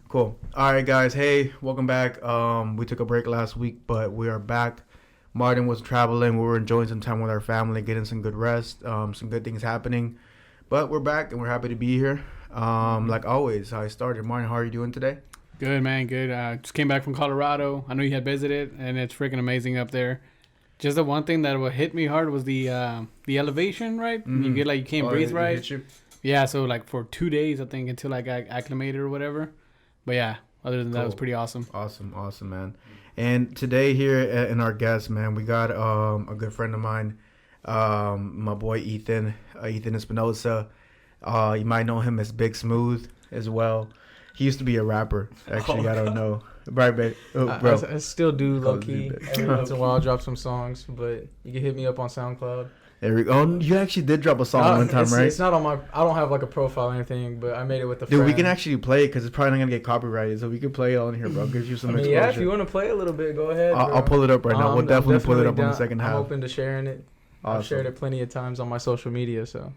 Cool. All right, guys. Hey, welcome back. We took a break last week, but we are back. Martin was traveling. We were enjoying some time with our family, getting some good rest, some good things happening. But we're back, and we're happy to be here. Like always, I started. Martin, how are you doing today? Good, man. Good. Just came back from Colorado. I know you had visited, and it's freaking amazing up there. Just the one thing that would hit me hard was the elevation, right? Mm-hmm. You get you can't breathe right. Yeah, so for 2 days, I think, until I got acclimated or whatever. But yeah, other than that, it was pretty awesome. Awesome, man. And today here in our guest, man, we got a good friend of mine, my boy Ethen Espinoza. You might know him as Big Smooth as well. He used to be a rapper, actually. I don't know. Right, babe. Oh, bro. I still do low-key. Every once in a while, I'll drop some songs, but you can hit me up on SoundCloud. There we go. Oh, you actually did drop a song one time, right? It's not on my... I don't have a profile or anything, but I made it with a friend. Dude, we can actually play it because it's probably not going to get copyrighted, so we can play it on here, bro. Gives you some exposure. Yeah, if you want to play a little bit, go ahead, bro. I'll pull it up right now. We'll definitely pull it up on the second half. I'm open to sharing it. Awesome. I've shared it plenty of times on my social media, so...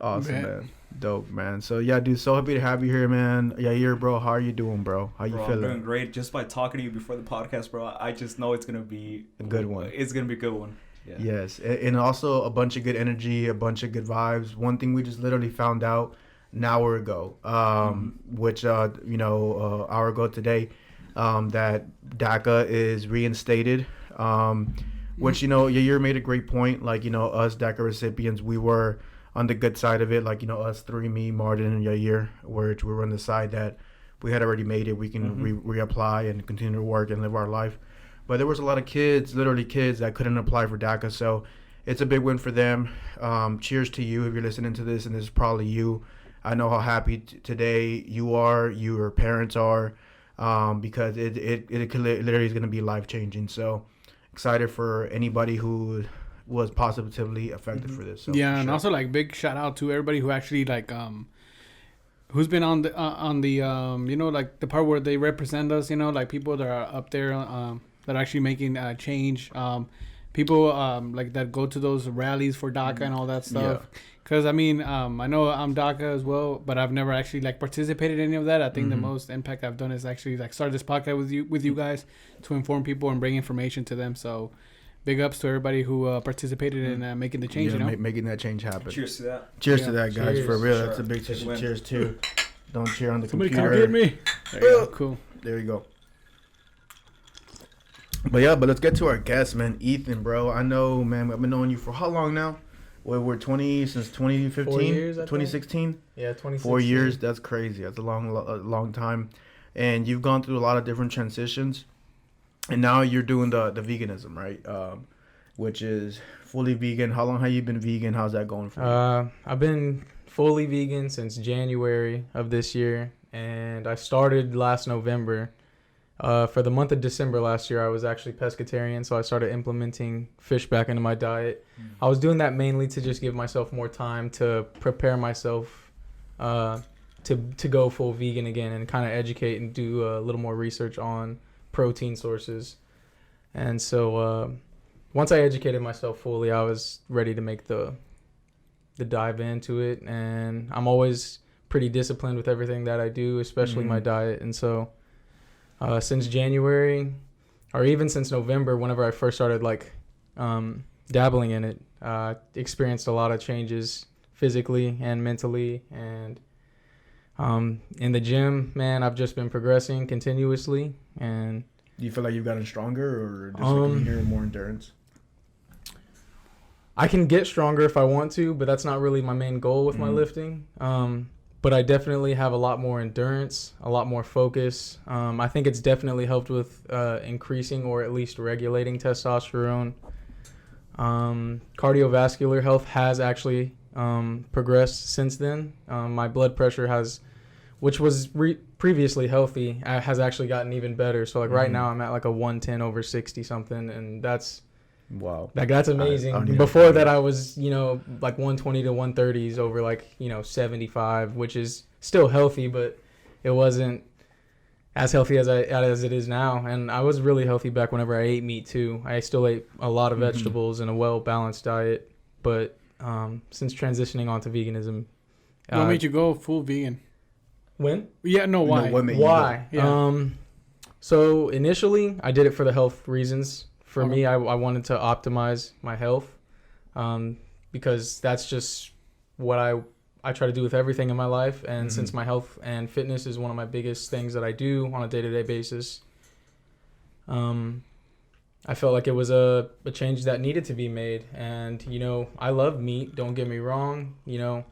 Awesome, man. Dope, man. So, yeah, dude, so happy to have you here, man. Yeah, bro, how are you doing, bro? How you feeling? I'm doing great. Just by talking to you before the podcast, bro, I just know it's going to be... a good one. It's going to be a good one. Yeah. Yes, and also a bunch of good energy, a bunch of good vibes. One thing we just literally found out an hour ago, which, hour ago today, that DACA is reinstated, which, Yair made a great point. Us DACA recipients, we were on the good side of it. Us three, me, Martin, and Yair, which we were on the side that we had already made it. We can reapply and continue to work and live our life. But there was a lot of kids, literally kids, that couldn't apply for DACA. So it's a big win for them. Cheers to you if you're listening to this, and this is probably you. I know how happy today you are, your parents are, because it literally is going to be life-changing. So excited for anybody who was positively affected for this. So yeah, and also big shout out to everybody who actually who's been on the the part where they represent us. People that are up there that are actually making change. People that go to those rallies for DACA and all that stuff. Because I know I'm DACA as well, but I've never actually participated in any of that. I think the most impact I've done is actually start this podcast with you guys to inform people and bring information to them. So big ups to everybody who participated in making the change. Making that change happen. Cheers to that. Cheers to that, guys. Cheers. For real, that's a big cheers too. Don't cheer on the computer. Somebody come get me. There you go. Cool. There you go. But let's get to our guest, man. Ethen, bro. I know, man, I've been knowing you for how long now? We're 20 since 2015? 4 years, 2016? Yeah, 2016. 4 years. That's crazy. That's a long time. And you've gone through a lot of different transitions. And now you're doing the veganism, right? Which is fully vegan. How long have you been vegan? How's that going for you? I've been fully vegan since January of this year. And I started last November. For the month of December last year, I was actually pescatarian, so I started implementing fish back into my diet. I was doing that mainly to just give myself more time to prepare myself to go full vegan again and kind of educate and do a little more research on protein sources. And so once I educated myself fully, I was ready to make the dive into it. And I'm always pretty disciplined with everything that I do, especially my diet. And so... since January, or even since November, whenever I first started dabbling in it, experienced a lot of changes physically and mentally. And in the gym, man, I've just been progressing continuously. And do you feel like you've gotten stronger, or just hearing more endurance? I can get stronger if I want to, but that's not really my main goal with my lifting. But I definitely have a lot more endurance, a lot more focus. I think it's definitely helped with increasing or at least regulating testosterone. Cardiovascular health has actually progressed since then. My blood pressure which was previously healthy, has actually gotten even better. So right now I'm at a 110 over 60 something, and that's... Wow. That's amazing. Before that, I was, 120 to 130s over 75, which is still healthy, but it wasn't as healthy as it is now. And I was really healthy back whenever I ate meat too. I still ate a lot of vegetables and a well-balanced diet. But since transitioning onto veganism, what made you go full vegan? When? Yeah, no, why? No, what made Why? you go? Yeah. So initially, I did it for the health reasons. For me, I wanted to optimize my health, because that's just what I try to do with everything in my life. And since my health and fitness is one of my biggest things that I do on a day-to-day basis, I felt like it was a change that needed to be made. And, you know, I love meat. Don't get me wrong. You know,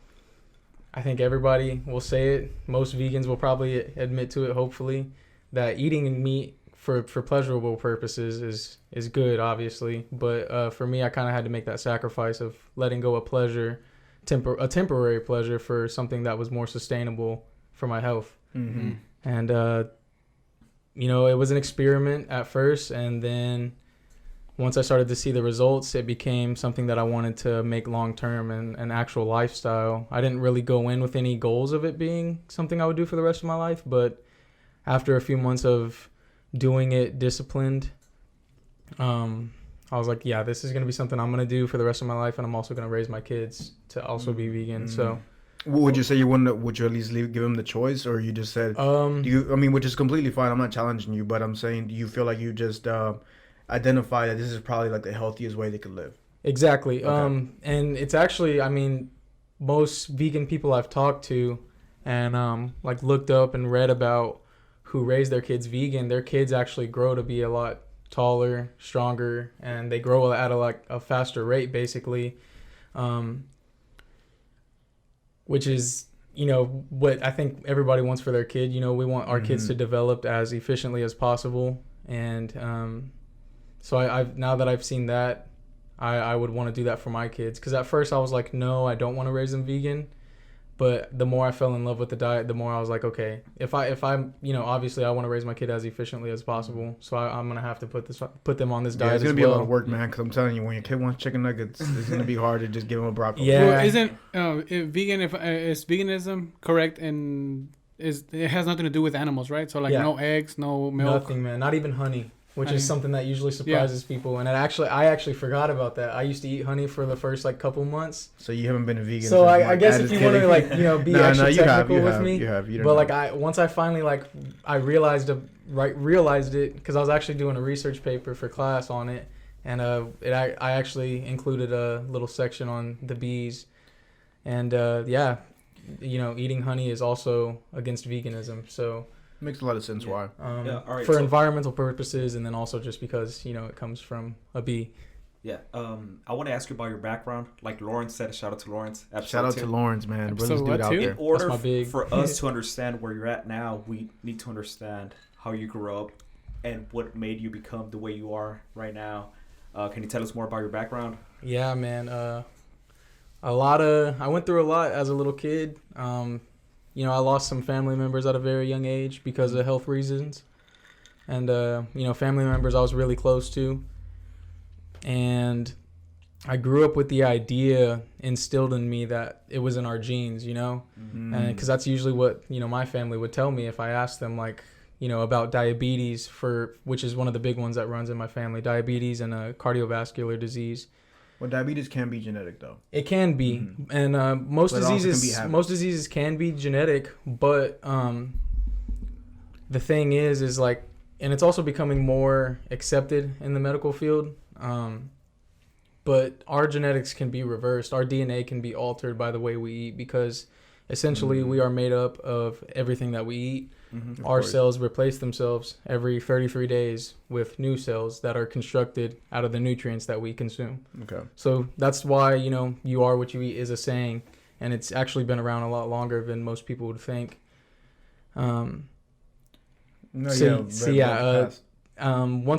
I think everybody will say it. Most vegans will probably admit to it, hopefully, that eating meat for pleasurable purposes is good, obviously. But for me, I kind of had to make that sacrifice of letting go of pleasure, a temporary pleasure, for something that was more sustainable for my health. Mm-hmm. And, you know, it was an experiment at first. And then once I started to see the results, it became something that I wanted to make long-term and an actual lifestyle. I didn't really go in with any goals of it being something I would do for the rest of my life. But after a few months of doing it disciplined, I was like, yeah, this is going to be something I'm going to do for the rest of my life. And I'm also going to raise my kids to also be vegan. So would you say would you at least give them the choice, or you just said, which is completely fine. I'm not challenging you, but I'm saying, do you feel like you just identify that this is probably like the healthiest way they could live? Exactly. Okay. And it's actually, I mean, most vegan people I've talked to and like looked up and read about who raise their kids vegan, their kids actually grow to be a lot taller, stronger, and they grow at a faster rate, basically, which is, you know, what I think everybody wants for their kid. You know, we want our kids to develop as efficiently as possible. And so I've now that I've seen that, I would want to do that for my kids. Because at first I was like, no, I don't want to raise them vegan. But the more I fell in love with the diet, the more I was like, okay, if I'm, you know, obviously I want to raise my kid as efficiently as possible. So I'm going to have to put them on this diet as well. It's going to be a lot of work, man, because I'm telling you, when your kid wants chicken nuggets, it's going to be hard to just give them a broccoli. Yeah. Well, isn't is veganism correct? And it has nothing to do with animals, right? So like no eggs, no milk. Nothing, man. Not even honey. Which is something that usually surprises people. And I actually forgot about that. I used to eat honey for the first like couple months. So you havened been a vegan. So I guess if you want to like, you know, be extra technical with me. You have. But once I finally I realized it, because I was actually doing a research paper for class on it, and I actually included a little section on the bees, and you know, eating honey is also against veganism. So. Makes a lot of sense why. All right, for environmental purposes, and then also just because, you know, it comes from a bee. Yeah. I want to ask you about your background. Like Lawrence said, shout out to Lawrence. Shout out to Lawrence, man. Episode Realest dude out there. In order for us to understand where you're at now, we need to understand how you grew up and what made you become the way you are right now. Can you tell us more about your background? Yeah, man. I went through a lot as a little kid. You know, I lost some family members at a very young age because of health reasons. And, you know, family members I was really close to. And I grew up with the idea instilled in me that it was in our genes, you know? And because that's usually what, you know, my family would tell me if I asked them, like, you know, about diabetes, which is one of the big ones that runs in my family, diabetes and cardiovascular disease. Well, diabetes can be genetic, though. It can be, and most diseases can be genetic. But the thing is like, and it's also becoming more accepted in the medical field. But our genetics can be reversed. Our DNA can be altered by the way we eat, because essentially we are made up of everything that we eat. Our cells replace themselves every 33 days with new cells that are constructed out of the nutrients that we consume. Okay. So that's why, you know, you are what you eat is a saying, and it's actually been around a lot longer than most people would think. Once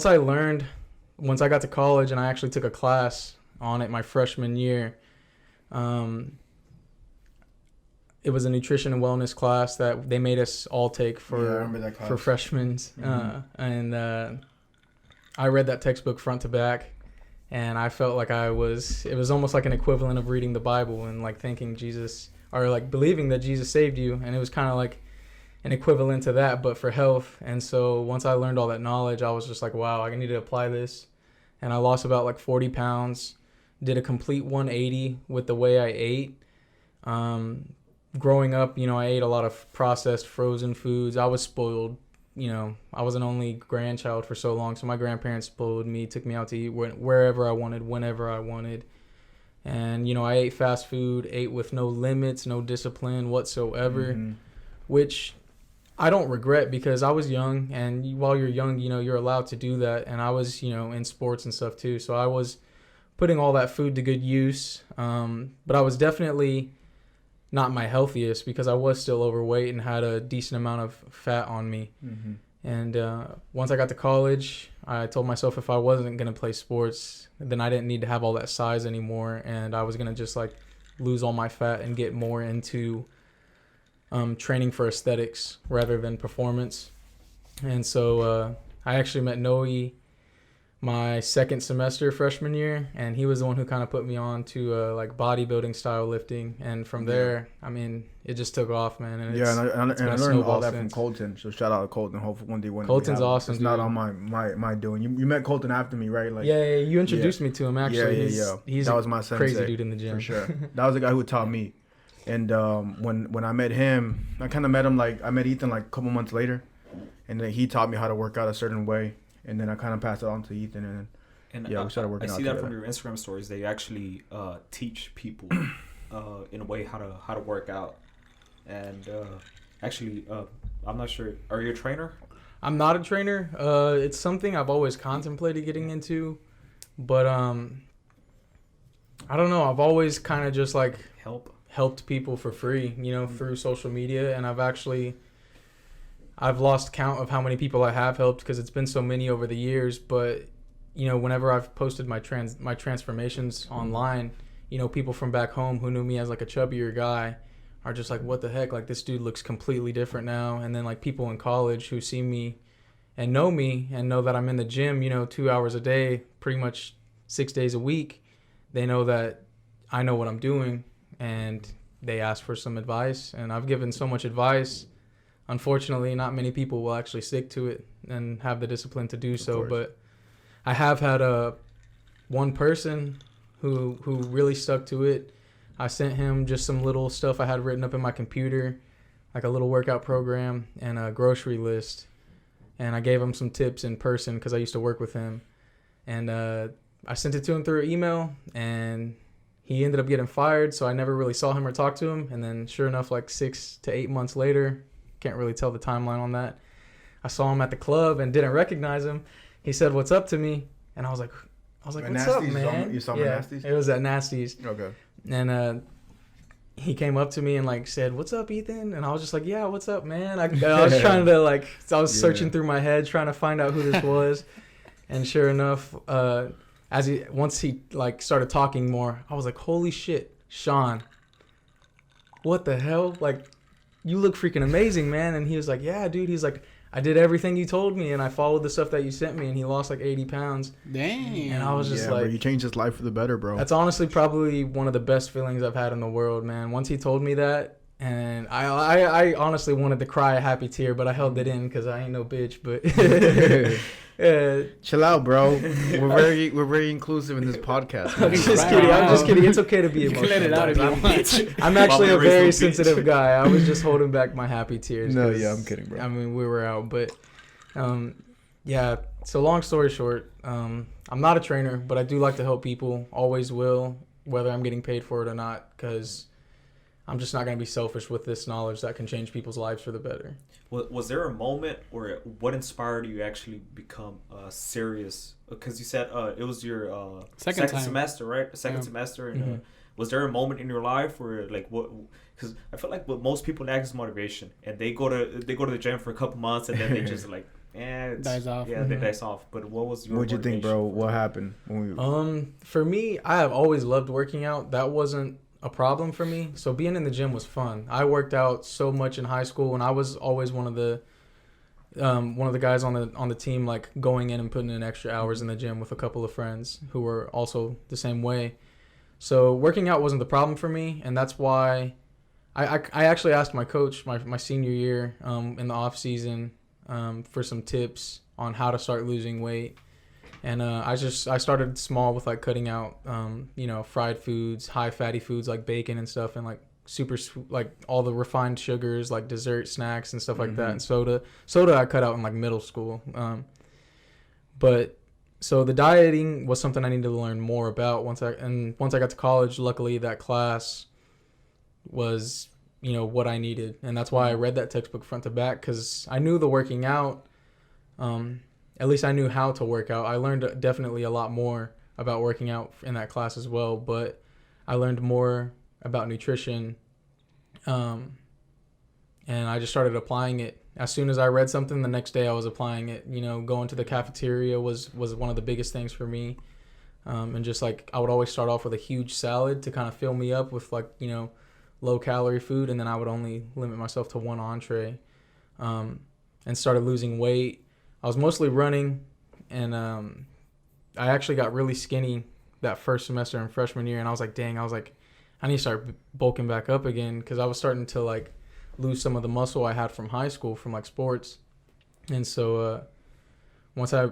I got to college and I actually took a class on it my freshman year, it was a nutrition and wellness class that they made us all take for freshmen. And I read that textbook front to back, and I felt like it was almost like an equivalent of reading the Bible and like thinking Jesus, or like believing that Jesus saved you. And it was kind of like an equivalent to that, but for health. And so once I learned all that knowledge, I was just like, wow, I need to apply this. And I lost about like 40 pounds, did a complete 180 with the way I ate. Growing up, I ate a lot of processed frozen foods. I was spoiled. I was an only grandchild for so long. So my grandparents spoiled me, took me out to eat wherever I wanted, whenever I wanted. And, I ate fast food, ate with no limits, no discipline whatsoever, which I don't regret because I was young. And while you're young, you're allowed to do that. And I was, in sports and stuff too. So I was putting all that food to good use. But I was definitely not my healthiest because I was still overweight and had a decent amount of fat on me. And once I got to college, I told myself if I wasn't going to play sports, then I didn't need to have all that size anymore. And I was going to just like lose all my fat and get more into training for aesthetics rather than performance. And so I actually met Noe my second semester freshman year, and he was the one who kind of put me on to like bodybuilding style lifting, and from there it just took off, man. And I learned all that from Colton, so shout out to Colton. Hopefully one day Colton's awesome. It's not on my doing. You met Colton after me, right? Like you introduced me to him actually. He's that was my sensei, crazy dude in the gym for sure. That was the guy who taught me. And when I met him, I kind of met him I met Ethan like a couple months later, and then he taught me how to work out a certain way. And then I kind of passed it on to Ethan, and we started working out. I see together. that from your Instagram stories. They actually teach people in a way how to work out. And actually, I'm not sure. Are you a trainer? I'm not a trainer. It's something I've always contemplated getting into, but I don't know. I've always kind of just like helped people for free, through social media, and I've lost count of how many people I have helped because it's been so many over the years. But, whenever I've posted my transformations online, people from back home who knew me as like a chubbier guy are just like, what the heck? Like, this dude looks completely different now. And then like people in college who see me and know that I'm in the gym, 2 hours a day, pretty much 6 days a week. They know that I know what I'm doing, and they ask for some advice. And I've given so much advice. Unfortunately, not many people will actually stick to it and have the discipline to do so. But I have had one person who really stuck to it. I sent him just some little stuff I had written up in my computer, like a little workout program and a grocery list. And I gave him some tips in person because I used to work with him. And I sent it to him through email, and he ended up getting fired. So I never really saw him or talked to him. And then sure enough, like 6 to 8 months later, can't really tell the timeline on that, I saw him at the club and didn't recognize him. He said, "What's up?" to me, and I was like, "What's up, man?" You saw him at Nasty's? It was at Nasty's. Okay. And he came up to me and like said, "What's up, Ethan?" And I was just like, "Yeah, what's up, man?" I was trying to searching through my head trying to find out who this was, and sure enough, once he like started talking more, I was like, "Holy shit, Sean! What the hell? Like, you look freaking amazing, man." And he was like, "Yeah, dude." He's like, "I did everything you told me, and I followed the stuff that you sent me." And he lost like 80 pounds. Dang. And I was just like, bro, you changed his life for the better, bro. That's honestly probably one of the best feelings I've had in the world, man. Once he told me that, and I honestly wanted to cry a happy tear, but I held it in because I ain't no bitch. But chill out, bro. We're very inclusive in this podcast. I'm just kidding. It's okay to be emotional. You can let it out if you want. I'm actually a very sensitive guy. I was just holding back my happy tears. No, yeah, I'm kidding, bro. I mean, we were out, but yeah. So long story short, I'm not a trainer, but I do like to help people. Always will, whether I'm getting paid for it or not, because I'm just not going to be selfish with this knowledge that can change people's lives for the better. Was there a moment, or what inspired you actually become serious? Because you said it was your second semester, right? Second semester. And was there a moment in your life where, like, what? Because I feel like what most people lack is motivation, and they go to the gym for a couple months, and then they just like, it dies off. Yeah, they dies off. But what was your? What'd you think, bro? What happened? For me, I have always loved working out. That wasn't a problem for me. So being in the gym was fun. I worked out so much in high school, and I was always one of the guys on the team, like going in and putting in extra hours in the gym with a couple of friends who were also the same way. So working out wasn't the problem for me, and that's why I actually asked my coach my senior year in the off season for some tips on how to start losing weight. And I started small with like cutting out fried foods, high fatty foods like bacon and stuff, and like like all the refined sugars like dessert snacks and stuff like that, and soda I cut out in like middle school. But so the dieting was something I needed to learn more about once I got to college. Luckily that class was what I needed, and that's why I read that textbook front to back, because I knew the working out, at least I knew how to work out. I learned definitely a lot more about working out in that class as well, but I learned more about nutrition, and I just started applying it. As soon as I read something, the next day I was applying it. Going to the cafeteria was one of the biggest things for me, and just like I would always start off with a huge salad to kind of fill me up with like low calorie food, and then I would only limit myself to one entree, and started losing weight. I was mostly running, and I actually got really skinny that first semester in freshman year, and I was like, I need to start bulking back up again, because I was starting to like lose some of the muscle I had from high school from like sports. And so once I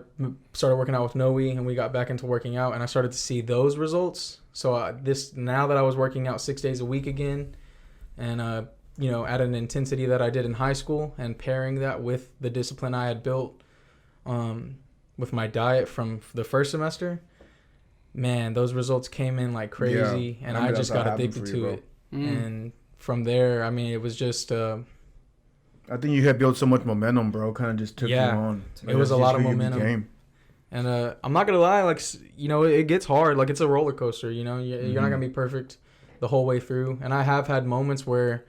started working out with Noe and we got back into working out, and I started to see those results. So now that I was working out 6 days a week again, and at an intensity that I did in high school, and pairing that with the discipline I had built with my diet from the first semester, man, those results came in like crazy, and I just got addicted to it. And from there, I mean, it was just I think you had built so much momentum, bro. Kind of just took you on. It was a lot of momentum. And I'm not gonna lie, like it gets hard. Like it's a roller coaster. You're not gonna be perfect the whole way through. And I have had moments where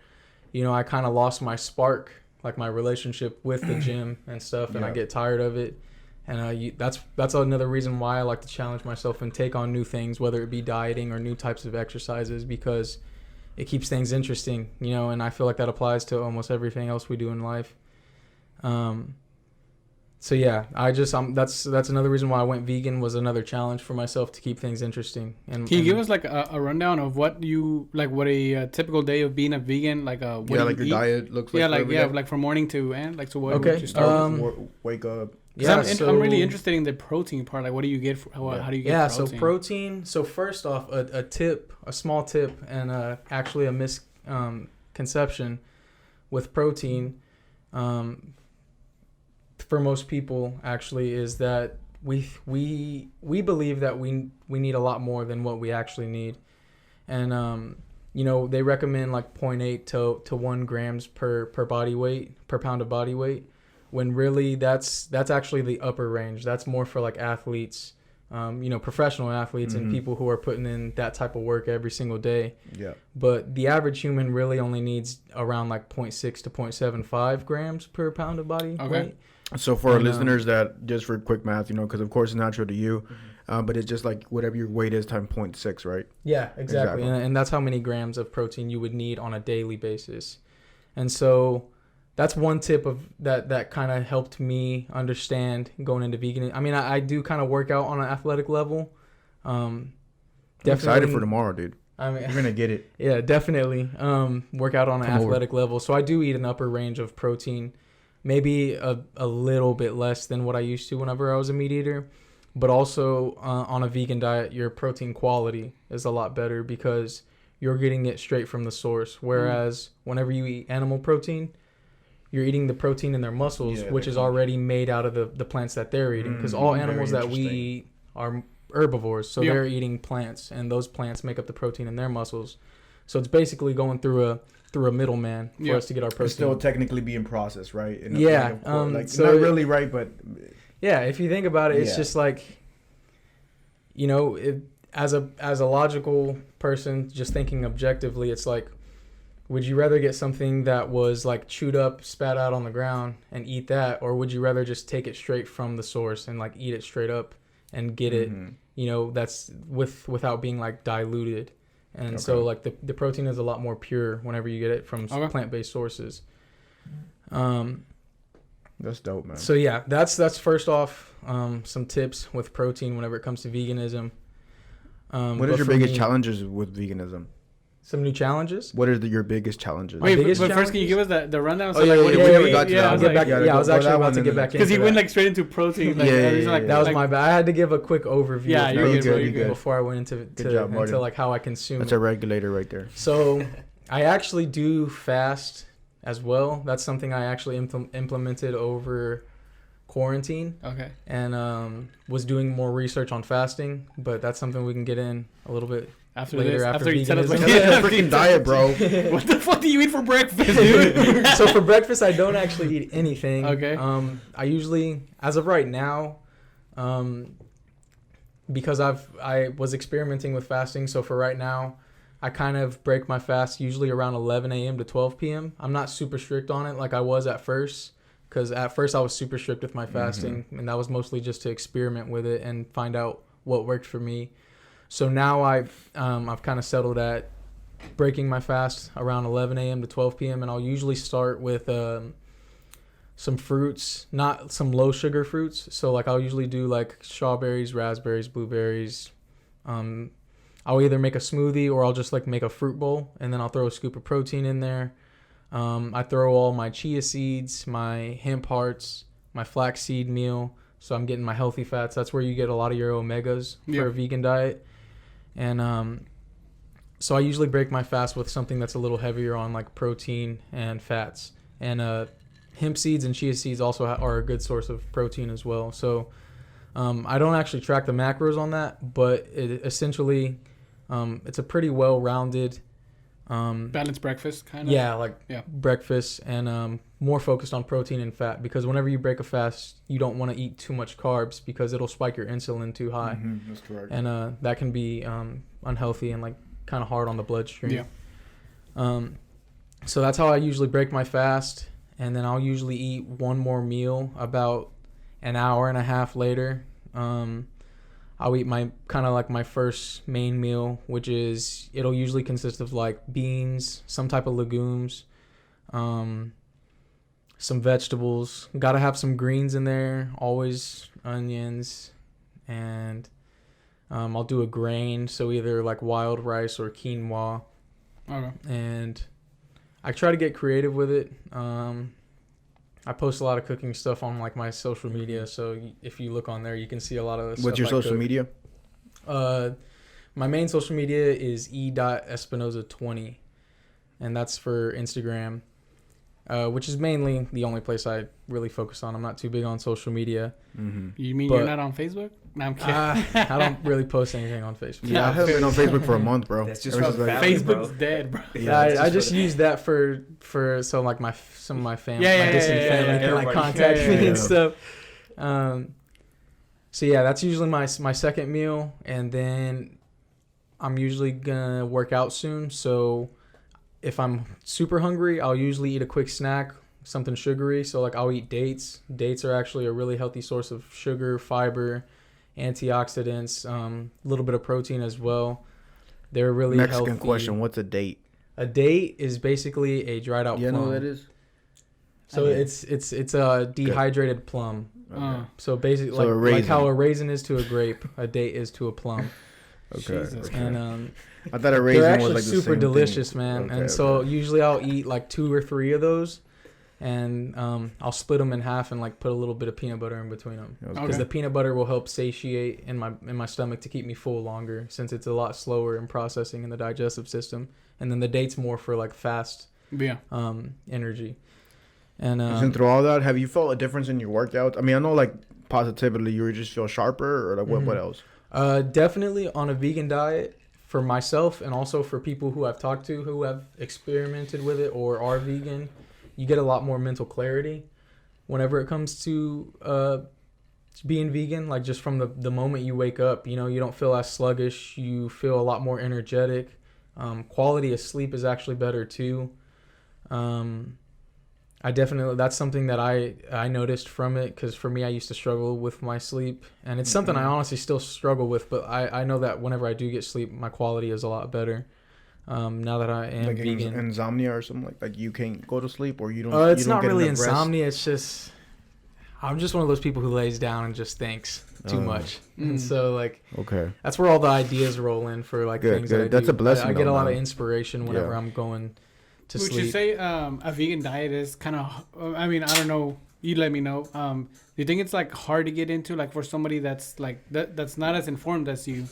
I kind of lost my spark, like my relationship with the gym and stuff, and I get tired of it. And that's another reason why I like to challenge myself and take on new things, whether it be dieting or new types of exercises, because it keeps things interesting, and I feel like that applies to almost everything else we do in life. So yeah, that's another reason why I went vegan, was another challenge for myself to keep things interesting. And can you give us like a rundown of what a typical day of being a vegan, like what your diet looks like? Like from morning to end, like so what okay. would you start with? Wake up. Yeah, I'm really interested in the protein part. Like, what do you get? How do you get protein? So protein. So first off, a small tip, and actually a misconception with protein, for most people actually, is that we believe that we need a lot more than what we actually need, and they recommend like 0.8 to 1 grams per pound of body weight. When really that's actually the upper range. That's more for like athletes, professional athletes, and people who are putting in that type of work every single day. Yeah. But the average human really only needs around like 0.6 to 0.75 grams per pound of body weight. So for our listeners, that just for quick math, because of course it's natural to you, but it's just like whatever your weight is times 0.6, right? Yeah, exactly. And that's how many grams of protein you would need on a daily basis. And so that's one tip of that kind of helped me understand going into vegan. I mean, I do kind of work out on an athletic level. I'm excited for tomorrow, dude. I mean, you're gonna get it. Yeah, definitely. Work out on an athletic level. So I do eat an upper range of protein, maybe a little bit less than what I used to whenever I was a meat eater. But also on a vegan diet, your protein quality is a lot better because you're getting it straight from the source. Whereas whenever you eat animal protein, you're eating the protein in their muscles, which is already made out of the plants that they're eating. Because all animals that we eat are herbivores, so they're eating plants, and those plants make up the protein in their muscles. So it's basically going through a middleman for us to get our protein. It's still technically being processed, right? So not really right, but yeah, if you think about it, it's just like, as a logical person, just thinking objectively, it's like, would you rather get something that was like chewed up, spat out on the ground and eat that? Or would you rather just take it straight from the source and like eat it straight up and get it, that's without being like diluted. And so like the protein is a lot more pure whenever you get it from plant-based sources. That's dope, man. So yeah, that's first off, some tips with protein whenever it comes to veganism. What is your biggest challenges with veganism? Some new challenges. What are your biggest challenges? Wait, biggest but first, can you give challenges? us the rundown? Oh, yeah, what do we you haven't eat? got to that. I'll get back. Yeah, I was go actually that about one to and get then- back into Because he went that. like straight into protein. Like, Yeah, I was yeah, like, yeah. That was like, my bad. I had to give a quick overview Yeah, of you're good, protein bro, you're good. before I went into job, Martin. into like how I consume That's it. a regulator right there. So I actually do fast as well. That's something I actually implemented over quarantine, Okay. and was doing more research on fasting. But that's something we can get in a little bit After later. this, After you tell us veganism. what That's a freaking diet, bro. What the fuck do you eat for breakfast, dude? So for breakfast, I don't actually eat anything. Okay. I usually, as of right now, because I was experimenting with fasting. So for right now, I kind of break my fast usually around 11 a.m. to 12 p.m. I'm not super strict on it like I was at first, because at first I was super strict with my fasting, and that was mostly just to experiment with it and find out what worked for me. So now I've kind of settled at breaking my fast around 11 a.m. to 12 p.m. and I'll usually start with some fruits, not some low sugar fruits. So like I'll usually do like strawberries, raspberries, blueberries. I'll either make a smoothie or I'll just like make a fruit bowl, and then I'll throw a scoop of protein in there. I throw all my chia seeds, my hemp hearts, my flaxseed meal. So I'm getting my healthy fats. That's where you get a lot of your omegas for a vegan diet. And so I usually break my fast with something that's a little heavier on like protein and fats. And hemp seeds and chia seeds also are a good source of protein as well. So I don't actually track the macros on that, but it essentially it's a pretty well-rounded Balanced breakfast, kind of. Yeah, breakfast, and more focused on protein and fat, because whenever you break a fast, you don't want to eat too much carbs because it'll spike your insulin too high. That's correct. And that can be unhealthy and like kind of hard on the bloodstream. Yeah. So that's how I usually break my fast, and then I'll usually eat one more meal about an hour and a half later. I'll eat my kind of like my first main meal, which is, it'll usually consist of like beans, some type of legumes, some vegetables. Gotta have some greens in there, always onions, and I'll do a grain, so either like wild rice or quinoa. Okay. And I try to get creative with it. I post a lot of cooking stuff on like my social media, so if you look on there, you can see a lot of the What's your social media? My main social media is e.espinoza20, and that's for Instagram, which is mainly the only place I really focus on. I'm not too big on social media. You mean you're not on Facebook? No, I'm kidding. I don't really post anything on Facebook. Yeah, I haven't been on Facebook for a month, bro. That's just Ever from since, like, family, Facebook's bro. dead, bro. Yeah, I just use that for some like some of my family, my distant family can like contact me and stuff. So yeah, that's usually my second meal, and then I'm usually gonna work out soon. So if I'm super hungry, I'll usually eat a quick snack, something sugary. So like I'll eat dates. Dates are actually a really healthy source of sugar, fiber, antioxidants, a little bit of protein as well. They're really Mexican healthy. question: what's a date? A date is basically a dried out You plum. know what that is? So it's a dehydrated plum. So basically, So a like how raisin. a raisin is to a grape, a date is to a plum. Okay. Jesus. Okay. And I thought a raisin they're was actually like the super same delicious, thing. man. Okay, And so okay. usually I'll eat like 2 or 3 of those, and I'll split them in half and like put a little bit of peanut butter in between them, That was because Okay. the peanut butter will help satiate in my stomach to keep me full longer, since it's a lot slower in processing in the digestive system. And then the date's more for like fast Yeah. energy. And And through all that, have you felt a difference in your workouts? I mean, I know like positively, you just feel sharper, or like what else? Definitely on a vegan diet for myself, and also for people who I've talked to who have experimented with it or are vegan, you get a lot more mental clarity whenever it comes to being vegan. Like just from the moment you wake up, you know, you don't feel as sluggish. You feel a lot more energetic. Quality of sleep is actually better too. That's something that I noticed from it, because for me, I used to struggle with my sleep, and it's something I honestly still struggle with, but I know that whenever I do get sleep, my quality is a lot better. Now that I am Like vegan. insomnia or something like you can't go to sleep, or you don't. It's you don't not get really enough rest? insomnia. It's just I'm just one of those people who lays down and just thinks too much. And so, like, okay, that's where all the ideas roll in for, like, things that I That's do. a blessing. I get a lot of inspiration whenever I'm going to sleep. Would you say a vegan diet is kind of, I mean, I don't know. You let me know. Do you think it's, like, hard to get into, like, for somebody that's, like, that's not as informed as you?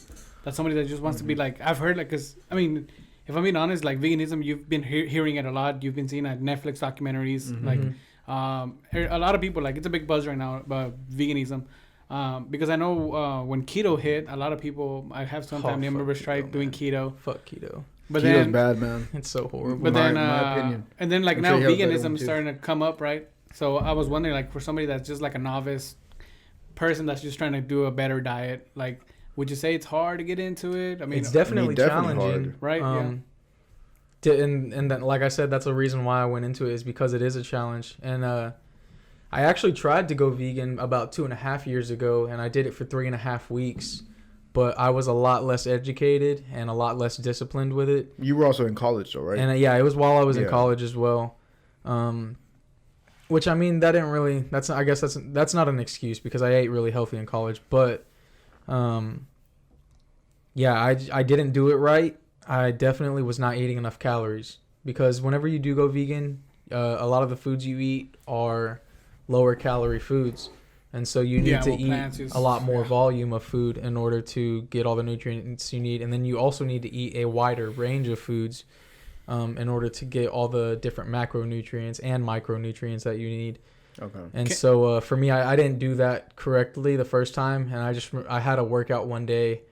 That's somebody that just wants to be, like, I've heard, like, because, I mean, if I'm being honest, like, veganism, you've been hearing it a lot. You've been seeing Netflix documentaries. Like, a lot of people, like, it's a big buzz right now about veganism. Because I know when keto hit, a lot of people, I have some family members tried doing keto. Fuck keto. But Keto's bad, man. It's so horrible. But then, my opinion. And then, like, now veganism is starting to come up, right? So I was wondering, like, for somebody that's just like a novice person that's just trying to do a better diet, like, would you say it's hard to get into it? I mean, it's definitely challenging, right? And that, like I said, that's the reason why I went into it, is because it is a challenge. And I actually tried to go vegan about 2.5 years ago, and I did it for 3.5 weeks. But I was a lot less educated and a lot less disciplined with it. You were also in college, though, right? And it was while I was in college as well. Which, I mean, that didn't really. I guess that's not an excuse, because I ate really healthy in college. But, I didn't do it right. I definitely was not eating enough calories, because whenever you do go vegan, a lot of the foods you eat are lower calorie foods. And so you need to eat a lot more volume of food in order to get all the nutrients you need. And then you also need to eat a wider range of foods in order to get all the different macronutrients and micronutrients that you need. Okay. And so for me, I didn't do that correctly the first time. And I had a workout one day,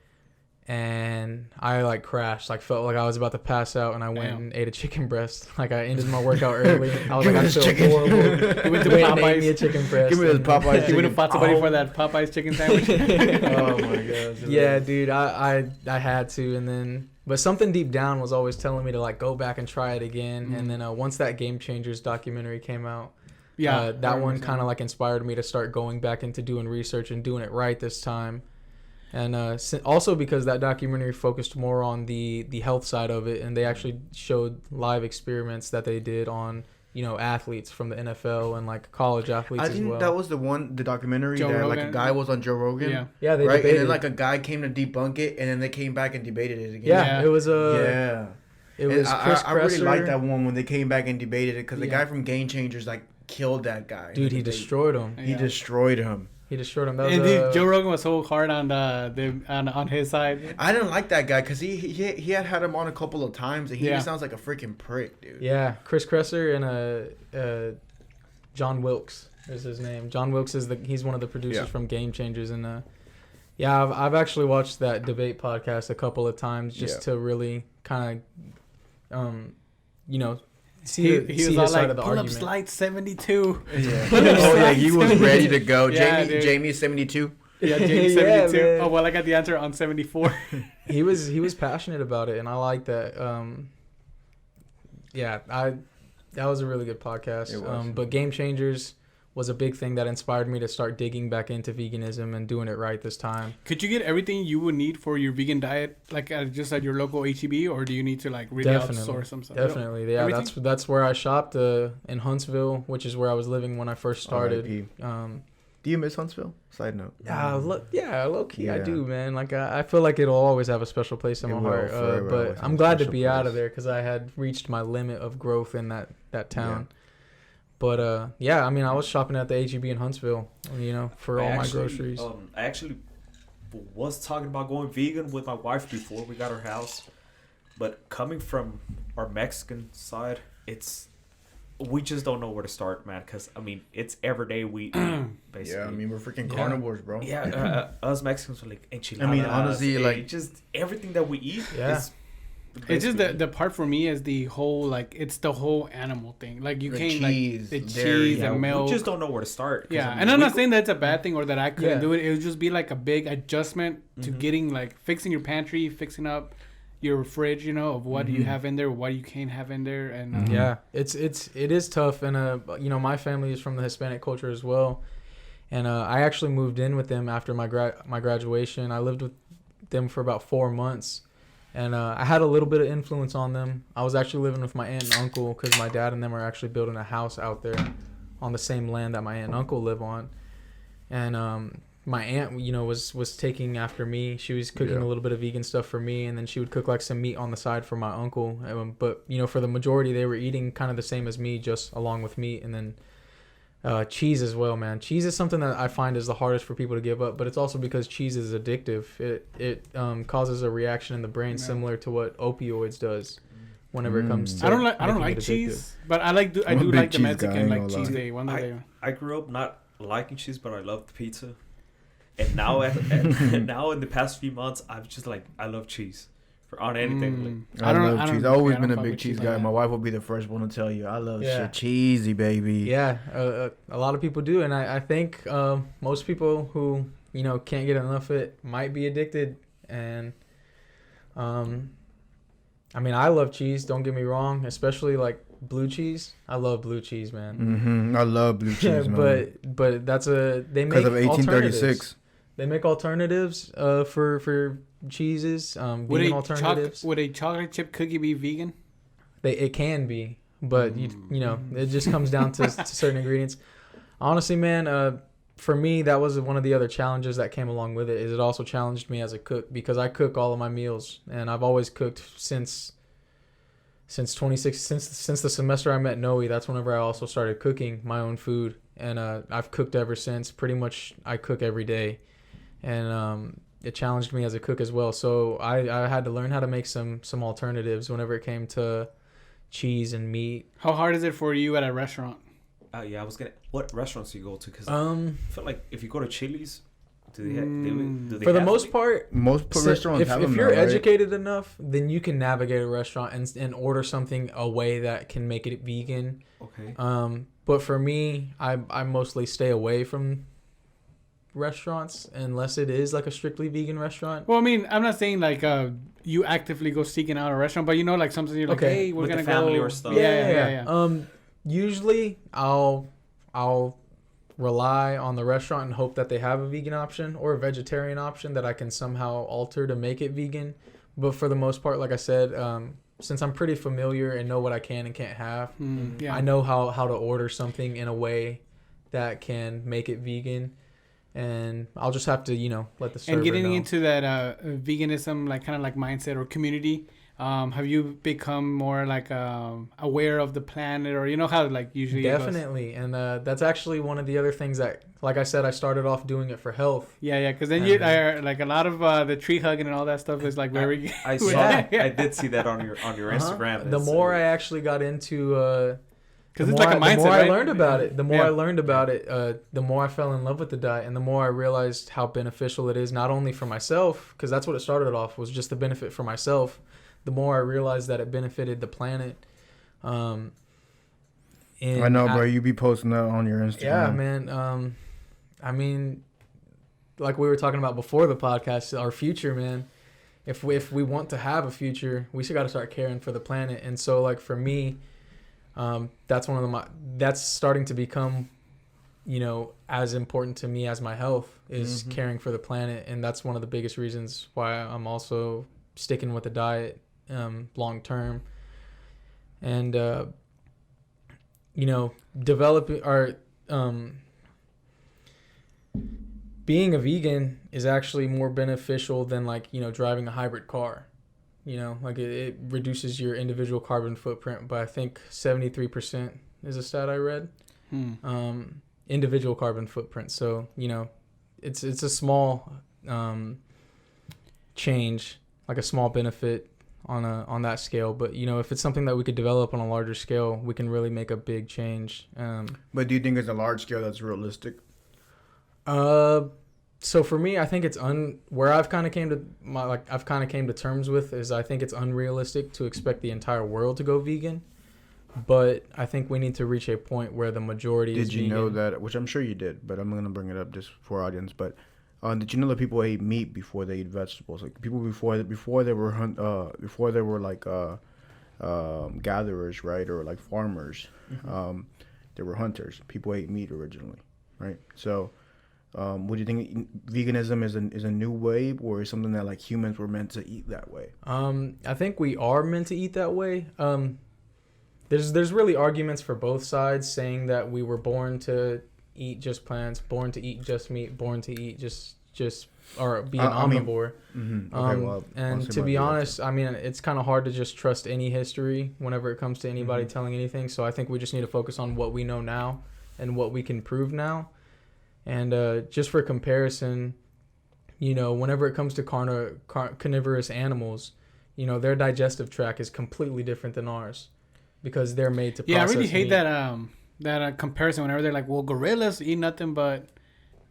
and I, like, crashed. Like, felt like I was about to pass out, and I went and ate a chicken breast. Like, I ended my workout early. I was like, I feel horrible. You went to Popeyes. Me a chicken breast. Give me this Popeyes. You would have fought somebody for that Popeyes chicken sandwich. Oh my god. Yeah, dude, I had to, and then, but something deep down was always telling me to, like, go back and try it again. And then once that Game Changers documentary came out, that one kind of, like, inspired me to start going back into doing research and doing it right this time. And also because that documentary focused more on the health side of it, and they actually showed live experiments that they did on, athletes from the NFL and, like, college athletes as well. I think that was the documentary like, a guy was on Joe Rogan. Yeah, they right? debated. And then, like, a guy came to debunk it, and then they came back and debated it again. Yeah. It was It was Chris Kresser. I really liked that one when they came back and debated it, because the guy from Game Changers, like, killed that guy. Dude, he destroyed him. He destroyed him. He destroyed him. That was, Joe Rogan was so hard on on his side. I didn't like that guy, because he had him on a couple of times, and he just sounds like a freaking prick, dude. Yeah, Chris Kresser and John Wilkes is his name. John Wilkes he's one of the producers from Game Changers, and I've actually watched that debate podcast a couple of times just to really kind of see his side like, of the pull argument. Up slide 72. Yeah. He was ready to go. Yeah, Jamie is 72. Yeah, Jamie 72. Oh, well, I got the answer on 74. He was passionate about it, and I like that. That was a really good podcast. It was. But Game Changers was a big thing that inspired me to start digging back into veganism and doing it right this time. Could you get everything you would need for your vegan diet, like just at your local HEB, or do you need to, like, really outsource some stuff? Definitely, yeah. Everything? That's where I shopped in Huntsville, which is where I was living when I first started. Do you miss Huntsville? Side note. Low key, I do, man. Like, I feel like it'll always have a special place in my heart. But I'm glad to be out of there, because I had reached my limit of growth in that town. Yeah. But I mean, I was shopping at the HEB in Huntsville, for all my groceries. I actually was talking about going vegan with my wife before we got our house, but coming from our Mexican side, we just don't know where to start, man. Because I mean, it's everyday we eat, basically. Yeah, I mean, we're freaking carnivores, bro. Yeah, us Mexicans are like enchiladas. I mean, honestly, like, just everything that we eat. Yeah. It's just the part for me is the whole, like, it's the whole animal thing. Like, you can't, like, the cheese and milk. We just don't know where to start. Yeah, I mean, and I'm not saying that's a bad thing or that I couldn't do it. It would just be, like, a big adjustment to getting, like, fixing your pantry, fixing up your fridge, of what you have in there, what you can't have in there. And it is tough. And, my family is from the Hispanic culture as well. And I actually moved in with them after my graduation. I lived with them for about 4 months. And I had a little bit of influence on them. I was actually living with my aunt and uncle, because my dad and them are actually building a house out there on the same land that my aunt and uncle live on. and my aunt, was taking after me. She was cooking a little bit of vegan stuff for me, and then she would cook like some meat on the side for my uncle. But for the majority, they were eating kind of the same as me, just along with meat, and then cheese as well, man. Cheese is something that I find is the hardest for people to give up, but it's also because cheese is addictive. It causes a reaction in the brain similar to what opioids does. Whenever it comes to, I don't like cheese, but I do like the Mexican like cheese day. I grew up not liking cheese, but I loved pizza, and now now in the past few months, I've just like I love cheese on anything. I love cheese. I've always been a big cheese guy. My wife will be the first one to tell you I love shit cheesy, baby. Yeah, a lot of people do, and I think most people who can't get enough of it might be addicted, and I mean, I love cheese. Don't get me wrong, especially like blue cheese. I love blue cheese, man. I love blue cheese, man. But that's they make because of 1836. They make alternatives for cheeses. Vegan alternatives. Would a chocolate chip cookie be vegan? It can be, but it just comes down to certain ingredients. Honestly, man, for me, that was one of the other challenges that came along with it. Is it also challenged me as a cook, because I cook all of my meals, and I've always cooked since 26 since the semester I met Noe. That's whenever I also started cooking my own food, and I've cooked ever since. Pretty much, I cook every day, and it challenged me as a cook as well. So I had to learn how to make some alternatives whenever it came to cheese and meat. How hard is it for you at a restaurant? I was what restaurants do you go to? Because I feel like if you go to Chili's, do they for the most part, restaurants have them. If you're educated enough, then you can navigate a restaurant and order something a way that can make it vegan. Okay. But for me, I mostly stay away from restaurants unless it is like a strictly vegan restaurant. Well, I mean, I'm not saying like you actively go seeking out a restaurant, but like sometimes you're like, hey, we're gonna go family or stuff. Yeah. Usually I'll rely on the restaurant and hope that they have a vegan option or a vegetarian option that I can somehow alter to make it vegan. But for the most part, like I said, since I'm pretty familiar and know what I can and can't have, I know how to order something in a way that can make it vegan. And I'll just have to, let the server And getting know. into that veganism, like kind of like mindset or community, have you become more like aware of the planet, or how like usually Definitely. And that's actually one of the other things that, like I said, I started off doing it for health. Yeah, because then like a lot of the tree hugging and all that stuff is like very. I did see that on your Instagram. The more I actually got into. Because it's like a mindset, the more right? I learned about it, the more I fell in love with the diet, and the more I realized how beneficial it is, not only for myself, because that's what it started off, was just the benefit for myself. The more I realized that it benefited the planet. I know, bro. You be posting that on your Instagram. Yeah, man. I mean, like we were talking about before the podcast, our future, man. If we want to have a future, we got to start caring for the planet. And so, like for me, that's that's starting to become, as important to me as my health is caring for the planet. And that's one of the biggest reasons why I'm also sticking with the diet, long term. And, developing being a vegan is actually more beneficial than driving a hybrid car. It reduces your individual carbon footprint by, I think, 73% is a stat I read. Individual carbon footprint. So, it's a small change, like a small benefit on that scale. But, if it's something that we could develop on a larger scale, we can really make a big change. But do you think it's a large scale that's realistic? So for me, I think it's where I've kind of came to terms with is I think it's unrealistic to expect the entire world to go vegan, but I think we need to reach a point where the majority is vegan. Did you know that, which I'm sure you did, but I'm going to bring it up just for our audience, but did you know that people ate meat before they ate vegetables? Like people before they were like gatherers, right? Or like farmers. They were hunters. People ate meat originally, right? So would you think veganism is a new wave, or is something that like humans were meant to eat that way? I think we are meant to eat that way. There's really arguments for both sides saying that we were born to eat just plants, born to eat just meat, born to eat just or be an omnivore. And to be honest, I mean, it's kind of hard to just trust any history whenever it comes to anybody telling anything. So I think we just need to focus on what we know now and what we can prove now. And just for comparison, you know, whenever it comes to carnivorous animals, you know, their digestive tract is completely different than ours because they're made to process I really hate meat. that comparison whenever they're like, well, gorillas eat nothing but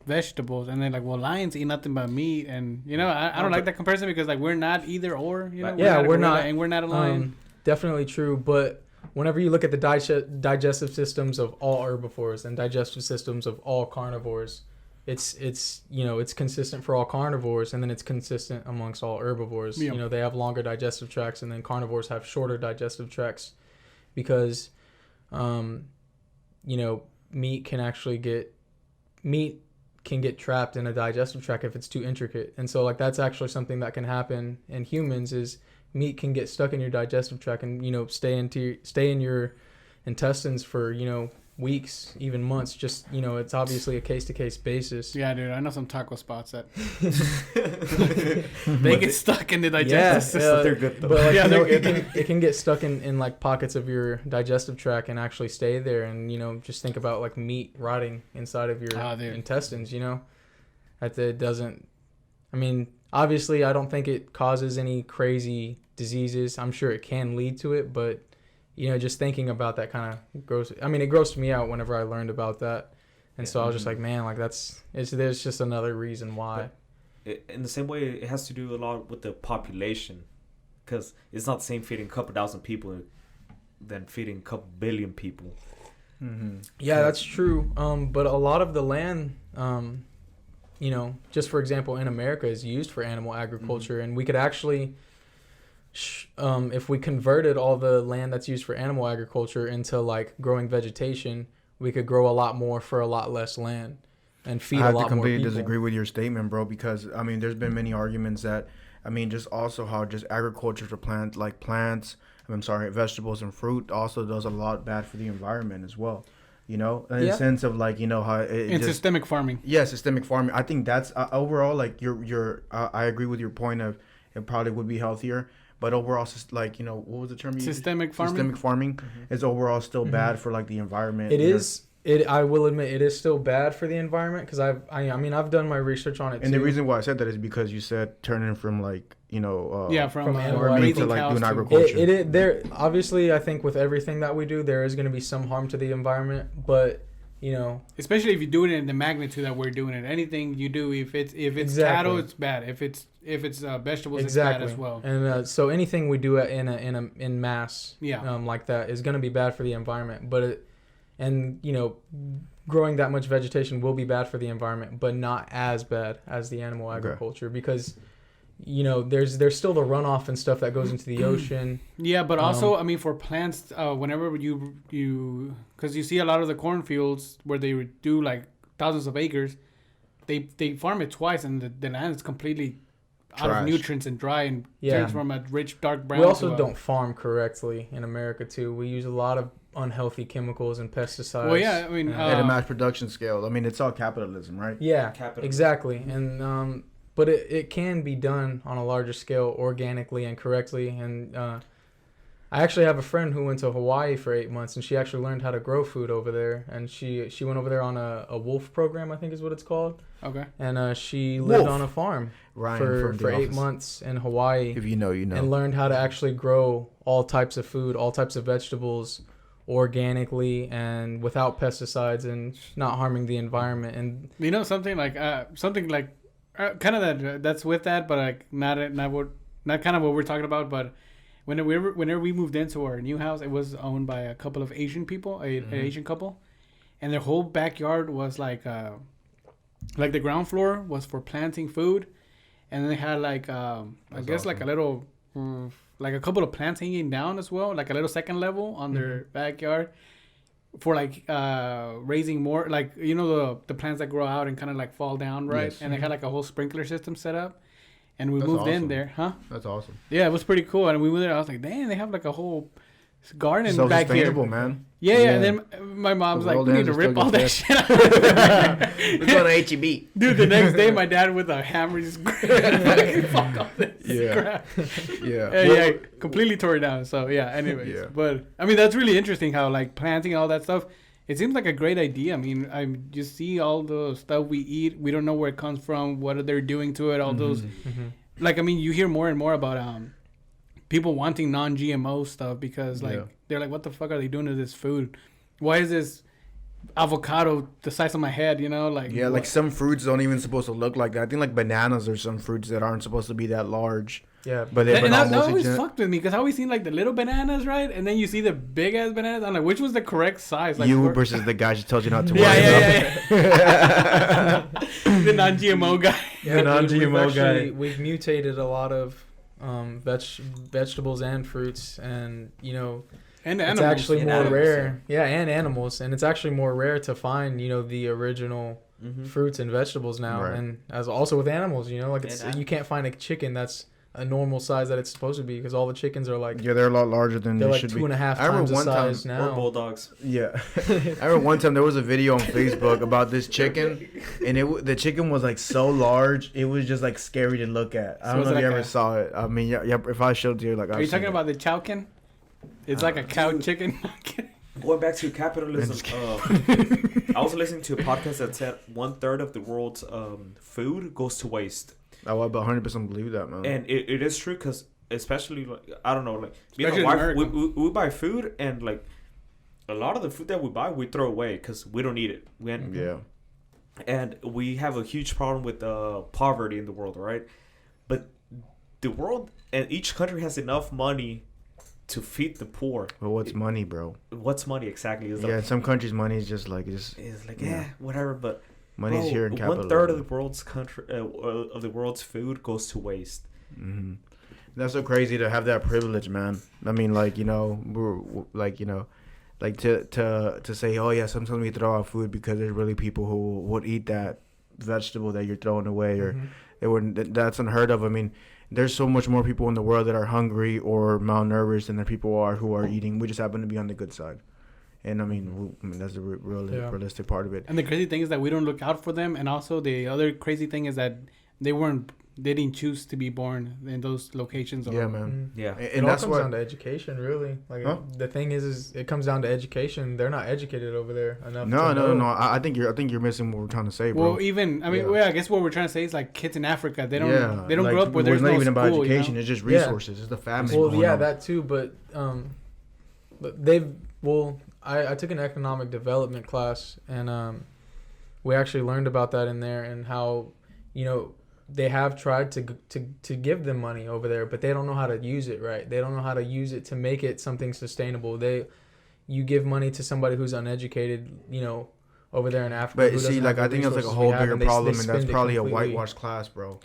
vegetables, and they're like, well, lions eat nothing but meat. And you know, I don't like that comparison because like we're not either or, you know. We're not, and we're not a lion. Definitely true. But whenever you look at the digestive systems of all herbivores and digestive systems of all carnivores, it's you know, it's consistent for all carnivores, and then it's consistent amongst all herbivores. You know, they have longer digestive tracts, and then carnivores have shorter digestive tracts because you know, meat can get trapped in a digestive tract if it's too intricate. And so like that's actually something that can happen in humans is meat can get stuck in your digestive tract and, you know, stay in your intestines for, you know, weeks, even months. Just, you know, it's obviously a case-to-case basis. Yeah, dude, I know some taco spots that they get stuck in the digestive system. They're good though. But like, you know, it can get stuck in like pockets of your digestive tract and actually stay there. And, you know, just think about like meat rotting inside of your intestines, you know, that it doesn't, I mean, obviously I don't think it causes any crazy diseases. I'm sure it can lead to it, but you know, just thinking about that kind of it grossed me out whenever I learned about that. And so I was just like, man, like there's just another reason why. In the same way, it has to do a lot with the population, because it's not the same feeding a couple thousand people than feeding a couple billion people. Yeah, that's true. But a lot of the land, you know, just for example, in America is used for animal agriculture, and we could actually, if we converted all the land that's used for animal agriculture into like growing vegetation, we could grow a lot more for a lot less land and feed a lot more people. I have to completely disagree with your statement, bro, because I mean, there's been many arguments that, I mean, just also how just agriculture for vegetables and fruit also does a lot bad for the environment as well. You know, in the sense of like, you know, how systemic farming. Yeah, systemic farming. I think that's overall like I agree with your point of it probably would be healthier. But overall, like, you know, what was the term you used? Systemic farming. Systemic farming is overall still bad for like the environment. It is. I will admit it is still bad for the environment because I've done my research on it too. And the reason why I said that is because you said turning from like, you know, from meat to like doing agriculture. There obviously I think with everything that we do there is going to be some harm to the environment, but you know, especially if you do it in the magnitude that we're doing it. Anything you do, if it's cattle, it's bad. If it's vegetables, it's bad as well. And so anything we do in mass, like that is going to be bad for the environment. But you know, growing that much vegetation will be bad for the environment, but not as bad as the animal agriculture because, you know, there's still the runoff and stuff that goes into the ocean. Yeah, but also, I mean, for plants, whenever you because you see a lot of the cornfields where they do like thousands of acres, they farm it twice and the land is completely out of nutrients and dry and turns from a rich dark brown. We also don't farm correctly in America too. We use a lot of unhealthy chemicals and pesticides. Well, yeah, I mean, at a mass production scale. I mean, it's all capitalism, right? Yeah, exactly. And but it can be done on a larger scale organically and correctly. And I actually have a friend who went to Hawaii for 8 months, and she actually learned how to grow food over there. And she went over there on a wolf program, I think is what it's called. Okay. And she lived on a farm for 8 months in Hawaii. If you know, you know. And learned how to actually grow all types of food, all types of vegetables organically and without pesticides and not harming the environment. And you know, something like kind of that's with that, but like not kind of what we're talking about. But whenever we moved into our new house, it was owned by a couple of Asian people, an Asian couple, and their whole backyard was like the ground floor was for planting food, and they had like I guess like a little like a couple of plants hanging down as well, like a little second level on their backyard for like raising more, like, you know, the plants that grow out and kind of like fall down, right? Yes. And they had like a whole sprinkler system set up, and we moved in there. Huh? That's awesome. Yeah, it was pretty cool. And we went there, I was like, dang, they have like a whole garden back here. Self-sustainable, man. Yeah, and then my mom's like, we need to rip all that shit out. We're going to H-E-B. Dude, the next day, my dad with a hammer just fuck off this crap. Yeah, completely tore it down. So, anyways. Yeah. But, I mean, that's really interesting how, like, planting and all that stuff, it seems like a great idea. I mean, I just see all the stuff we eat. We don't know where it comes from, what they're doing to it, all those. Mm-hmm. Like, I mean, you hear more and more about people wanting non-GMO stuff because, like, they're like, what the fuck are they doing to this food? Why is this avocado the size of my head, you know? Like, yeah, like some fruits don't even supposed to look like that. I think, like, bananas are some fruits that aren't supposed to be that large. Yeah. But that always fucked with me because I always seen, like, the little bananas, right? And then you see the big-ass bananas. I'm like, which was the correct size? Like, versus the guy she told you not to worry about. The non-GMO guy. Yeah, the non-GMO guy. We've mutated a lot of vegetables and fruits, and you know, and it's animals. actually more rare. Yeah, and animals, and it's actually more rare to find, you know, the original fruits and vegetables now, and as also with animals, you know, like you can't find a chicken that's a normal size that it's supposed to be because all the chickens are like they're a lot larger than they should be. They're like 2.5 times the size now. Or bulldogs. Yeah, I remember one time there was a video on Facebook about this chicken, and the chicken was like so large it was just like scary to look at. I don't know if you ever saw it. I mean, yeah. If I showed you, like, are you talking about the chowkin? It's like a cow chicken. Going back to capitalism, I was listening to a podcast that said 1/3 of the world's food goes to waste. I would 100% believe that, man. And it is true because especially, like, I don't know, like, me and my wife, we buy food, and like a lot of the food that we buy we throw away because we don't need it. And we have a huge problem with poverty in the world, right? But the world and each country has enough money to feed the poor. Well, what's money, bro? What's money exactly? In some countries, money is just like whatever. But money's here in capitalism. 1/3 of the world's of the world's food goes to waste. Mm-hmm. That's so crazy to have that privilege, man. I mean, like, you know, we're like, you know, like to say, oh yeah, sometimes we throw out food because there's really people who would eat that vegetable that you're throwing away, or they wouldn't. That's unheard of. I mean, there's so much more people in the world that are hungry or malnourished than there people are who are eating. We just happen to be on the good side. And I mean that's the realistic part of it. And the crazy thing is that we don't look out for them. And also the other crazy thing is that they didn't choose to be born in those locations. Yeah, man. Yeah. And that's comes down to education, really. Like, the thing is it comes down to education. They're not educated over there enough. No. I think you're missing what we're trying to say, bro. Well, even I guess what we're trying to say is, like, kids in Africa, they don't grow up where there's no school. It's not even about education. You know? It's just resources. It's the family. Well, that too. But I took an economic development class, and we actually learned about that in there, and how, you know, they have tried to give them money over there, but they don't know how to use it right. They don't know how to use it to make it something sustainable. You give money to somebody who's uneducated, you know, over there in Africa. But see, like, I think it's like a whole bigger problem, and that's probably a whitewashed class, bro.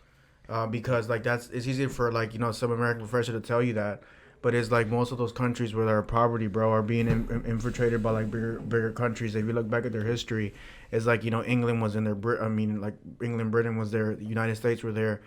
Because like it's easy for, like, you know, some American professor to tell you that. But it's like most of those countries where there are poverty, bro, are being infiltrated by, like, bigger countries. If you look back at their history, it's like, you know, England was in there. Britain was there. The United States were there.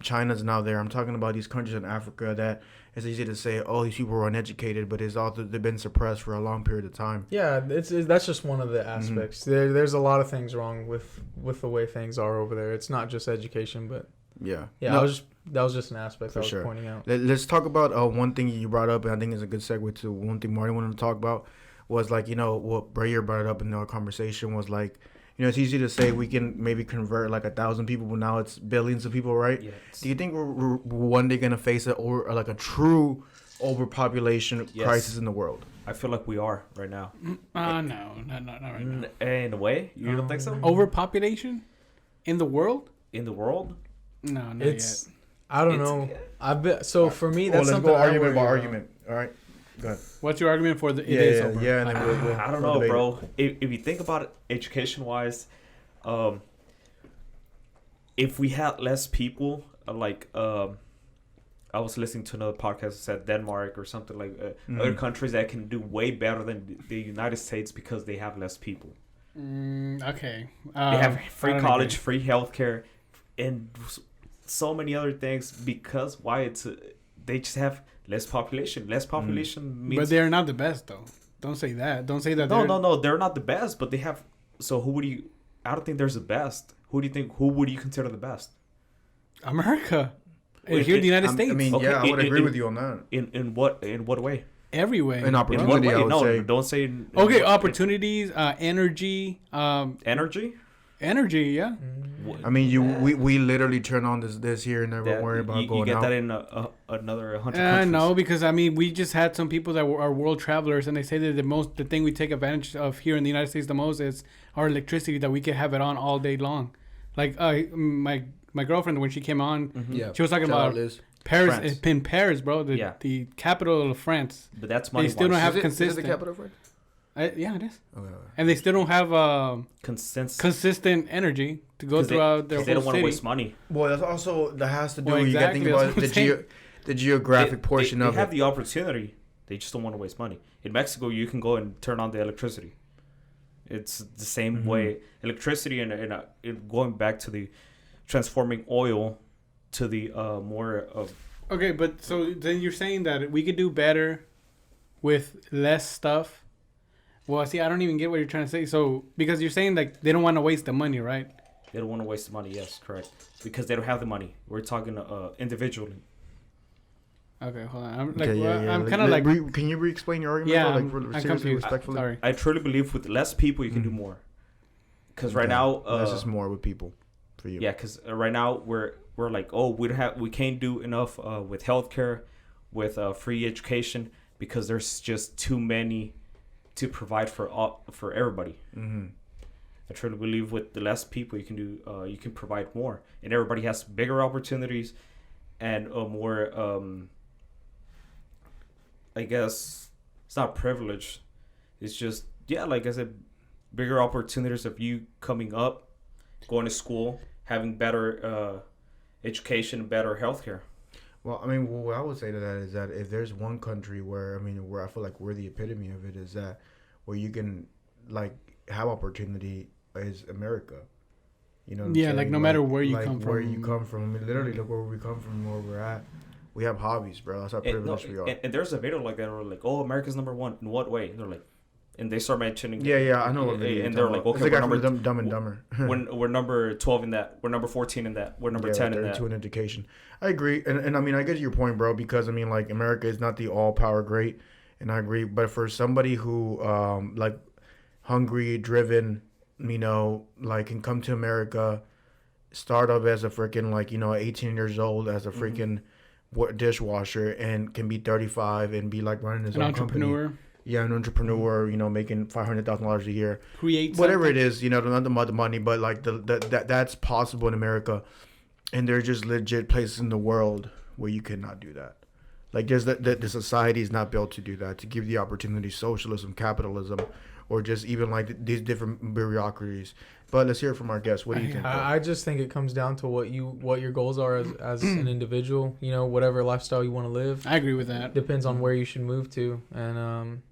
China's now there. I'm talking about these countries in Africa that it's easy to say, oh, these people are uneducated, but they've been suppressed for a long period of time. Yeah, that's just one of the aspects. Mm-hmm. There's a lot of things wrong with the way things are over there. It's not just education, but yeah. No, that was just an aspect I was pointing out. Let's talk about one thing you brought up, and I think it's a good segue to one thing Marty wanted to talk about, was, like, you know, what Brayer brought up in our conversation was, like, you know, it's easy to say we can maybe convert like 1,000 people, but now it's billions of people, right? Yes. Do you think we're one day going to face a true overpopulation crisis in the world? I feel like we are right now. No, not right now. In a way, you don't think so? Overpopulation in the world? In the world? No, not yet. I don't know. So for me, that's something. Let's go argument. All right, go ahead. What's your argument for it is over? Yeah, and then we'll I don't know, bro. If you think about it, education-wise, if we had less people, like, I was listening to another podcast that said Denmark or something like other countries that can do way better than the United States because they have less people. Okay. They have free college, free healthcare, and so many other things because they just have less population. Less population means. But they're not the best, though. Don't say that. Don't say that. No. They're not the best, but they have. So who would you? I don't think there's the best. Who do you think? Who would you consider the best? America. Here in the United States. I mean, Okay, I would agree with you on that. In what way? Every way. An opportunity, I would say. Don't say. Okay, opportunities, energy. Energy. Energy, yeah. I mean, we literally turn on this here and never worry about going out. You get that in another 100 countries. No, because I mean, we just had some people that are world travelers, and they say that the thing we take advantage of here in the United States the most is our electricity, that we can have it on all day long. Like my girlfriend, when she came on, she was talking about Paris. France. In Paris, bro, the capital of France. But that's money. They still don't have consistent. Is it the capital of France? Yeah, it is. Okay. And they still don't have consistent energy to go throughout their whole city. They don't want to waste money. Well, that has to do. Well, You got to think about the geographic portion of it. They have the opportunity. They just don't want to waste money. In Mexico, you can go and turn on the electricity. It's the same way. Electricity and going back to the transforming oil to the more of. Okay, but so then you're saying that we could do better with less stuff. Well, see, I don't even get what you're trying to say. So, because you're saying like they don't want to waste the money, right? They don't want to waste the money. Yes, correct. Because they don't have the money. We're talking individually. Okay, hold on. I'm kind of like. Can you re-explain your argument? Yeah, I'm confused. Respectfully. Sorry. I truly believe with less people you can do more. Because right now, less is more with people, for you. Yeah, because right now we're like, oh, we can't do enough with healthcare, with free education, because there's just too many to provide for everybody. I truly believe with the less people you can do, you can provide more, and everybody has bigger opportunities and more. I guess it's not privilege. It's just like I said, bigger opportunities of you coming up, going to school, having better education, better healthcare. Well, I mean, what I would say to that is that if there's one country where I feel like we're the epitome of it, is that where you can like have opportunity is America. You know what I'm saying? Like no matter where you come from. Where you come from. I mean, literally, look where we come from, where we're at. We have hobbies, bro. That's how privileged we are. And there's a video like that where like, oh, America's number one. In what way? And they're like, and they start mentioning. Yeah, I know what video. And they're like, okay, we're number Dumb and Dumber. we're number 12 in that. We're number 14 in that. We're number 10 in that. 32 in education. I agree, and I mean, I get your point, bro. Because I mean, like, America is not the all power great, and I agree. But for somebody who like hungry, driven, like can come to America, start up as a freaking 18 years old as a freaking dishwasher, and can be 35 and be like running his own entrepreneur. Company. Yeah, an entrepreneur, making $500,000 a year. Create whatever something. it is, not about the money, but like that's possible in America, and there's just legit places in the world where you cannot do that. Like there's the society is not built to do that, to give the opportunity, socialism, capitalism, or just even like these different bureaucracies. But let's hear it from our guests. What do you think? I just think it comes down to what your goals are as an individual. Whatever lifestyle you want to live. I agree with that. Depends on where you should move to, and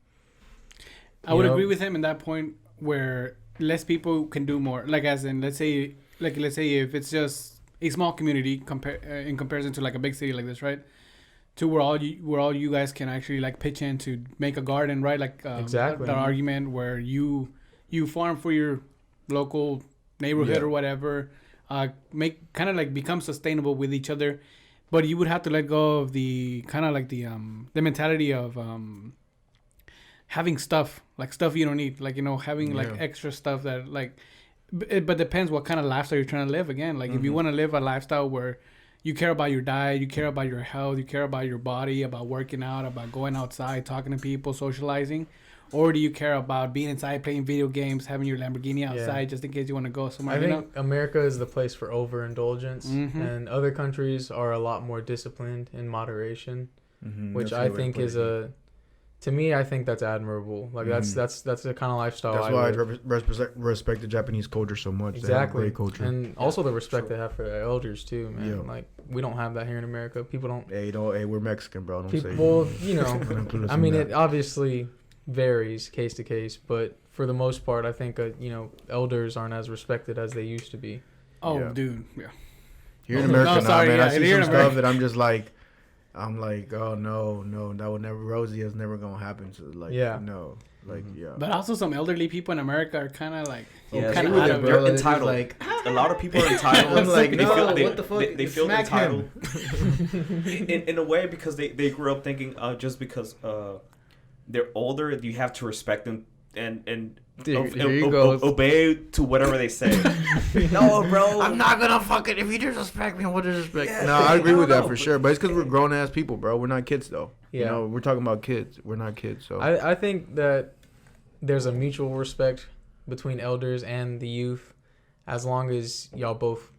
I would agree with him in that point where less people can do more. Like as in, let's say if it's just a small community in comparison to like a big city like this, right? To where all you guys can actually like pitch in to make a garden, right? Like exactly the argument where you farm for your local neighborhood or whatever, make kind of like become sustainable with each other, but you would have to let go of the kind of like the mentality of having stuff you don't need, like having like extra stuff that like, but depends what kind of lifestyle you're trying to live. Again, like if you want to live a lifestyle where you care about your diet, you care about your health, you care about your body, about working out, about going outside, talking to people, socializing. Or do you care about being inside playing video games, having your Lamborghini outside just in case you want to go somewhere? I think America is the place for overindulgence, and other countries are a lot more disciplined in moderation, which I think is to me, I think that's admirable. Like that's the kind of lifestyle. That's why I respect the Japanese culture so much. Exactly, great culture, and also the respect they have for their elders too, man. Yeah. Like we don't have that here in America. People don't. Hey, we're Mexican, bro. Don't say. Well, I mean, it obviously varies case to case, but for the most part, I think elders aren't as respected as they used to be. Oh, dude, yeah. Here in America, I see some stuff that I'm just like, I'm like, oh no, that would never. Rosie is never gonna happen. So like, no, like But also, some elderly people in America are kind of like, kind of out of it. They're entitled. Like a lot of people are entitled. I'm like, what the fuck? They feel entitled in a way because they grew up thinking just because they're older, you have to respect them and obey to whatever they say. No, bro. I'm not gonna fucking. If you disrespect me, what disrespect? Yeah, no, I agree with that for sure. But it's because we're grown ass people, bro. We're not kids though. Yeah. You know, we're talking about kids. We're not kids. So I think that there's a mutual respect between elders and the youth, as long as y'all both,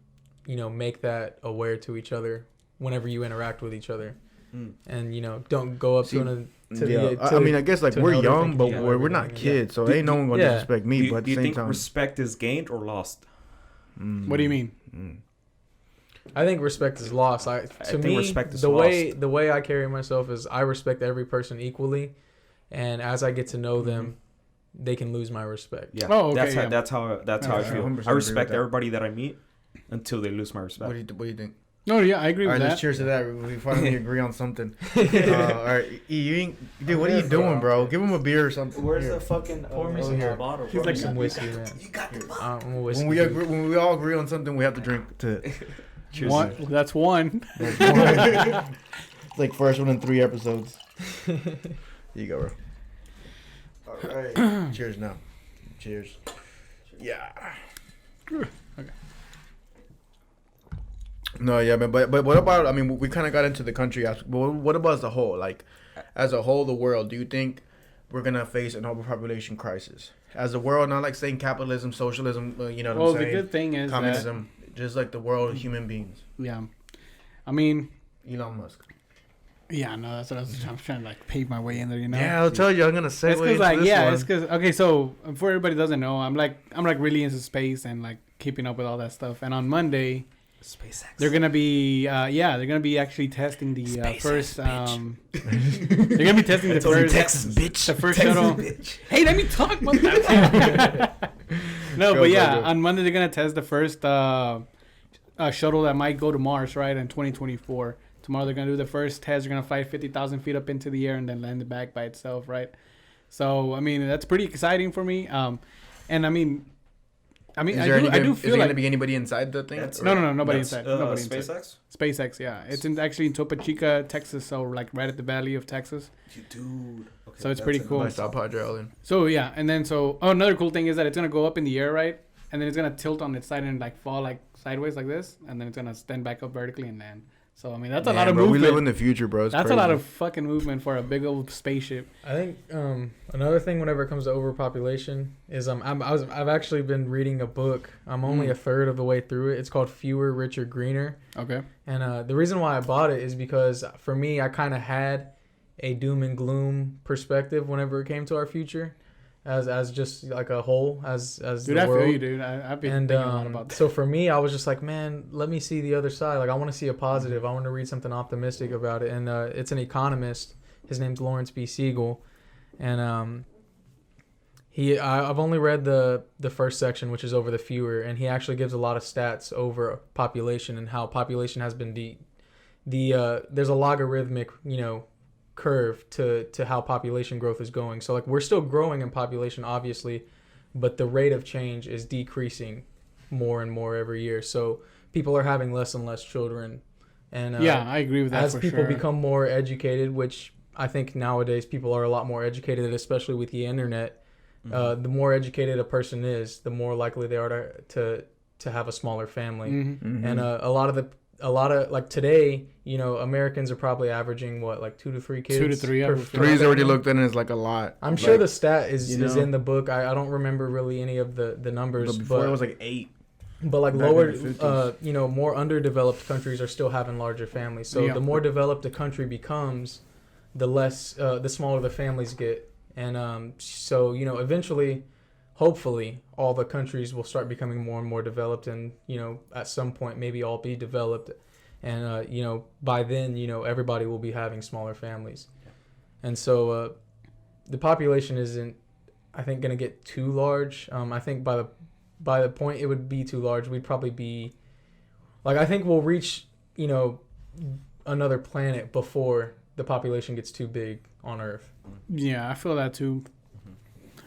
make that aware to each other whenever you interact with each other, and don't go up I mean, I guess like we're young, but we're not kids, so ain't no one gonna disrespect me. But at the same time, do you think respect is gained or lost? What do you mean? I think respect is lost. To me, respect is lost. The way I carry myself is I respect every person equally, and as I get to know them, they can lose my respect. Yeah. Oh, okay. That's how I feel. I respect everybody that I meet until they lose my respect. What do you think? No, yeah, I agree with that. All right, let's cheers to that. We finally agree on something. All right, dude, what are you doing, bro? Give him a beer or something. Where's the fucking pour me some bottle? He's like some whiskey, man. You got the bottle. When we all agree on something, we have to drink to. Cheers. That's one. It's like first one in 3 episodes. Here you go, bro. All right. Cheers now. Cheers. Yeah. Okay. No, yeah, man. But what about? I mean, we kind of got into the country. But what about as a whole? Like, as a whole, the world. Do you think we're gonna face an overpopulation crisis as a world? Not like saying capitalism, socialism. You know what I'm saying? Well, the good thing is communism. Just like the world of human beings. Yeah, I mean, Elon Musk. Yeah, no, that's what I was trying to like pave my way in there, Yeah, I'll tell you, I'm gonna say. It's because it's because okay. So for everybody who doesn't know, I'm really into space and like keeping up with all that stuff. And on Monday, SpaceX. They're gonna be they're gonna be actually testing the first they're gonna be testing the first Texas bitch. The first shuttle. Bitch. Hey, let me talk about that. On Monday they're gonna test the first shuttle that might go to Mars, right, in 2024. Tomorrow they're gonna do the first test. They're gonna fly 50,000 feet up into the air and then land it back by itself, right? So I mean that's pretty exciting for me. And I mean, I do feel like... Is there going to be anybody inside the thing? No, nobody inside. Nobody SpaceX? Inside. SpaceX, yeah. It's actually in Topo Chico, Texas, so like right at the valley of Texas. Dude. Okay, so it's pretty cool. Nice South Padre Island. So, yeah. And then another cool thing is that it's going to go up in the air, right? And then it's going to tilt on its side and like fall like sideways like this. And then it's going to stand back up vertically and land. So, I mean, that's a lot of movement. We live in the future, bro. That's crazy. A lot of fucking movement for a big old spaceship. I think another thing whenever it comes to overpopulation is I've actually been reading a book. I'm only a third of the way through it. It's called Fewer, Richer, Greener. Okay. And the reason why I bought it is because for me, I kind of had a doom and gloom perspective whenever it came to our future. As just like a whole, as dude, the world. I feel you, dude. I've been thinking a lot about that. So for me, I was just like, man, let me see the other side. Like, I want to see a positive. I want to read something optimistic about it. And it's an economist. His name's Lawrence B. Siegel, and I've only read the first section, which is over the fewer, and he actually gives a lot of stats over population and how population has been there's a logarithmic, curve to how population growth is going. So like we're still growing in population obviously, but the rate of change is decreasing more and more every year. So people are having less and less children, and I agree with that. As people become more educated, which I think nowadays people are a lot more educated, especially with the internet. The more educated a person is, the more likely they are to have a smaller family. And a lot of like today, Americans are probably averaging like 2 to 3 kids. 2 to 3. Three's already looked at, and it's like a lot. I'm sure the stat is in the book. I don't remember really any of the numbers. But before it was like 8. But like lower, more underdeveloped countries are still having larger families. So the more developed a country becomes, the smaller the families get. And so eventually, hopefully, all the countries will start becoming more and more developed, and at some point maybe all be developed, and by then everybody will be having smaller families, and so the population isn't, I think, going to get too large. I think by the point it would be too large, we'd probably be like, I think we'll reach another planet before the population gets too big on Earth. Yeah, I feel that too.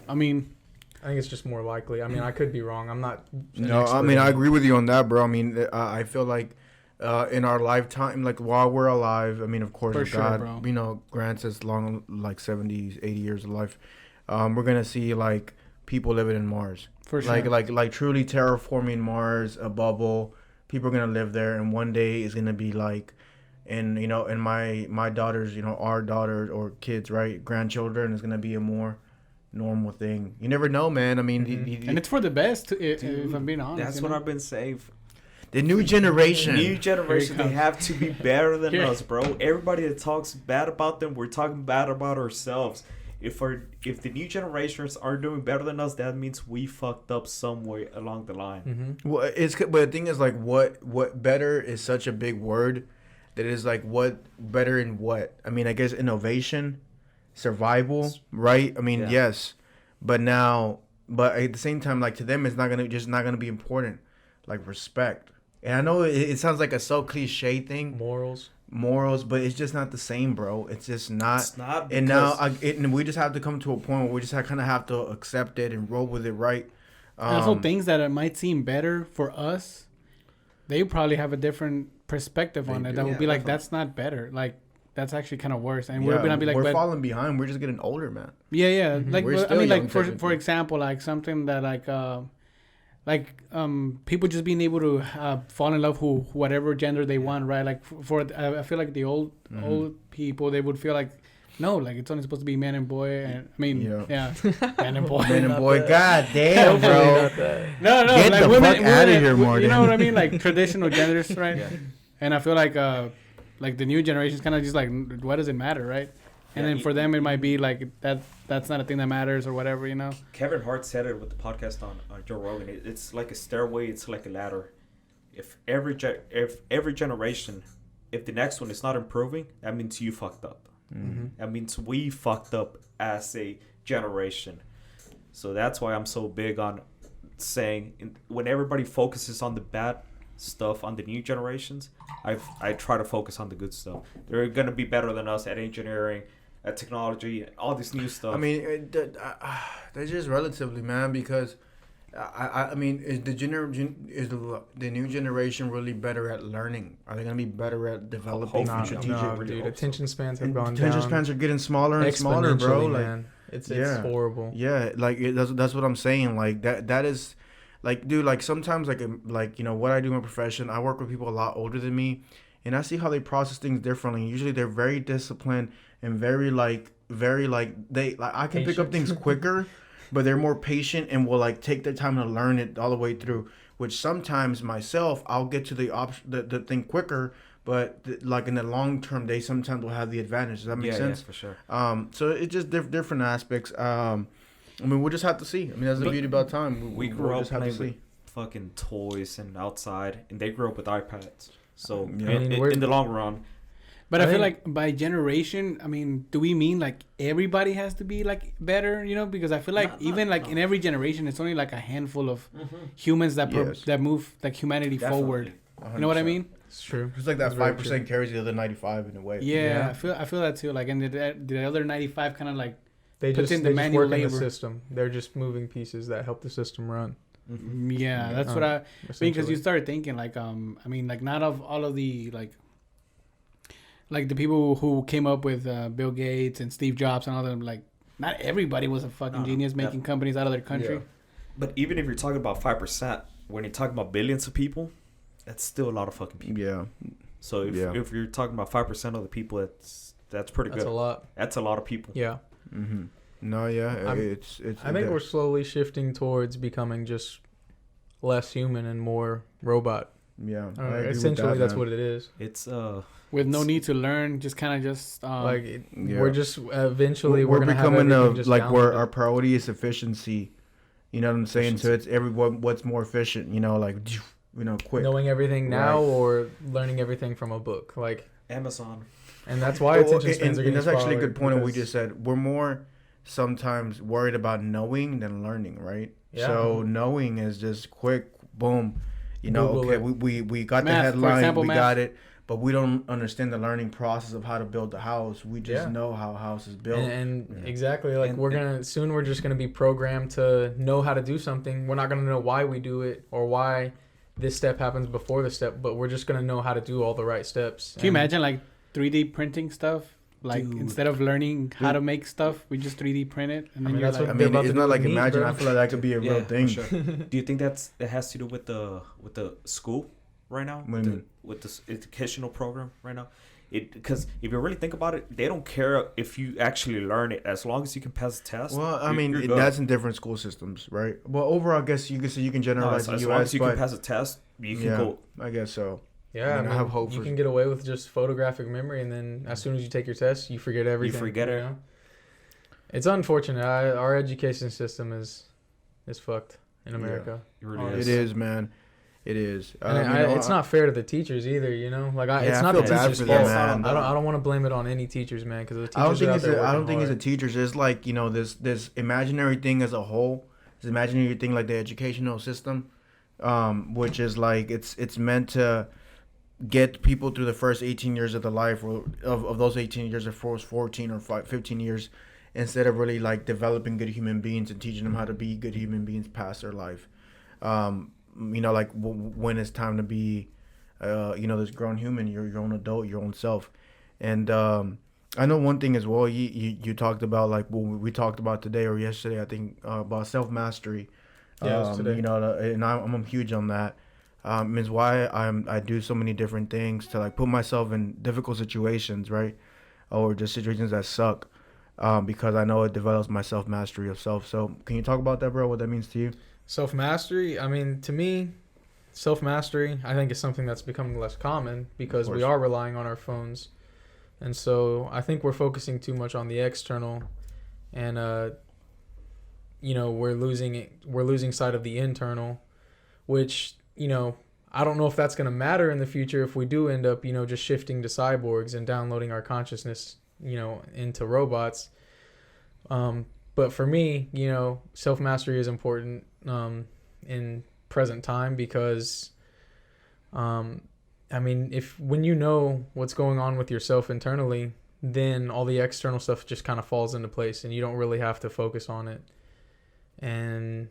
I mean, I think it's just more likely. I mean, I could be wrong. I'm not. No, I mean, I agree with you on that, bro. I mean, I feel like in our lifetime, like while we're alive, I mean, of course, For if sure, God, bro. you know, grants us long, like 70, 80 years of life, we're gonna see like people living in Mars, for sure. like truly terraforming Mars, a bubble. People are gonna live there, and one day is gonna be like, and you know, and my daughters, you know, our daughters or kids, right, grandchildren is gonna be a more normal thing. You never know, man. I mean, and it's for the best, if I'm being honest. That's what I've been saying. The new generation. New generation, they have to be better than Here. us, bro. Everybody that talks bad about them, we're talking bad about ourselves. If the new generations are doing better than us, that means we fucked up somewhere along the line. Well, but the thing is, like, what better is such a big word that is like what better in what? I mean, I guess innovation, survival, right? I mean, yes, but at the same time, like to them, it's not gonna be important, like respect. And I know it sounds like a so cliche thing, morals, but it's just not the same, bro. It's just not. It's not. And now, and we just have to come to a point where we just kind of have to accept it and roll with it, right? And also, things that might seem better for us, they probably have a different perspective on it. That would be like, that's not better. Like, that's actually kind of worse. And we're gonna be like, we're falling behind. We're just getting older, man. Yeah. Like, We're I mean, young, like for example, like something that people just being able to fall in love whatever gender they want, right? Like I feel like the old people, they would feel like, no, like it's only supposed to be man and boy, and I mean, yeah, man and boy, man and boy. God damn, bro. No, get like the women, fuck out of here, Martin. You know what I mean? Like traditional genders, right? Yeah. And I feel like the new generation is kind of just like, what does it matter, right? And then for them, it might be like that's not a thing that matters or whatever, you know? Kevin Hart said it with the podcast on Joe Rogan. It's like a stairway. It's like a ladder. If every generation, if the next one is not improving, that means you fucked up. That means we fucked up as a generation. So that's why I'm so big on saying when everybody focuses on the bad stuff on the new generations, I try to focus on the good stuff. They're gonna be better than us at engineering, at technology, all this new stuff. I mean, that's just relatively, man, because I mean, is the new generation really better at learning? Are they gonna be better at developing strategic? No, dude, attention spans have gone down. Attention spans are getting smaller and smaller, bro. Like, man. It's horrible. Yeah, like that's what I'm saying. Like that is, like, dude, like sometimes like you know what I do in my profession, I work with people a lot older than me, and I see how they process things differently. Usually they're very disciplined and very they I can pick up things quicker, but they're more patient and will like take their time to learn it all the way through. Which sometimes myself, I'll get to the thing quicker, but like in the long term, they sometimes will have the advantage. Does that make sense? Yeah, for sure. So it's just different aspects. I mean, we'll just have to see. I mean, that's the beauty about time. We grew up playing with fucking toys and outside, and they grew up with iPads. So in the long run. But I feel like by generation, I mean, do we mean like everybody has to be like better, you know? Because I feel like in every generation, it's only like a handful of humans that move like humanity forward. 100%. You know what I mean? It's true. It's like that 5% carries the other 95 in a way. Yeah. I feel that too. Like, and the other 95 kind of like they puts just in the manual work labor. In the system. They're just moving pieces that help the system run. Yeah, that's what I mean. Because you start thinking like, I mean, like not of all of the like the people who came up with Bill Gates and Steve Jobs and all them, like not everybody was a fucking genius making companies out of their country. Yeah. But even if you're talking about 5%, when you're talking about billions of people, that's still a lot of fucking people. Yeah. So if you're talking about 5% of the people, that's pretty good. That's a lot. That's a lot of people. Yeah. Mm-hmm. No, yeah, it's. I think we're slowly shifting towards becoming just less human and more robot. Yeah, essentially that's what it is. It's with no need to learn, just kind of just we're just eventually we're becoming like where our priority is efficiency. You know what I'm saying? So it's what's more efficient. You know, like quick. Knowing everything now or learning everything from a book, like Amazon. And that's why attention spans are getting that's actually a good point. What we just said, we're more sometimes worried about knowing than learning, right? Yeah. So knowing is just quick, boom. You know, Google we got the headline, we got it. but we don't understand the learning process of how to build the house. We just know how a house is built. And exactly, like we're just gonna be programmed to know how to do something. We're not gonna know why we do it or why this step happens before the step, but we're just gonna know how to do all the right steps. Can you imagine like 3D printing stuff? Like instead of learning how to make stuff, we just 3D print it, and then it's not like imagine. I feel like that could be a real thing. Sure. Do you think that has to do with the school right now, with the educational program right now? Because if you really think about it, they don't care if you actually learn it as long as you can pass the test. Well, I mean, that's in different school systems, right? Well, overall, I guess you can say you can generalize the U.S. As long as you can pass a test, you can go. I guess so. Yeah, I mean, I have hope. You can get away with just photographic memory, and then as soon as you take your test, you forget everything. You forget it. Know? It's unfortunate. Our education system is fucked in America. Yeah, it really is. It is, man. It is. It's not fair to the teachers either. Like it's not the teachers' fault. I don't want to blame it on any teachers, man, because the teachers I don't think it's the teachers. It's like this imaginary thing as a whole. This imaginary thing like the educational system, which is like it's meant to get people through the first 18 years of their life, or of those 18 years, or 14 or 15 years, instead of really like developing good human beings and teaching them how to be good human beings past their life. Like when it's time to be, this grown human, your own adult, your own self. And I know one thing as well. You talked about like what we talked about today or yesterday, I think, about self-mastery. Yeah, today. And I'm huge on that. Is why I do so many different things to like put myself in difficult situations, right, or just situations that suck, because I know it develops my self-mastery of self. So can you talk about that, bro? What that means to you? Self-mastery. I mean, to me, self-mastery, I think, is something that's becoming less common because we are relying on our phones, and so I think we're focusing too much on the external, and we're losing sight of the internal, which. I don't know if that's going to matter in the future if we do end up, just shifting to cyborgs and downloading our consciousness, into robots. But for me, self-mastery is important in present time because, when you know what's going on with yourself internally, then all the external stuff just kind of falls into place and you don't really have to focus on it. And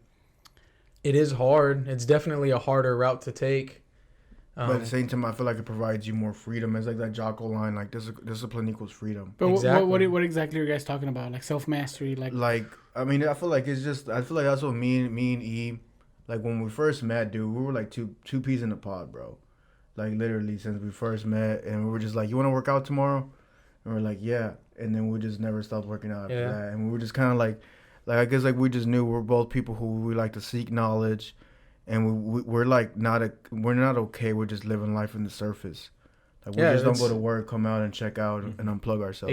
it is hard. It's definitely a harder route to take. But at the same time, I feel like it provides you more freedom. It's like that Jocko line, like discipline equals freedom. But exactly. what exactly are you guys talking about? Like self-mastery? I feel like that's what me and E, like when we first met, dude, we were like two peas in a pod, bro. Like literally since we first met, and we were just like, you want to work out tomorrow? And we're like, yeah. And then we just never stopped working out after that. And we were just kind of like I guess like we just knew we're both people who we like to seek knowledge, and we're like we're not okay with just living life in the surface. Like we just don't go to work, come out and check out and unplug ourselves.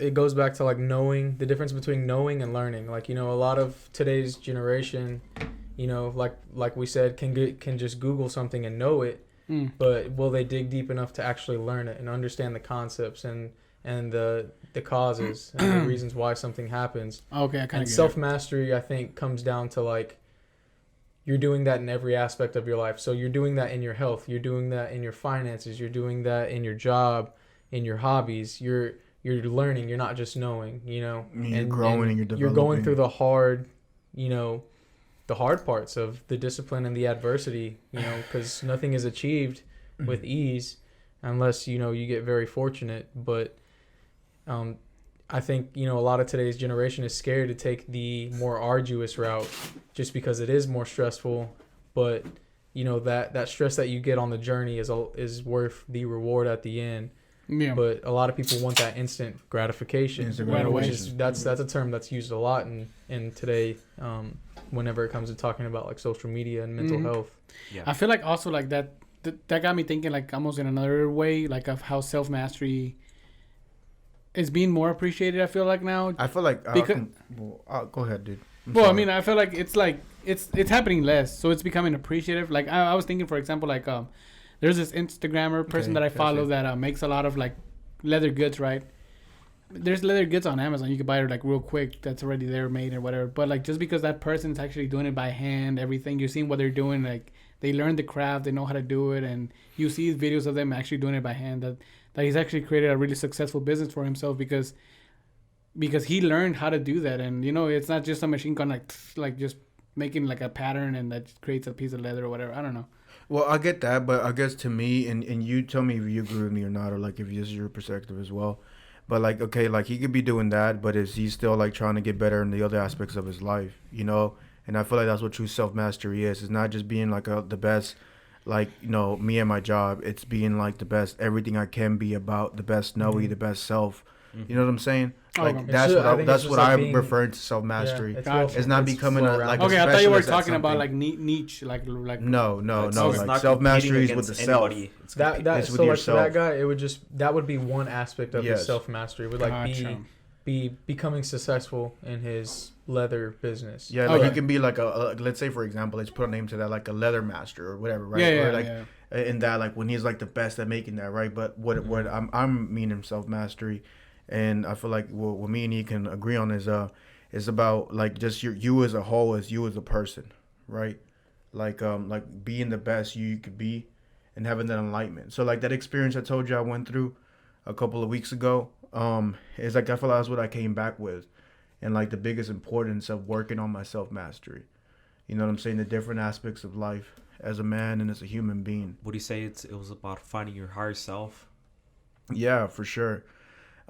It goes back to like knowing, the difference between knowing and learning. Like a lot of today's generation, like we said, can just Google something and know it, but will they dig deep enough to actually learn it and understand the concepts and the causes and the reasons why something happens. Okay, I kind of get self-mastery, I think, comes down to like you're doing that in every aspect of your life. So you're doing that in your health, you're doing that in your finances, you're doing that in your job, in your hobbies. You're learning, you're not just knowing, You're growing and you're developing. You're going through the hard parts of the discipline and the adversity, because nothing is achieved with ease unless, you get very fortunate. But I think, a lot of today's generation is scared to take the more arduous route just because it is more stressful. But, that stress that you get on the journey is worth the reward at the end. Yeah. But a lot of people want that instant gratification, which is that's a term that's used a lot in today, whenever it comes to talking about like social media and mental health. Yeah. I feel like also like that got me thinking like almost in another way, like of how self-mastery is being more appreciated. I feel like now. I feel like go ahead, dude. I feel like it's happening less, so it's becoming appreciative. Like I was thinking, for example, like there's this Instagrammer person that I follow that makes a lot of like leather goods, right? There's leather goods on Amazon. You can buy it like real quick. That's already there, made or whatever. But like just because that person's actually doing it by hand, everything you're seeing what they're doing, like they learn the craft, they know how to do it, and you see videos of them actually doing it by hand. That he's actually created a really successful business for himself because he learned how to do that. And it's not just a machine gun like just making like a pattern and that creates a piece of leather or whatever. I don't know. Well, I get that, but I guess to me, and you tell me if you agree with me or not, or like if this is your perspective as well. But like, okay, like he could be doing that, but is he still like trying to get better in the other aspects of his life, And I feel like that's what true self-mastery is. It's not just being like the best, like, me and my job. It's being like the best, everything I can be about the best Noe, the best self. You know what I'm saying? Like that's what I'm referring to self-mastery. Yeah, it's not becoming a like. Okay, I thought you were talking about like niche, like. No. Like self-mastery is with the self. It's with yourself. For that guy, that would be one aspect of his self-mastery. It would like be becoming successful in his leather business. Yeah, like you can be like a let's say for example, let's put a name to that, like a leather master or whatever, right? In that, like when he's like the best at making that, right? But what I'm meaning self-mastery. And I feel like what me and he can agree on is about like just you as a whole, as you as a person, right? Like being the best you could be, and having that enlightenment. So like that experience I told you I went through a couple of weeks ago, is like I feel like that's what I came back with, and like the biggest importance of working on my self mastery. You know what I'm saying? The different aspects of life as a man and as a human being. Would you say it was about finding your higher self? Yeah, for sure.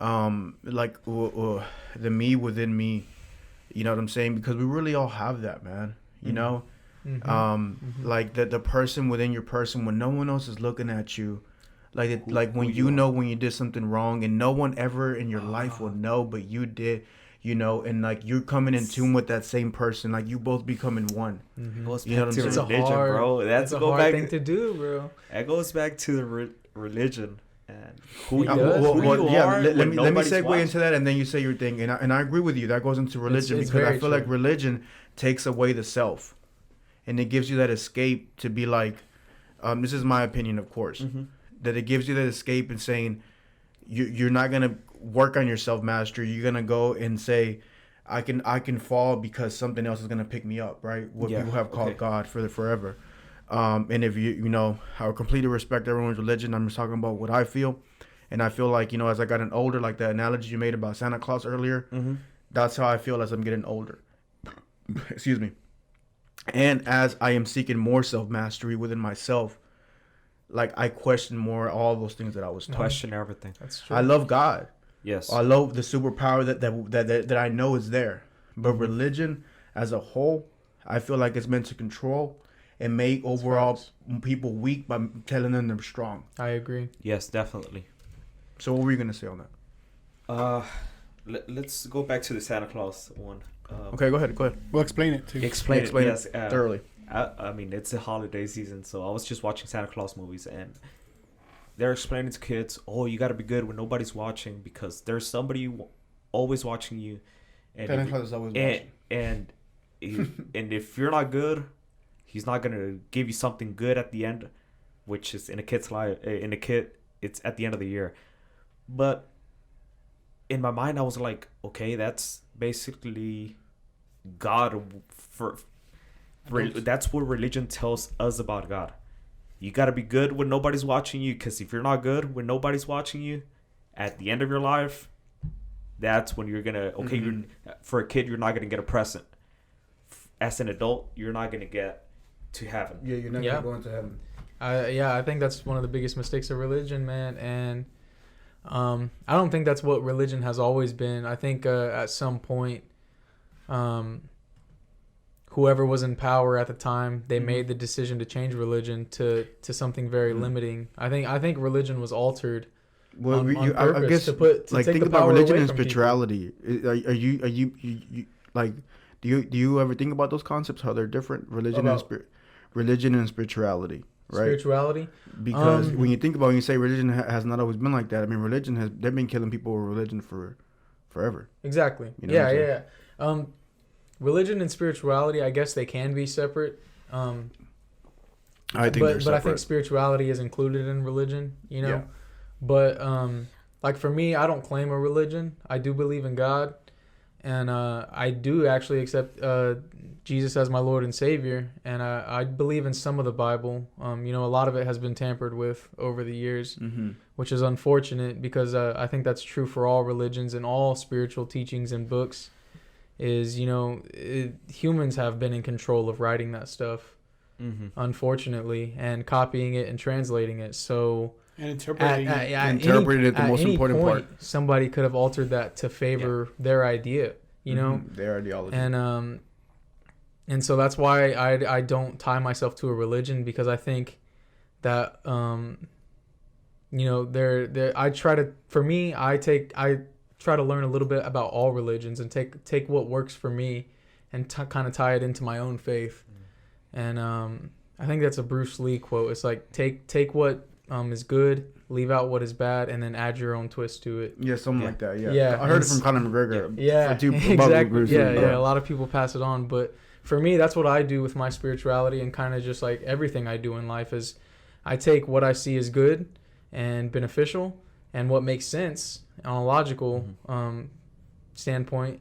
Like the me within me, you know what I'm saying? Because we really all have that, man. You know, like the person within your person when no one else is looking at you, like when when you did something wrong and no one ever in your life will know, but you did. And like you're coming in tune with that same person, like you both becoming one. You know what I'm saying? It's bro. That's a hard thing to do, bro. That goes back to the religion. And who you are. Let me segue into that, and then you say your thing. And I agree with you. That goes into religion because I feel like religion takes away the self, and it gives you that escape to be like, this is my opinion, of course, that it gives you that escape and saying, you're not gonna work on your self mastery. You're gonna go and say, I can fall because something else is gonna pick me up, right? What people have called God for the forever. And if I completely respect everyone's religion. I'm just talking about what I feel. And I feel like, as I gotten older, like the analogy you made about Santa Claus earlier, that's how I feel as I'm getting older. Excuse me. And as I am seeking more self-mastery within myself, like I question more all those things that I was taught. Question everything. That's true. I love God. Yes. I love the superpower that I know is there. But religion as a whole, I feel like it's meant to control and make overall people weak by telling them they're strong. I agree. Yes, definitely. So what were you going to say on that? Let's go back to the Santa Claus one. Okay, go ahead. We'll explain it too. Explain it thoroughly. I mean, it's the holiday season, so I was just watching Santa Claus movies, and they're explaining to kids, you got to be good when nobody's watching because there's somebody always watching you. And Santa Claus is always watching. And if you're not good, he's not gonna give you something good at the end, which is in a kid's life. It's at the end of the year. But in my mind, I was like, okay, that's basically God. That's what religion tells us about God. You gotta be good when nobody's watching you, because if you're not good when nobody's watching you, at the end of your life, that's when you're gonna for a kid, you're not gonna get a present. As an adult, you're not gonna get to heaven. Yeah, you're not gonna go into heaven. I think that's one of the biggest mistakes of religion, man. And I don't think that's what religion has always been. I think at some point, whoever was in power at the time, they made the decision to change religion to something very limiting. I think religion was altered. Well, on I guess to think about religion and spirituality. Are you like? Do you ever think about those concepts? How they're different, religion and spirituality, right? Spirituality, because when you think about it, when you say religion has not always been like that. I mean, they've been killing people with religion for forever. Exactly. Yeah. Religion and spirituality, I guess they can be separate. I think spirituality is included in religion. Yeah. But like for me, I don't claim a religion. I do believe in God. And I do actually accept Jesus as my Lord and Savior. And I believe in some of the Bible. You know, a lot of it has been tampered with over the years, which is unfortunate because I think that's true for all religions and all spiritual teachings and books. Is, you know, humans have been in control of writing that stuff, unfortunately, and copying it and translating it. So and interpreting it, the most important part. Somebody could have altered that to favor their idea, you know, their ideology. And so that's why I don't tie myself to a religion, because I think that you know, I try to learn a little bit about all religions and take what works for me and kind of tie it into my own faith. And I think that's a Bruce Lee quote. It's like take what is good, leave out what is bad, and then add your own twist to it. Yeah, something like that. Yeah. I heard it from Conor McGregor. Yeah, exactly. Yeah. A lot of people pass it on, but for me, that's what I do with my spirituality, and kind of just like everything I do in life is I take what I see as good and beneficial and what makes sense on a logical standpoint,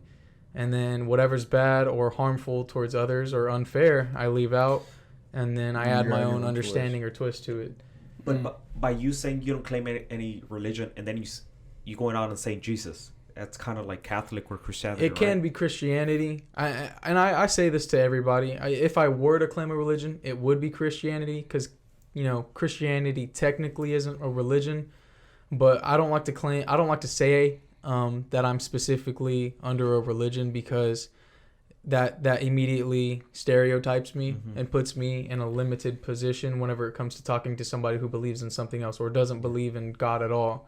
and then whatever's bad or harmful towards others or unfair, I leave out, and then I add my own understanding or twist to it. But by you saying you don't claim any religion, and then you going on and saying Jesus, that's kind of like Catholic or Christianity. It can be Christianity. I say this to everybody. If I were to claim a religion, it would be Christianity, because, you know, Christianity technically isn't a religion. But I don't like to say that I'm specifically under a religion, because that immediately stereotypes me and puts me in a limited position whenever it comes to talking to somebody who believes in something else or doesn't believe in God at all.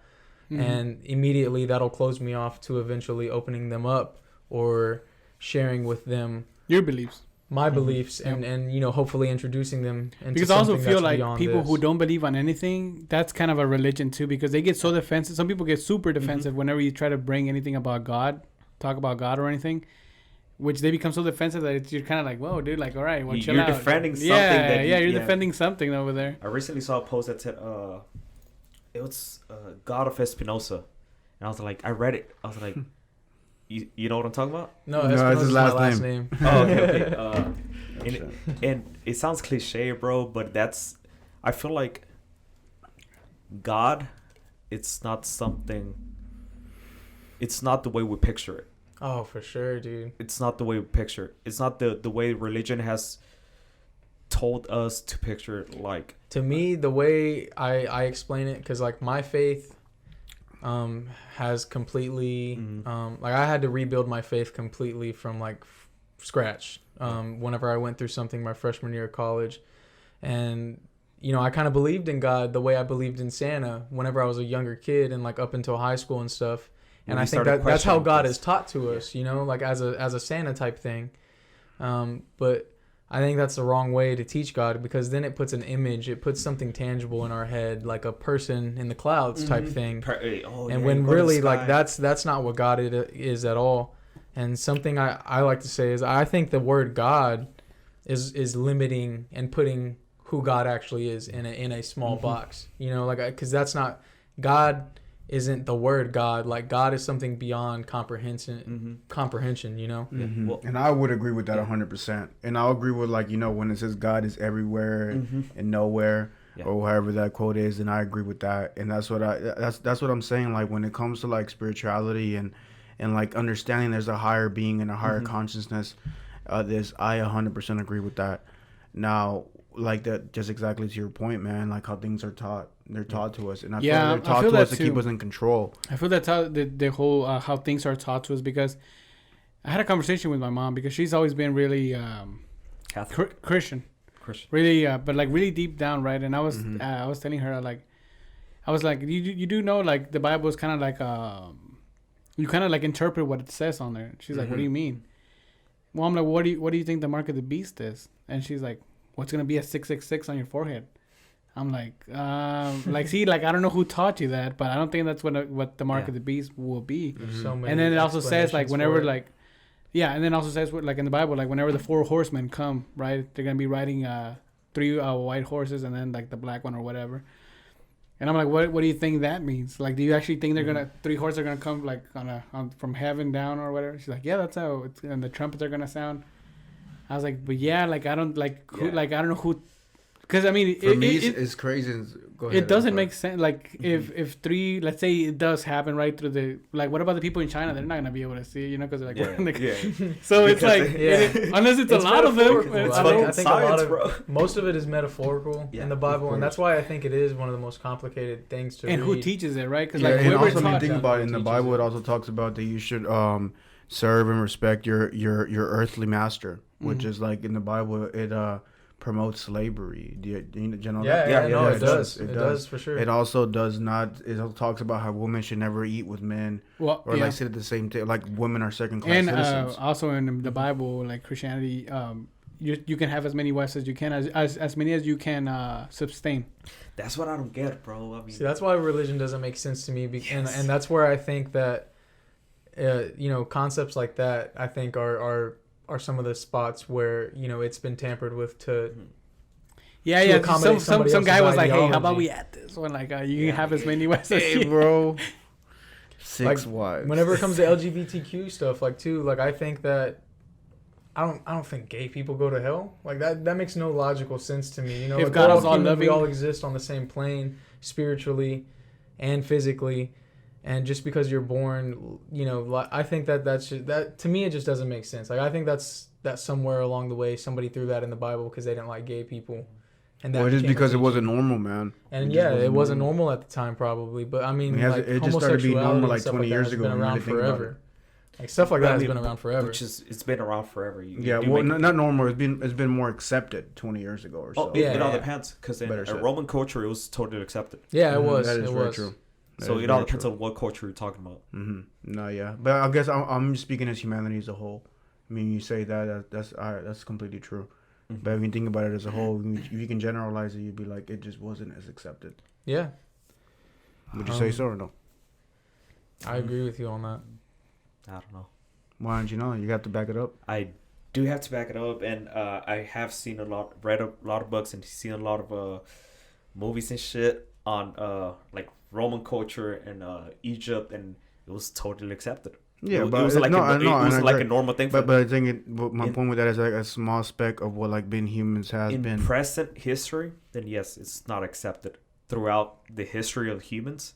And immediately that'll close me off to eventually opening them up or sharing with them your beliefs. My beliefs, and you know, hopefully introducing them into because I also feel like people this. who don't believe on anything, that's kind of a religion too, because they get so defensive. Some people get super defensive whenever you try to bring anything about God, talk about God or anything, which they become so defensive that you're kind of like, whoa, dude, like, all right, well, chill out. You're defending something. You're defending something over there. I recently saw a post that said it was God of Espinoza, and I was like, I read it, I was like, you know what I'm talking about? No, it's his last name. Oh, okay. And it sounds cliche, bro, but I feel like God, it's not the way we picture it. Oh, for sure, dude. It's not the way we picture it. It's not the way religion has told us to picture it. Like, to me, the way I explain it, because like my faith has completely like I had to rebuild my faith completely from like scratch whenever I went through something my freshman year of college. And you know, I kind of believed in God the way I believed in Santa whenever I was a younger kid and like up until high school and stuff. And I think that's how God is taught to us, you know, like as a Santa type thing. But I think that's the wrong way to teach God, because then it puts an image, it puts something tangible in our head, like a person in the clouds type thing. And when really, like, that's not what God is at all. And something I like to say is I think the word God is limiting and putting who God actually is in a small box. You know, like, because that's not God. Isn't the word God. Like, God is something beyond comprehension, you know? Well, and I would agree with that 100%. And I'll agree with, like, you know, when it says God is everywhere and nowhere, or however that quote is, and I agree with that. And that's what I'm saying. Like, when it comes to like spirituality and like understanding there's a higher being and a higher consciousness, I 100% agree with that. Now, like that, just exactly to your point, man, like how things are taught. They're taught to us, and I feel like they're taught to us to keep us in control. I feel that's how the whole how things are taught to us, because I had a conversation with my mom, because she's always been really Christian, really, but like really deep down, right? And I was telling her, like, I was like, you do know, like, the Bible is kind of like you kind of like interpret what it says on there. She's like, what do you mean? Well, I'm like, what do you think the mark of the beast is? And she's like, what's gonna be a 666 on your forehead? I'm like, see, like, I don't know who taught you that, but I don't think that's what the mark of the beast will be. So many and then it also says, like, whenever, like, and then also says, like, in the Bible, like, whenever the 4 horsemen come, right, they're gonna be riding 3 white horses and then like the black one or whatever. And I'm like, what do you think that means? Like, do you actually think they're gonna 3 horses are gonna come like from heaven down or whatever? She's like, yeah, that's how it's, and the trumpets are gonna sound. I was like, but yeah, like I don't like who, like I don't know who, because I mean, for me it's crazy. Go ahead, it doesn't make sense. Like if 3, let's say it does happen right through the, like what about the people in China? They're not gonna be able to see it, you know, because like so it's like unless it's a lot of them. I think science, most of it is metaphorical in the Bible, and that's why I think it is one of the most complicated things to read. And who teaches it, right? Because and also when you think about it, in the Bible, it also talks about that you should serve and respect your earthly master, which is like in the Bible it promotes slavery. Do you know that? It does for sure. It also does not. It also talks about how women should never eat with men, like sit at the same table. Like women are second class citizens. And also in the Bible, like Christianity, you can have as many wives as you can, as many as you can sustain. That's what I don't get, bro. I mean, see, that's why religion doesn't make sense to me, and that's where I think that concepts like that, I think are some of the spots where it's been tampered with to some guy was like, hey, how about we add this one, like you can have as many wives as you, bro. 6 wives. Whenever it comes to LGBTQ stuff, like too, like I think that I don't think gay people go to hell. Like that makes no logical sense to me. If God is all loving, we all exist on the same plane spiritually and physically. And just because you're born, I think that to me it just doesn't make sense. Like I think that's somewhere along the way somebody threw that in the Bible because they didn't like gay people, and that just because it wasn't normal, man. And it wasn't normal at the time, probably. But I mean, it just started being normal like 20 years ago. It's been around forever. Like stuff like that has been around forever. It's been around forever. Not normal. It's been more accepted 20 years ago or so. It all depends, because in Roman culture it was totally accepted. Yeah, it was. That is very true. So it all depends on what culture you're talking about. No, yeah, but I guess I'm just speaking as humanity as a whole. I mean, you say that's completely true. But if you think about it as a whole, if you can generalize it, you'd be like, it just wasn't as accepted. Yeah. Would you say so or no? I agree with you on that. I don't know. Why don't you know? You have to back it up. I do have to back it up, and I have read a lot of books and seen a lot of movies and shit on like Roman culture and Egypt, and it was totally accepted. Yeah, it was like a normal thing. But I think my point with that is like a small speck of what like being humans has been. In present history, then yes, it's not accepted. Throughout the history of humans,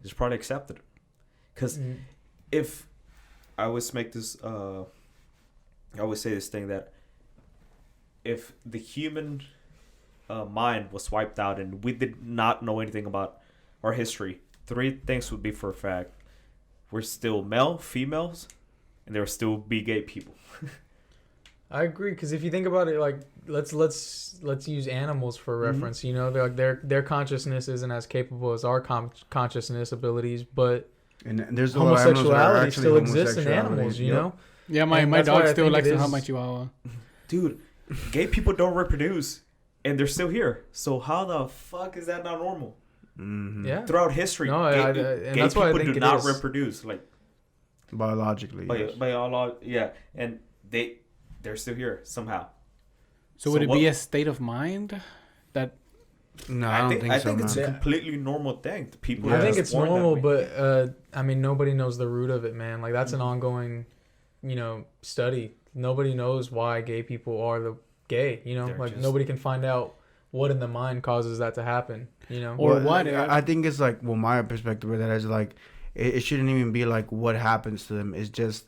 it's probably accepted. Because if I always make this, I always say this thing that if the human mind was wiped out and we did not know anything about our history, 3 things would be for a fact: we're still male, females, and there will still be gay people. I agree, because if you think about it, like let's use animals for reference. Their consciousness isn't as capable as our consciousness abilities, but there's homosexuality still exists in animals. You know. Yeah, my dog still likes to help my chihuahua. Dude, gay people don't reproduce, and they're still here. So how the fuck is that not normal? Yeah. Throughout history, and gay that's why I think do not reproduce, like biologically. And they're still here somehow. So would it be a state of mind that? No, I think it's a completely normal thing. I think it's normal, but I mean, nobody knows the root of it, man. Like that's an ongoing, study. Nobody knows why gay people are gay. Nobody can find out what in the mind causes that to happen. Or what? I think it's like, my perspective of that is like, it shouldn't even be like what happens to them. It's just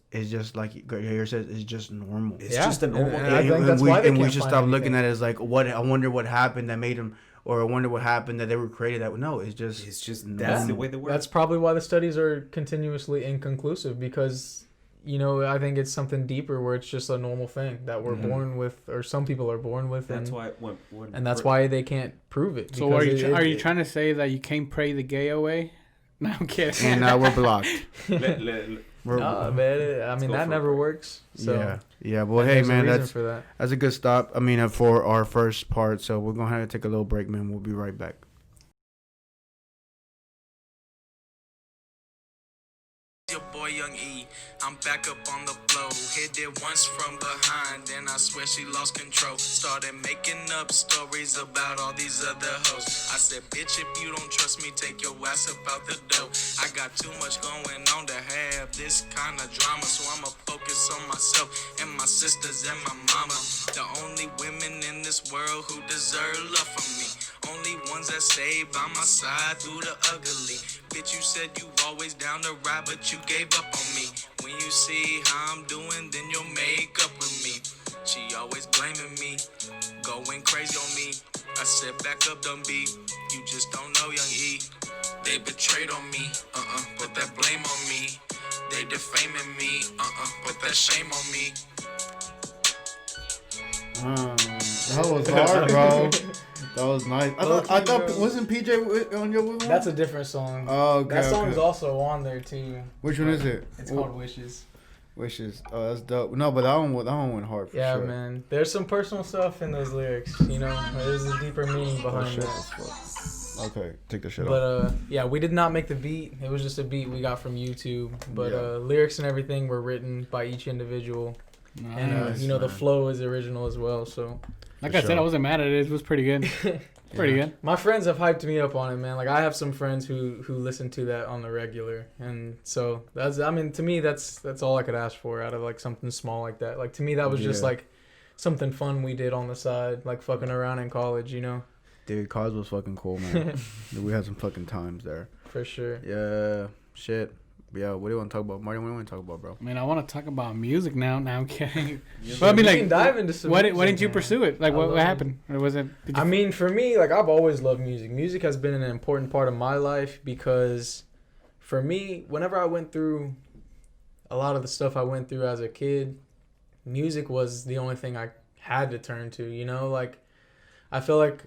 like here says, it's just normal. It's just a normal thing. I think that's why we should stop looking at it as like, what? I wonder what happened that made them, or I wonder what happened that they were created that. No, it's just that's the way they work. That's probably why the studies are continuously inconclusive, because I think it's something deeper where it's just a normal thing that we're born with, or some people are born with. That's why that's why they can't prove it. So are you trying to say that you can't pray the gay away? No, I'm kidding. And now we're blocked. No, man. I mean, that never works. So yeah. Well, hey, man, that's a good stop. I mean, for our first part. So we're gonna have to take a little break, man. We'll be right back. Your boy Young E, I'm back up on the floor. Hit it once from behind, then I swear she lost control. Started making up stories about all these other hoes. I said, bitch, if you don't trust me, take your ass up out the door. I got too much going on to have this kind of drama, so I'ma focus on myself and my sisters and my mama. The only women in this world who deserve love from me. Only ones that stay by my side through the ugly. Bitch, you said you always down to ride, but you gave up on me. When you see how I'm doing, then you'll make up with me. She always blaming me, going crazy on me. I said, back up, dumb B. You just don't know, young E. They betrayed on me, put that blame on me. They defaming me, put that shame on me. That was hard, bro. That was nice. I thought wasn't PJ on your one? That's a different song. Oh, okay. That song's also on there too. Which one is it? It's called Wishes. Wishes. Oh, that's dope. No, but that one went hard for sure. Yeah, man. There's some personal stuff in those lyrics. You know, there's a deeper meaning behind it. Okay, take the shit off. But yeah, we did not make the beat. It was just a beat we got from YouTube. But lyrics and everything were written by each individual. Nice, and you know, the flow is original as well. So, like I said, I wasn't mad at it. It was pretty good. Pretty good. My friends have hyped me up on it, man. Like, I have some friends who listen to that on the regular, and so to me that's all I could ask for out of like something small like that. Like, to me, that was just like something fun we did on the side, like fucking around in college, you know. Dude, college was fucking cool, man. We had some fucking times there. For sure. Yeah. Shit. Yeah, what do you want to talk about? Marty, what do you want to talk about, bro? Man, I want to talk about music now. Now I'm kidding. But I mean, like, dive into some why didn't you pursue it? Like, what happened? Or was it? I mean, for me, like, I've always loved music. Music has been an important part of my life because, for me, whenever I went through a lot of the stuff I went through as a kid, music was the only thing I had to turn to. You know, like, I feel like,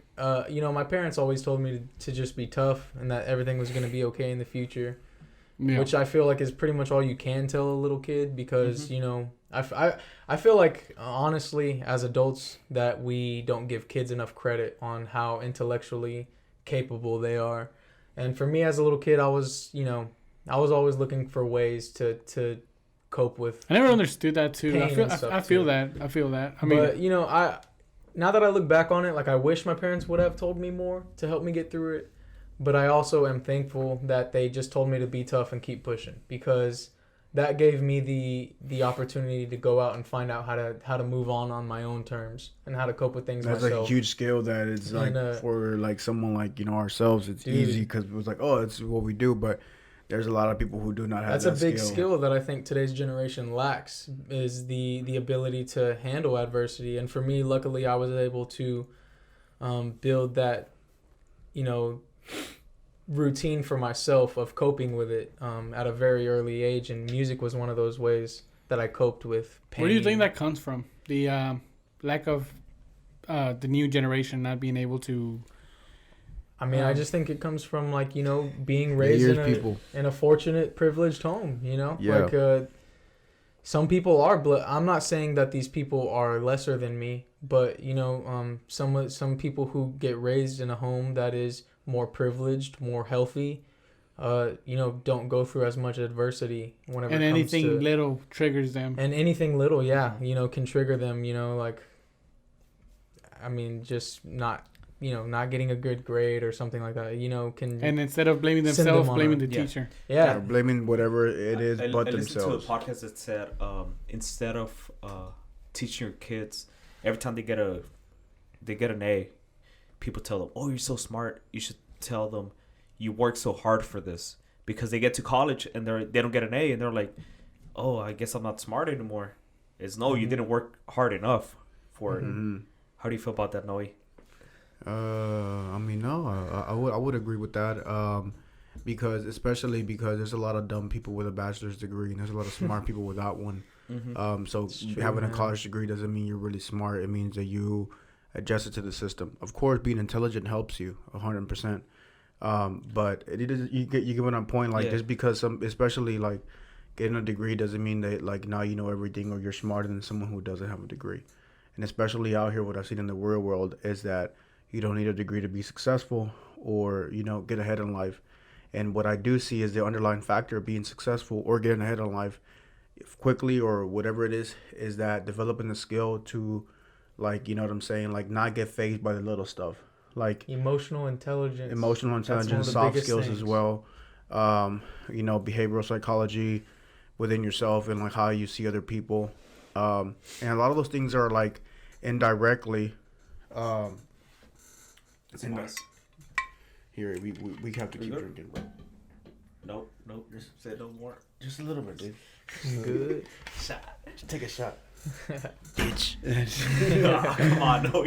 you know, my parents always told me to just be tough and that everything was going to be okay in the future. Yeah. Which I feel like is pretty much all you can tell a little kid because, you know, I feel like, honestly, as adults, that we don't give kids enough credit on how intellectually capable they are. And for me as a little kid, I was always looking for ways to cope with. I never understood that, too. I feel that. I mean, but, you know, now that I look back on it, like, I wish my parents would have told me more to help me get through it. But I also am thankful that they just told me to be tough and keep pushing because that gave me the opportunity to go out and find out how to move on my own terms and how to cope with things myself. That's a huge skill that it's like for like someone like, you know, ourselves, it's easy because it was like, oh, it's what we do. But there's a lot of people who do not have that skill. That's a big skill that I think today's generation lacks is the ability to handle adversity. And for me, luckily, I was able to build that, you know, routine for myself of coping with it at a very early age, and music was one of those ways that I coped with pain. Where do you think that comes from? The lack of the new generation not being able to... I mean, I just think it comes from, like, you know, being raised in a fortunate, privileged home, you know? Yeah. Like, some people are... I'm not saying that these people are lesser than me, but, you know, some people who get raised in a home that is more privileged, more healthy, you know, don't go through as much adversity whenever and it comes anything little triggers them. And anything little, yeah, you know, can trigger them, you know, like, I mean, just not getting a good grade or something like that, you know, can... And instead of blaming themselves, blaming the teacher. Yeah. Blaming whatever it is but themselves. I listened to a podcast that said, instead of teaching your kids, every time they get an A, people tell them, oh, you're so smart. You should tell them you work so hard for this, because they get to college and they don't get an A and they're like, oh, I guess I'm not smart anymore. It's no, you didn't work hard enough for it. How do you feel about that, Noe? I mean, no, I would agree with that. Especially because there's a lot of dumb people with a bachelor's degree and there's a lot of smart people without one. So having a college degree doesn't mean you're really smart. It means that you adjusted to the system. Of course, being intelligent helps you 100%. But you get what I'm point. Like, just because especially like getting a degree doesn't mean that like now you know everything or you're smarter than someone who doesn't have a degree. And especially out here, what I've seen in the real world is that you don't need a degree to be successful or, you know, get ahead in life. And what I do see is the underlying factor of being successful or getting ahead in life quickly or whatever it is that developing the skill to, like, you know what I'm saying, like, not get fazed by the little stuff, like emotional intelligence, soft skills as well, you know, behavioral psychology within yourself and like how you see other people, and a lot of those things are like indirectly here we have to keep drinking, bro. Nope, just say no more. Just a little bit, dude. Good. Shot. Just take a shot. Bitch. Come on, no.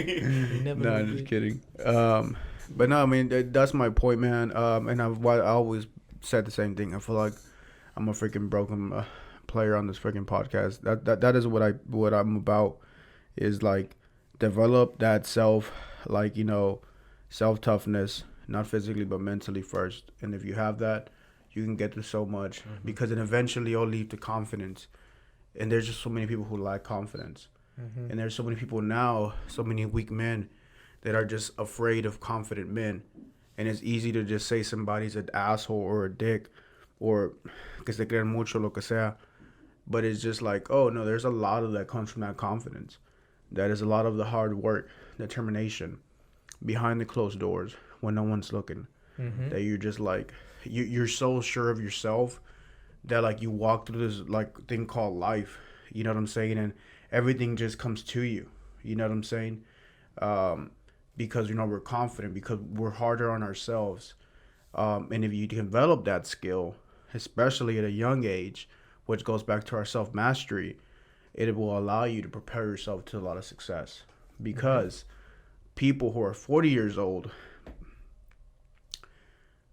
No, I'm just kidding. But no, I mean, that's my point, man. And I always said the same thing. I feel like I'm a freaking broken player on this freaking podcast. That is what I'm about, is like develop that self, like, you know, self toughness, not physically but mentally first. And if you have that, you can get through so much, because then eventually it'll lead to confidence. And there's just so many people who lack confidence. And there's so many people now, so many weak men that are just afraid of confident men. And it's easy to just say somebody's an asshole or a dick, or que se creen mucho, lo que sea. But it's just like, oh no, there's a lot of that comes from that confidence. That is a lot of the hard work, determination, behind the closed doors when no one's looking. That you're just like, you're so sure of yourself that like you walk through this like thing called life, you know what I'm saying, and everything just comes to you, you know what I'm saying, because, you know, we're confident, because we're harder on ourselves, and if you develop that skill, especially at a young age, which goes back to our self-mastery, it will allow you to prepare yourself to a lot of success, because people who are 40 years old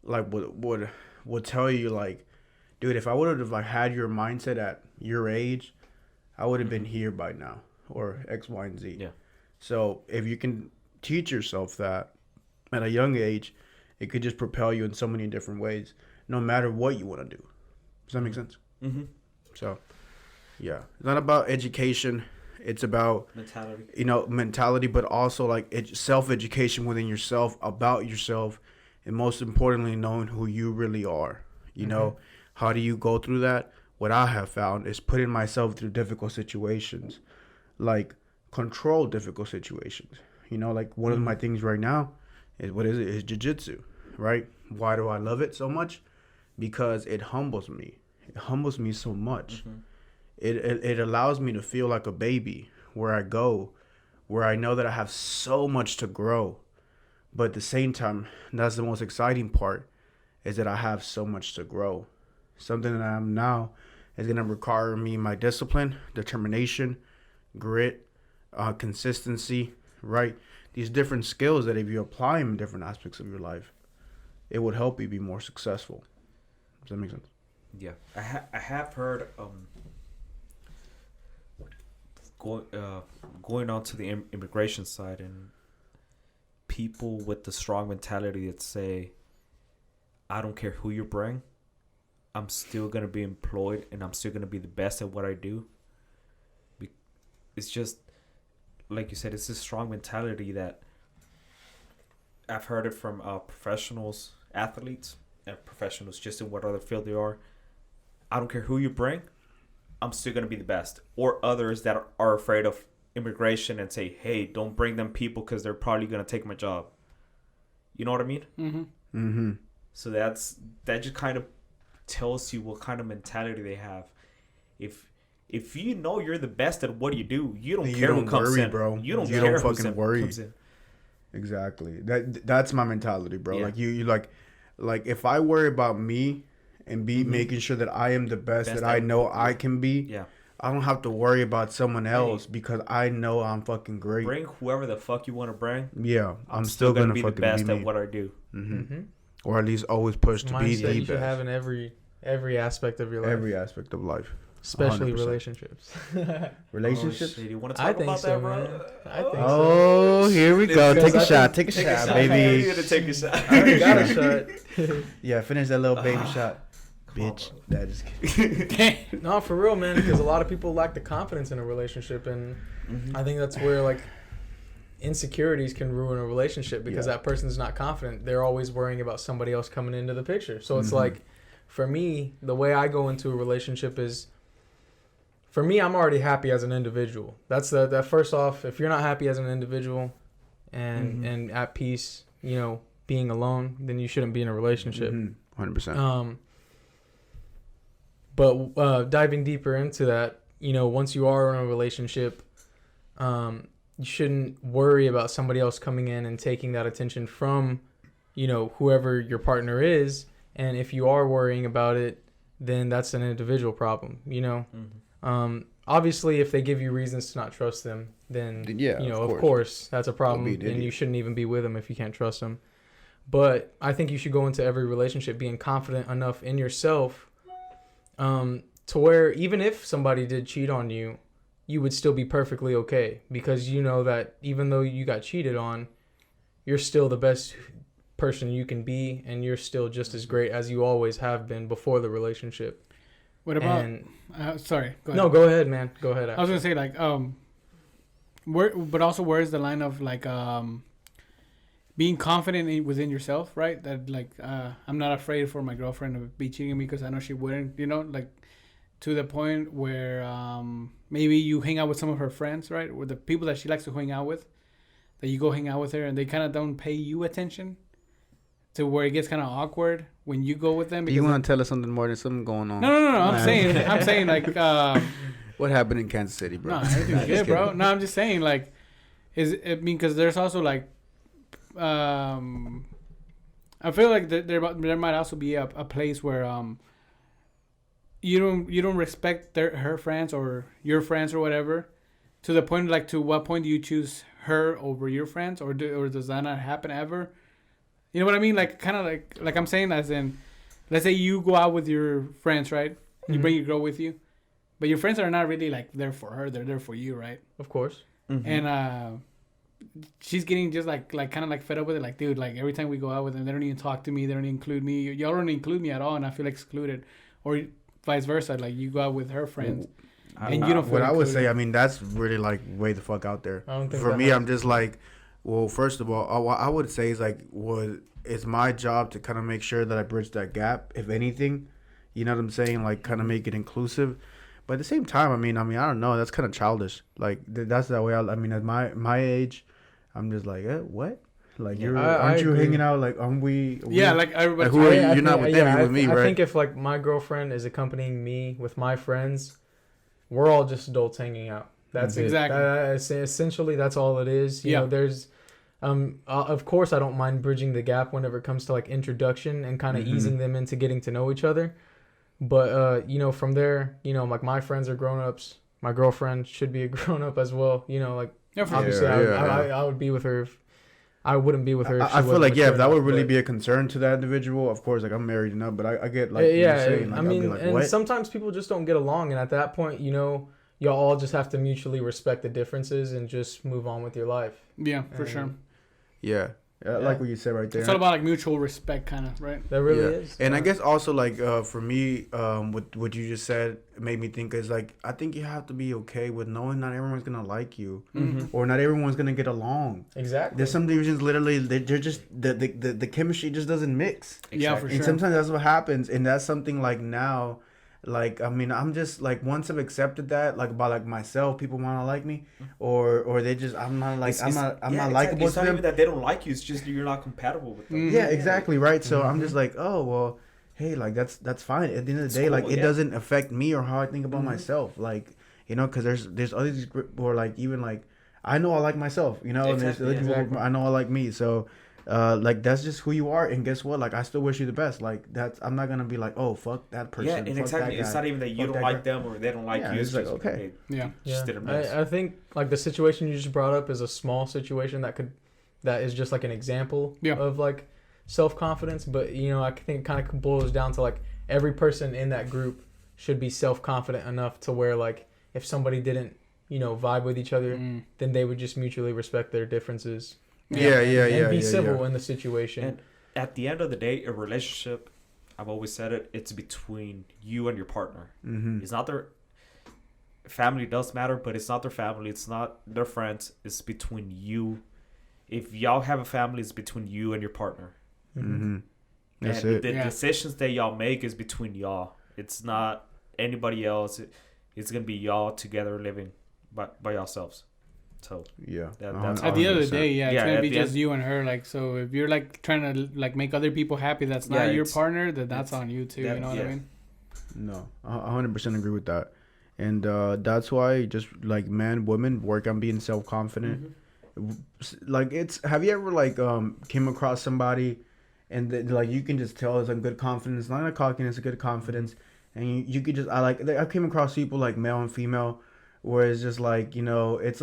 like would tell you, like, dude, if I would have like had your mindset at your age, I would have been here by now, or X, Y, and Z. Yeah. So if you can teach yourself that at a young age, it could just propel you in so many different ways, no matter what you want to do. Does that make sense? So, yeah, it's not about education. It's about mentality, but also like self-education within yourself, about yourself, and most importantly, knowing who you really are. You know, how do you go through that? What I have found is putting myself through difficult situations, like control difficult situations. You know, like one of my things right now is jiu-jitsu, right? Why do I love it so much? Because it humbles me. It humbles me so much. It allows me to feel like a baby where I go, where I know that I have so much to grow. But at the same time, that's the most exciting part, is that I have so much to grow. Something that I am now is going to require me my discipline, determination, grit, consistency, right? These different skills that if you apply them in different aspects of your life, it would help you be more successful. Does that make sense? Yeah. I have heard going on to the immigration side, and people with the strong mentality that say, I don't care who you bring, I'm still going to be employed and I'm still going to be the best at what I do. It's just, like you said, it's this strong mentality that I've heard it from professionals, athletes, and professionals just in what other field they are. I don't care who you bring, I'm still going to be the best. Or others that are afraid of immigration and say, hey, don't bring them people because they're probably going to take my job. You know what I mean? So that just kind of tells you what kind of mentality they have. If you know you're the best at what you do, you don't care who comes in, bro. You don't care who fucking worry. comes in. Exactly. That's my mentality, bro. Yeah. Like you like if I worry about me and be making sure that I am the best that I know I can be. Yeah. I don't have to worry about someone else because I know I'm fucking great. Bring whoever the fuck you want to bring. Yeah, I'm still gonna be the best at what I do. Or at least always push to be the best. You should have in every aspect of your life. Every aspect of life. Especially 100%. relationships. Relationships? Oh, shit. You want to talk about that, bro? Man. I think so. Here we go. Take a shot. Take a shot, baby. You're gonna take a shot. I already got a shot. Yeah, finish that little baby shot. Bitch. That is kidding. No, for real, man. Because a lot of people lack the confidence in a relationship, and I think that's where like insecurities can ruin a relationship because that person's not confident. They're always worrying about somebody else coming into the picture. So it's like, for me, the way I go into a relationship is for me, I'm already happy as an individual. That's that first off, if you're not happy as an individual and at peace, you know, being alone, then you shouldn't be in a relationship. 100%. But diving deeper into that, you know, once you are in a relationship, you shouldn't worry about somebody else coming in and taking that attention from, you know, whoever your partner is. And if you are worrying about it, then that's an individual problem, you know. Obviously, if they give you reasons to not trust them, then, yeah, you know, of course, that's a problem. And you shouldn't even be with them if you can't trust them. But I think you should go into every relationship being confident enough in yourself to where even if somebody did cheat on you, you would still be perfectly okay, because you know that even though you got cheated on, you're still the best person you can be, and you're still just as great as you always have been before the relationship. What about? Sorry. Go ahead. No, go ahead, man. Go ahead. I was gonna say like where's the line of like being confident within yourself, right? That like I'm not afraid for my girlfriend to be cheating on me because I know she wouldn't, you know, like to the point where maybe you hang out with some of her friends, right? Or the people that she likes to hang out with, that you go hang out with her and they kind of don't pay you attention, to where it gets kind of awkward when you go with them. You want to tell us something more? There's something going on. No. I'm saying like. What happened in Kansas City, bro? No, everything's good, bro. No, I'm just saying like, because there's also like, I feel like there might also be a place where you don't respect her friends or your friends or whatever, to the point like, to what point do you choose her over your friends, or does that not happen ever? You know what I mean? Like, kind of like I'm saying, as in, let's say you go out with your friends, right? You bring your girl with you, but your friends are not really like there for her; they're there for you, right? Of course. And she's getting just like kind of like fed up with it. Like, dude, like every time we go out with them, they don't even talk to me. They don't include me. Y'all don't include me at all, and I feel excluded. Or vice versa. Like, you go out with her friends, and you don't feel what included. I would say, I mean, that's really like way the fuck out there. I don't think for me, I'm just like, well, first of all, what I would say is like, it's my job to kind of make sure that I bridge that gap, if anything. You know what I'm saying? Like, kind of make it inclusive. But at the same time, I mean, I don't know. That's kind of childish. Like, that's the way I mean, at my age, I'm just like, what? Like, aren't you hanging out? Like, aren't we? Yeah, like everybody. Like, who are you? You're not with them. You're with me, right? I think if like my girlfriend is accompanying me with my friends, we're all just adults hanging out. That's exactly. Essentially, that's all it is. You know, there's, of course, I don't mind bridging the gap whenever it comes to like introduction and kind of easing them into getting to know each other. But you know, from there, you know, like my friends are grown-ups. My girlfriend should be a grown-up as well. You know, like obviously, I would be with her. I wouldn't be with her. If she I feel like if that would really but, be a concern to that individual, of course, like I'm married enough, but I get like yeah. What you're saying. Like, I mean, like, and what? sometimes people just don't get along, and at that point, you know, y'all all just have to mutually respect the differences and just move on with your life. Yeah, for sure. Yeah. I like what you said right there. It's all about like mutual respect, kind of, right? That really is. And I guess also like for me, what you just said made me think is like, I think you have to be okay with knowing not everyone's gonna like you, or not everyone's gonna get along. Exactly. There's some divisions literally they're just the chemistry just doesn't mix. Exactly. Yeah, for sure. And sometimes that's what happens, and that's something like now. Like, I mean, I'm just like, once I've accepted that, like about like myself, people want to like me, or they just, I'm not like, I'm not likable to them. It's not even that they don't like you; it's just you're not compatible with them. Yeah, exactly, right. So I'm just like, oh well, hey, like that's fine. At the end of the day, like it doesn't affect me or how I think about myself. Like, you know, because there's others who are like, even like, I know I like myself, you know, and there's other people who I know I like me. So. Like that's just who you are, and guess what? Like I still wish you the best. Like that's I'm not gonna be like, oh fuck that person. Yeah, and exactly. It's not even that you don't like them or they don't like you. It's like okay. Just did a mess. I think like the situation you just brought up is a small situation that is just like an example of like self-confidence. But you know, I think it kind of boils down to like every person in that group should be self-confident enough to where like if somebody didn't, you know, vibe with each other, then they would just mutually respect their differences. And be civil in the situation. And at the end of the day, a relationship, I've always said it, it's between you and your partner. It's not their family does matter, but it's not their family. It's not their friends. It's between you. If y'all have a family, it's between you and your partner. That's and it. The decisions that y'all make is between y'all. It's not anybody else. it's gonna be y'all together living by yourselves. So Yeah, that's at the end of the day, it's gonna be just end, you and her. Like, so if you're like trying to like make other people happy, that's not your partner. Then that's on you too. You know what I mean? No, I 100% agree with that, and that's why just like man, women work on being self-confident. Like have you ever like came across somebody, and like you can just tell it's a good confidence, not a cockiness, a good confidence, and you could just I came across people like male and female, where it's just like it's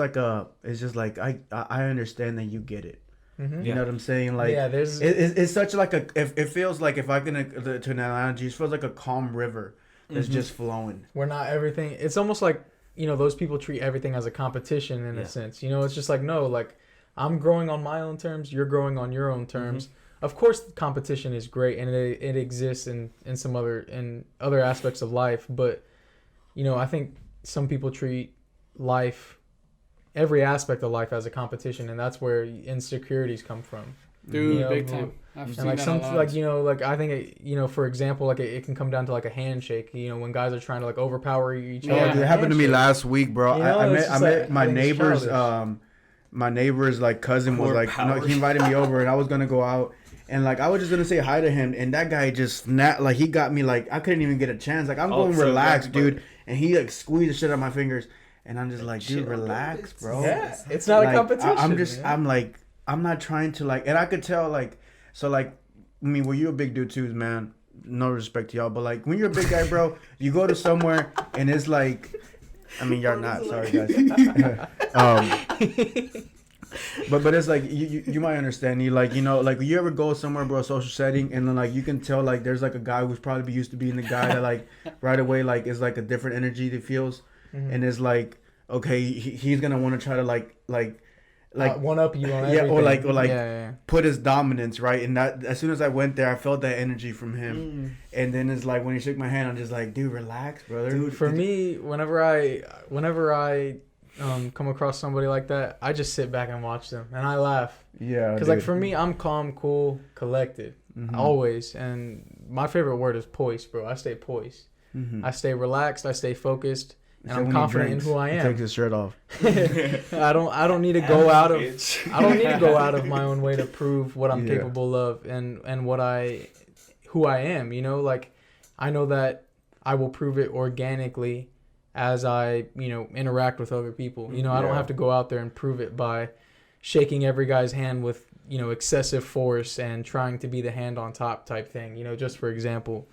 just like I understand that you get it. You know what I'm saying? Like it's such like it feels like if I can to an analogy, it feels like a calm river that's just flowing. We're not everything. It's almost like those people treat everything as a competition in a sense. It's just like no, like I'm growing on my own terms, you're growing on your own terms. Of course, competition is great and it exists in some other aspects of life, but I think some people treat life, every aspect of life, as a competition, and that's where insecurities come from. Dude, big time. I've seen like that some a lot. like I think for example, like it can come down to like a handshake. When guys are trying to like overpower each other. It happened to me last week, bro. I met my neighbor's like cousin was like he invited me over and I was gonna go out. And like I was just gonna say hi to him, and that guy just snapped. Like he got me. Like I couldn't even get a chance. Like I'm going relaxed, dude. And he like squeezed the shit out of my fingers, and I'm just like, dude, relax, bro. Yeah, it's not a competition. I'm not trying to like, and I could tell like, so like, I mean, well, you're a big dude too, man. No respect to y'all, but like when you're a big guy, bro, you go to somewhere and it's like, I mean, you're not. Sorry, guys. But it's like you might understand. You like like you ever go somewhere, bro, social setting, and then like you can tell like there's like a guy who's probably used to being the guy that like right away like is like a different energy that feels, and it's like okay he's gonna want to try to like one up you on everything. or put his dominance right. And that as soon as I went there, I felt that energy from him, and then it's like when he shook my hand, I'm just like, dude, relax, brother. Dude, for me, whenever I come across somebody like that, I just sit back and watch them and I laugh. Yeah, because like for me, I'm calm, cool, collected, always. And my favorite word is poised, bro. I stay poised. I stay relaxed. I stay focused, and I'm confident in who I am. He takes his shirt off. I don't need to go out of my own way to prove what I'm capable of and who I am. Like I know that I will prove it organically as I, interact with other people. I don't have to go out there and prove it by shaking every guy's hand with, excessive force and trying to be the hand on top type thing. Just for example,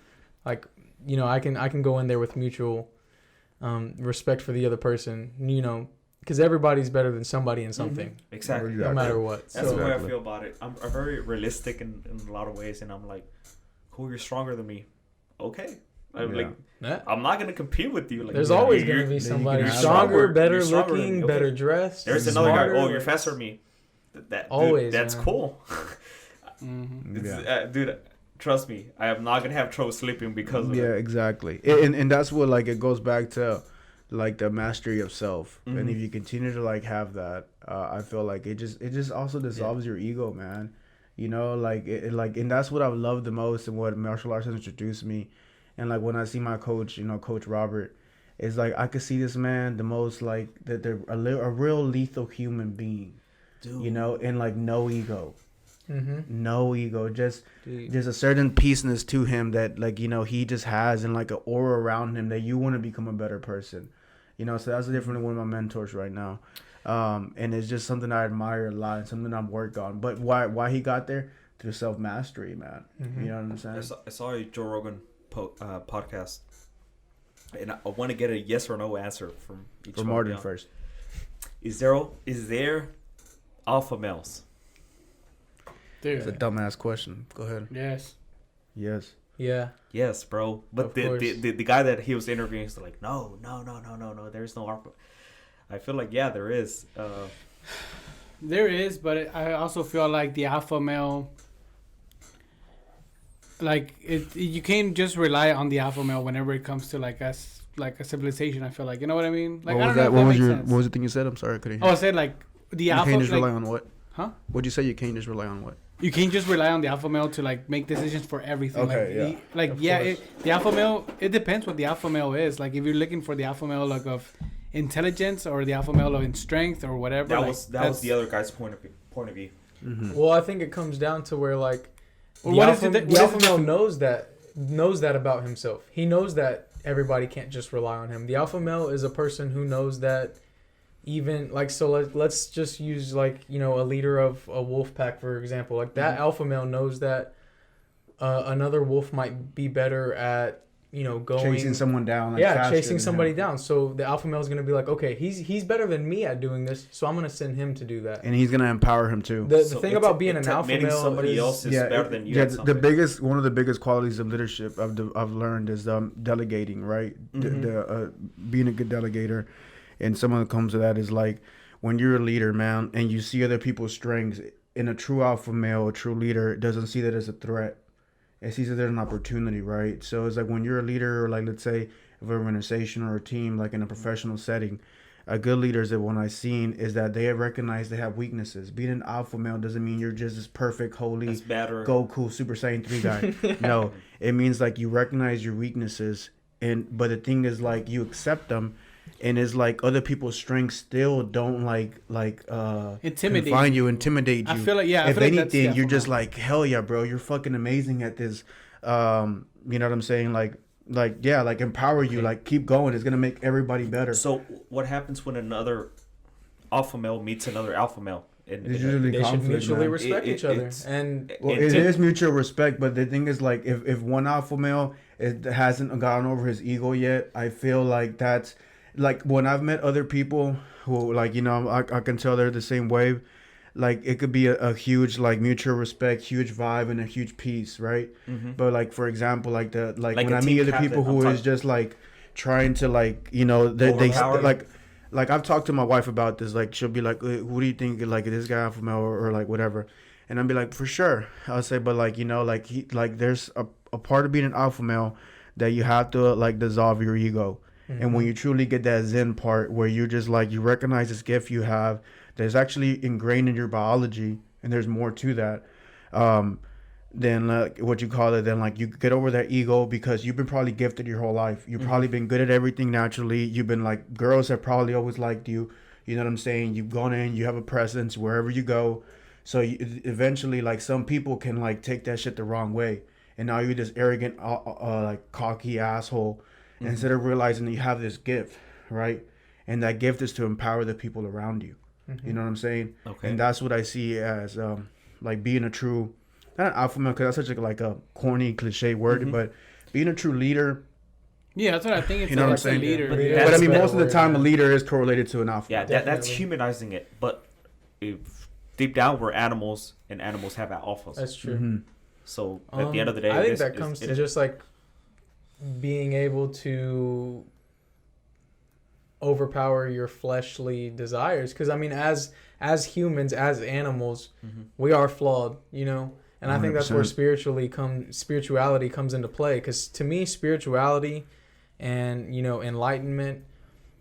like, I can go in there with mutual respect for the other person, because everybody's better than somebody in something. Exactly. No matter what. That's the way I feel about it. I'm very realistic in a lot of ways, and I'm like, cool, you're stronger than me. Okay. I'm not gonna compete with you. Like, there's always gonna be somebody stronger, better looking, better dressed. There's another guy. Oh, you're faster than me. Always. Dude, that's cool. Dude, trust me, I am not gonna have trouble sleeping because of it. Yeah, exactly. And that's what like it goes back to, like the mastery of self. And if you continue to like have that, I feel like it just also dissolves your ego, man. Like and that's what I've loved the most and what martial arts has introduced me. And like when I see my coach, Coach Robert, it's like I could see this man the most like that they're a real lethal human being, dude. And like no ego, no ego, just there's a certain peaceness to him that like he just has, and like an aura around him that you want to become a better person, so that's different than one of my mentors right now, and it's just something I admire a lot and something I'm working on. But why he got there? Through self mastery, man. You know what I'm saying? I saw a Joe Rogan podcast, and I want to get a yes or no answer from each one. Martin first. Is there alpha males? Dude, it's a dumbass question. Go ahead. Yes. Yeah. Yes, bro. But the guy that he was interviewing is like, no. There's no alpha. I feel like there is. There is, but I also feel like the alpha male. Like you can't just rely on the alpha male whenever it comes to like us, like a civilization. I feel like, you know what I mean. Like, what was the thing you said? I'm sorry, I couldn't hear. I said like the alpha. You can't just rely on what? Huh? What'd you say? You can't just rely on what? you can't just rely on the alpha male to like make decisions for everything. Okay, The alpha male. It depends what the alpha male is. Like if you're looking for the alpha male like of intelligence or the alpha male in strength or whatever. That was the other guy's point of view. Mm-hmm. Well, I think it comes down to where like the alpha male knows that about himself. He knows that everybody can't just rely on him. The alpha male is a person who knows that even like, so let's just use like, you know, a leader of a wolf pack, for example. Like that alpha male knows that another wolf might be better at, you know, chasing someone down. Chasing somebody down. So the alpha male is going to be like, okay, he's better than me at doing this, so I'm going to send him to do that. And he's going to empower him too. The thing about being an alpha male somebody else is better than you. Yeah, one of the biggest qualities of leadership I've learned is delegating, right? Being a good delegator, and someone that comes to that is like when you're a leader, man, and you see other people's strengths. In a true alpha male, a true leader doesn't see that as a threat. It sees that there's an opportunity, right? So it's like when you're a leader, or like let's say of an organization or a team, like in a professional setting, a good leader is that when I've seen is that they have recognized they have weaknesses. Being an alpha male doesn't mean you're just this perfect, holy, Goku, Super Saiyan 3 guy. No, it means like you recognize your weaknesses, but the thing is like you accept them. And it's like other people's strengths still don't intimidate you. I feel like if anything, you're just like, hell yeah, bro, you're fucking amazing at this. You know what I'm saying? Like empower you. Like keep going. It's gonna make everybody better. So what happens when another alpha male meets another alpha male? They should mutually respect each other. It is mutual respect, but the thing is like if one alpha male hasn't gotten over his ego yet, I feel like that's. Like when I've met other people who like, you know, I can tell they're the same wave. Like it could be a huge like mutual respect, huge vibe, and a huge peace, right? Mm-hmm. But like for example, like when I meet other people who is just like trying to like, you know, they like I've talked to my wife about this. Like she'll be like, "Who do you think like this guy alpha male or like whatever?" And I'll be like, "For sure." I'll say, but like, you know, like there's a part of being an alpha male that you have to like dissolve your ego. And when you truly get that Zen part where you just like, you recognize this gift you have that's actually ingrained in your biology, and there's more to that, then then you get over that ego because you've been probably gifted your whole life. You've probably been good at everything naturally. You've been like, girls have probably always liked you. You know what I'm saying? You've gone in, you have a presence wherever you go. So eventually like some people can like take that shit the wrong way. And now you're this arrogant, like cocky asshole. Instead of realizing that you have this gift, right? And that gift is to empower the people around you. You know what I'm saying? Okay. And that's what I see as like being a true, not an alpha male, because that's such a corny cliche word, but being a true leader. Yeah, that's what I think. It's, you know what I'm saying? Leader. But I mean, most of the time, a leader is correlated to an alpha. Yeah, that's humanizing it. But if deep down, we're animals, and animals have alphas. That's true. So at the end of the day, I think that comes to just like being able to overpower your fleshly desires, because I mean as humans, as animals, we are flawed, you know, and 100%. I think that's where spirituality comes into play, because to me spirituality and, you know, enlightenment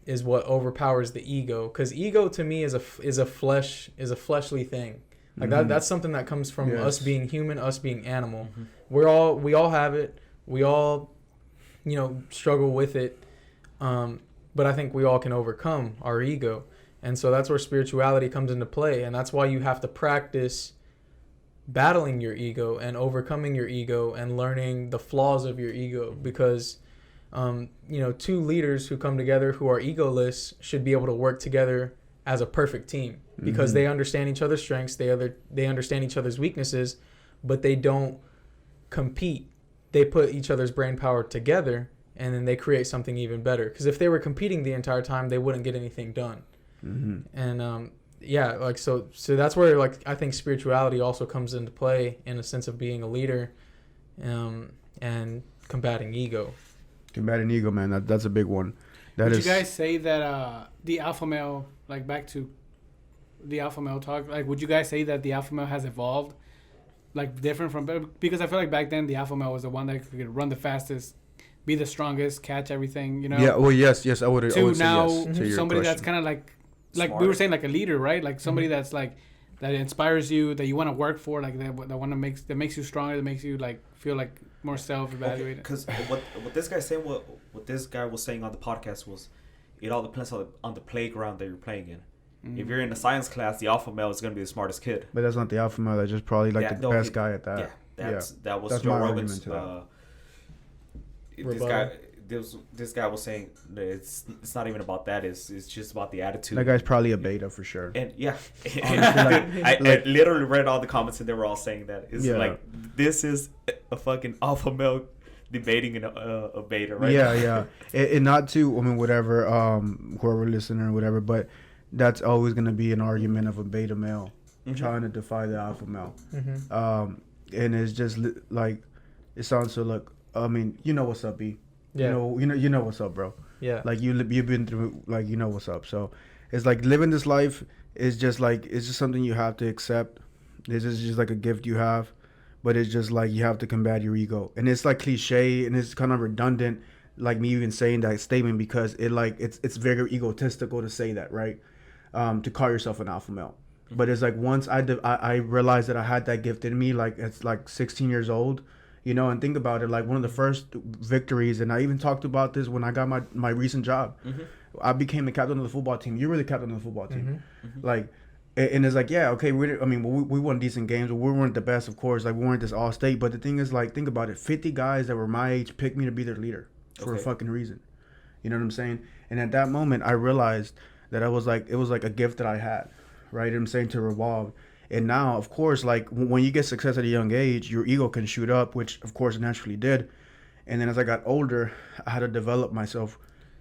is what overpowers the ego, because ego to me is a fleshly thing, like that's something that comes from us being human, us being animal. We all have it, we all, you know, struggle with it, but I think we all can overcome our ego, and so that's where spirituality comes into play, and that's why you have to practice battling your ego and overcoming your ego and learning the flaws of your ego, because you know, two leaders who come together who are egoless should be able to work together as a perfect team, because they understand each other's strengths, they understand each other's weaknesses, but they don't compete. They put each other's brain power together, and then they create something even better. Because if they were competing the entire time, they wouldn't get anything done. And like so that's where like I think spirituality also comes into play in a sense of being a leader, and combating ego. Combating ego, man. That's a big one. Would you guys say that the alpha male, like back to the alpha male talk, like would you guys say that the alpha male has evolved? Like different from, because I feel like back then the alpha male was the one that could run the fastest, be the strongest, catch everything, you know. Yeah. Well, yes, I would. To now, yes to somebody that's kind of like we were saying, like a leader, right? Like somebody that's like that inspires you, that you want to work for, like that makes you stronger, that makes you like feel like more self-evaluated? Because what this guy saying, what this guy was saying on the podcast was, it all depends on the playground that you're playing in. If you're in a science class, the alpha male is going to be the smartest kid. But that's not the alpha male. That's just probably like the best guy at that. Yeah, that was that's Joe my Rogan's. argument to This guy was saying that it's not even about that. It's just about the attitude. That guy's probably a beta for sure. And yeah, I literally read all the comments and they were all saying that. It's like, this is a fucking alpha male debating a beta, right? Yeah. And not to, I mean, whatever, whoever listening or whatever, but that's always going to be an argument of a beta male trying to defy the alpha male. And it's just like, it sounds so, look, I mean, you know what's up, B. Yeah. You know what's up, bro. Yeah. Like you've been through, like, you know what's up. So it's like living this life is just like, it's just something you have to accept. This is just like a gift you have, but it's just like you have to combat your ego. And it's like cliche and it's kind of redundant, like me even saying that statement, because it's very egotistical to say that, right? To call yourself an alpha male. But it's like once I realized that I had that gift in me, like it's like 16 years old, you know, and think about it, like one of the first victories, and I even talked about this when I got my recent job. I became the captain of the football team. You were the captain of the football team. Like, and it's like, yeah, okay, we won decent games, but we weren't the best, of course. Like, we weren't this all state. But the thing is, like, think about it. 50 guys that were my age picked me to be their leader for a fucking reason. You know what I'm saying? And at that moment, I realized that it was like a gift that I had, right? You know what I'm saying, to revolve. And now, of course, like when you get success at a young age, your ego can shoot up, which of course it naturally did. And then as I got older, I had to develop myself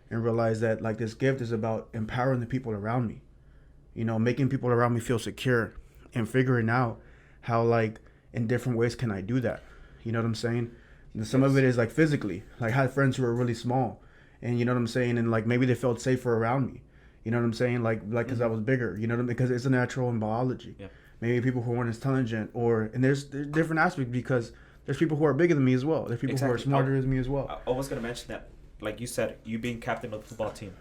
and realize that like this gift is about empowering the people around me, you know, making people around me feel secure and figuring out how like in different ways can I do that. You know what I'm saying? And some of it is like physically, like I had friends who were really small and you know what I'm saying? And like maybe they felt safer around me. You know what I'm saying? Like because I was bigger, you know what I mean? Because it's a natural in biology. Yeah. Maybe people who weren't intelligent and there's different aspects because there's people who are bigger than me as well. There's people who are smarter than me as well. I was going to mention that, like you said, you being captain of the football team,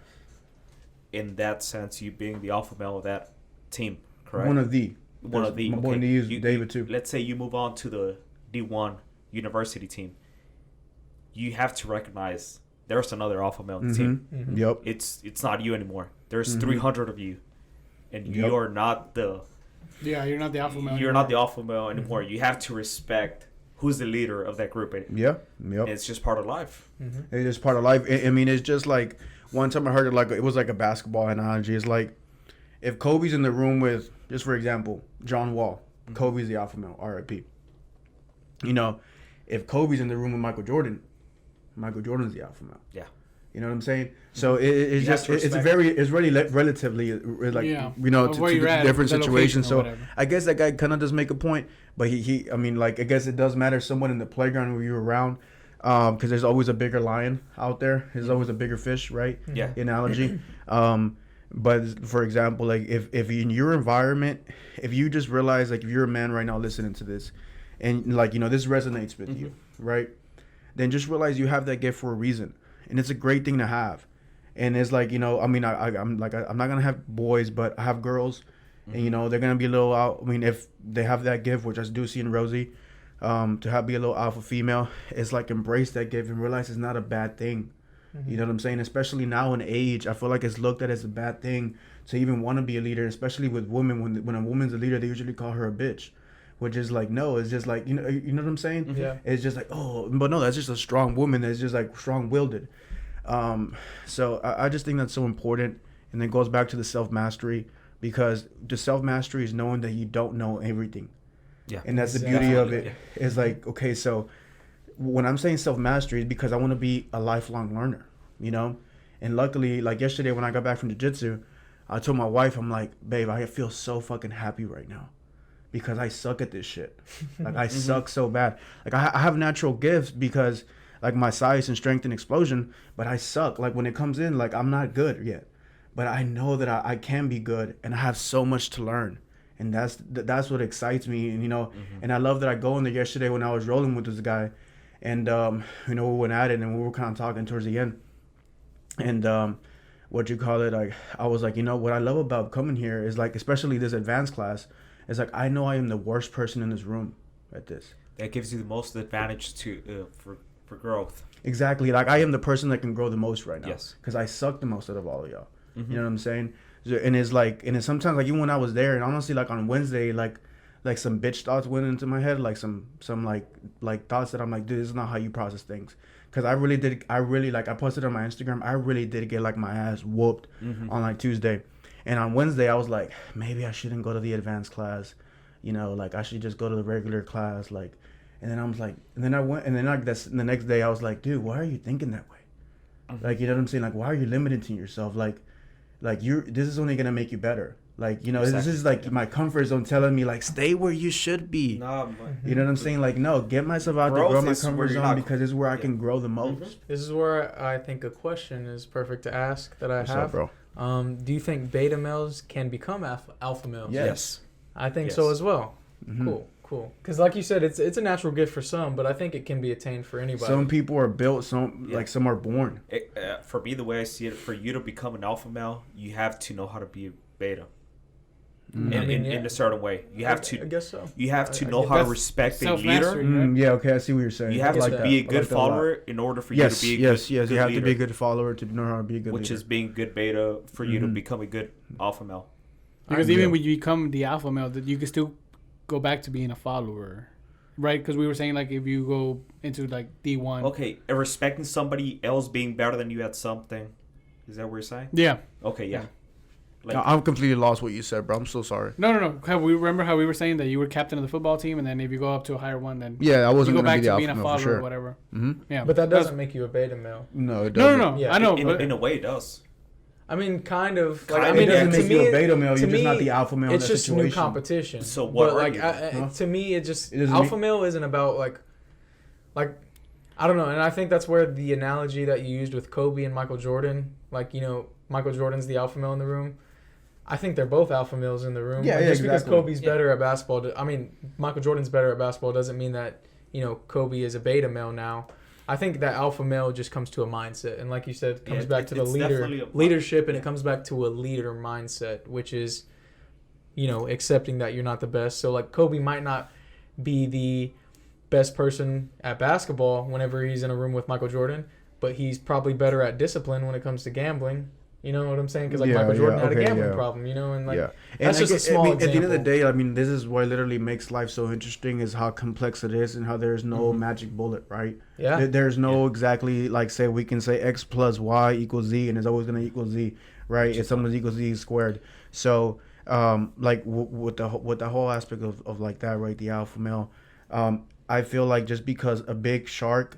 in that sense, you being the alpha male of that team, correct? One of the. My boy in the use David too. Let's say you move on to the D1 university team. You have to recognize there's another alpha male on the team. Yep. It's not you anymore. There's 300 of you, and you are not the... Yeah, you're not the alpha male. You're not the alpha male anymore. You have to respect who's the leader of that group. Yep. It's just part of life. It's just part of life. I mean, it's just like one time I heard it like it was like a basketball analogy. It's like if Kobe's in the room with, just for example, John Wall. Kobe's the alpha male. R.I.P. You know, if Kobe's in the room with Michael Jordan's the alpha male. Yeah. You know what I'm saying? So it's just it's really relatively like you know to different situations. So I guess that guy kind of does make a point, but he I mean like I guess it does matter someone in the playground where you're around, because there's always a bigger lion out there. There's always a bigger fish, right? Yeah. Analogy. But for example, like if in your environment, if you just realize like if you're a man right now listening to this, and like you know this resonates with you, right? Then just realize you have that gift for a reason. And it's a great thing to have. And it's like, you know, I mean, I'm not going to have boys, but I have girls. And, you know, they're going to be a little out. I mean, if they have that gift, which I do see in Rosie, to be a little alpha female, it's like embrace that gift and realize it's not a bad thing. You know what I'm saying? Especially now in age, I feel like it's looked at as a bad thing to even want to be a leader, especially with women. When a woman's a leader, they usually call her a bitch. Which is like, no, it's just like, you know what I'm saying? Yeah. It's just like, oh, but no, that's just a strong woman that's just like strong-willed. So I just think that's so important. And then goes back to the self-mastery, because the self-mastery is knowing that you don't know everything. Yeah. And that's the beauty of it. It's like, okay, so when I'm saying self-mastery, it's because I want to be a lifelong learner, you know? And luckily, like yesterday when I got back from jiu-jitsu, I told my wife, I'm like, babe, I feel so fucking happy right now. Because I suck at this shit. Like, I suck so bad. Like, I have natural gifts because, like, my size and strength and explosion, but I suck. Like, when it comes in, like, I'm not good yet. But I know that I can be good, and I have so much to learn. And that's what excites me. And, you know, and I love that I go in there yesterday when I was rolling with this guy. And, you know, we went at it, and we were kind of talking towards the end. And, I was like, you know, what I love about coming here is, like, especially this advanced class, It's like, I know I am the worst person in this room at this. That gives you the most advantage to for growth. Exactly. Like, I am the person that can grow the most right now. Yes. Because I suck the most out of all of y'all. You know what I'm saying? And it's like, and it's sometimes like, even when I was there, and honestly, like on Wednesday, like some bitch thoughts went into my head, like some like thoughts that I'm like, dude, this is not how you process things. Because I posted on my Instagram, I really did get like my ass whooped on like Tuesday. And on Wednesday, I was like, maybe I shouldn't go to the advanced class. You know, like I should just go to the regular class. Like, and then I was like, and then I went, and then like the next day I was like, dude, why are you thinking that way? Like, you know what I'm saying? Like, why are you limiting yourself? Like this is only gonna make you better. Like, you know, exactly. This is like my comfort zone telling me like, stay where you should be. Nah, but you know what I'm saying? Like, no, get myself out there, grow my comfort zone, because this is where I can grow the most. This is where I think a question is perfect to ask that I What's have. up, bro? Do you think beta males can become alpha males? Yes. I think so as well. Cool. Because like you said, it's a natural gift for some, but I think it can be attained for anybody. Some people are built, some are born. For me, the way I see it, for you to become an alpha male, you have to know how to be a beta. In a certain way, you have to. I guess so. You have to know how to respect a leader. Right? Yeah, okay, I see what you're saying. You have to be a good follower in order for you to be a good you have leader, to be a good follower to know how to be a good which leader. is being good beta for you to become a good alpha male. Because even when you become the alpha male, that you can still go back to being a follower, right? Because we were saying like if you go into like D1. Okay, respecting somebody else being better than you at something, is that what you're saying? Yeah. Okay, yeah. Like, no, I'm completely lost what you said, bro. I'm so sorry. No. We remember how we were saying that you were captain of the football team, and then if you go up to a higher one, then I wasn't you go going back to be to the being a alpha male, follower for sure. or whatever. Yeah, but that doesn't make you a beta male. No, it doesn't. No. Yeah. I know. In a way, it does. I mean, kind of. Like, it doesn't make you a beta male. You're just not the alpha male. It's in that just situation. new competition. So what? But like, to me, it alpha male isn't about like I don't know. And I think that's where the analogy that you used with Kobe and Michael Jordan, like, you know, Michael Jordan's the alpha male in the room. I think they're both alpha males in the room. Yeah, just exactly. because Kobe's better at basketball, Michael Jordan's better at basketball doesn't mean that, you know, Kobe is a beta male now. I think that alpha male just comes to a mindset, and like you said, it comes back to the leadership, and it comes back to a leader mindset, which is, you know, accepting that you're not the best. So like Kobe might not be the best person at basketball whenever he's in a room with Michael Jordan, but he's probably better at discipline when it comes to gambling. You know what I'm saying? Because Michael Jordan had a gambling problem, you know, and that's just a small example. At the end of the day, I mean, this is what literally makes life so interesting, is how complex it is and how there's no magic bullet, right? Yeah. There's no exactly, like, say, we can say X plus Y equals Z, and it's always going to equal Z, right? It's something equals Z squared. So, like, with the whole aspect of like that, right, the alpha male, I feel like just because a big shark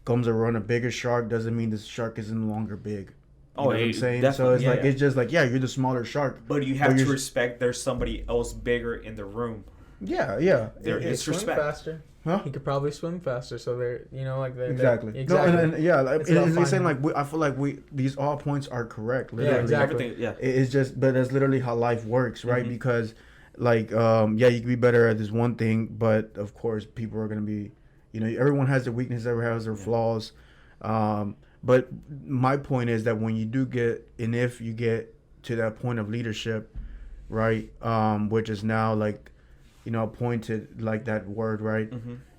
comes around a bigger shark doesn't mean this shark is no longer big. You know what I'm saying? So it's it's just like, you're the smaller shark. But you have to respect there's somebody else bigger in the room. Yeah. There is respect. Faster. Huh? He could probably swim faster, so they're, you know, like exactly. Exactly. No, it's saying like I feel like these all points are correct. Literally. Yeah, exactly. Everything, It's just, but that's literally how life works, right? Because like you can be better at this one thing, but of course people are gonna be, you know, everyone has their weaknesses, everyone has their flaws. But my point is that when you do get, and if you get to that point of leadership, right, which is now like, you know, appointed, like that word, right,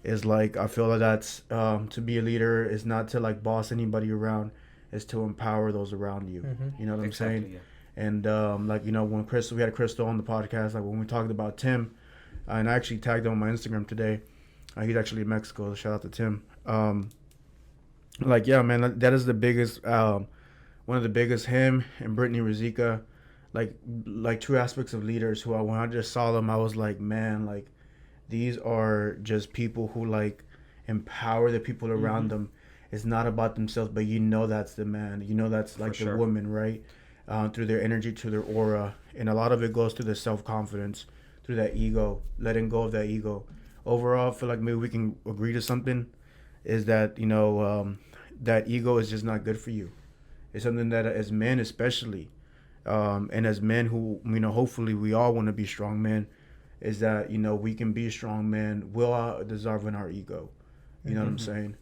is like, I feel like that's to be a leader is not to like boss anybody around, is to empower those around you. You know what I'm saying? Yeah. And like, you know, when we had Crystal on the podcast, like when we talked about Tim, and I actually tagged him on my Instagram today. He's actually in Mexico. Shout out to Tim. Like, yeah, man, that is the biggest, one of the biggest, him and Brittany Rizika, like two aspects of leaders who when I just saw them, I was like, man, like, these are just people who, like, empower the people around them. It's not about themselves, but you know that's the man. You know that's, like, the woman, right? Through their energy, to their aura. And a lot of it goes through the self-confidence, through that ego, letting go of that ego. Overall, I feel like maybe we can agree to something, is that, you know, that ego is just not good for you. It's something that as men especially, and as men who, you know, hopefully we all want to be strong men, is that, you know, we can be strong men while deserving our ego. You know what I'm saying?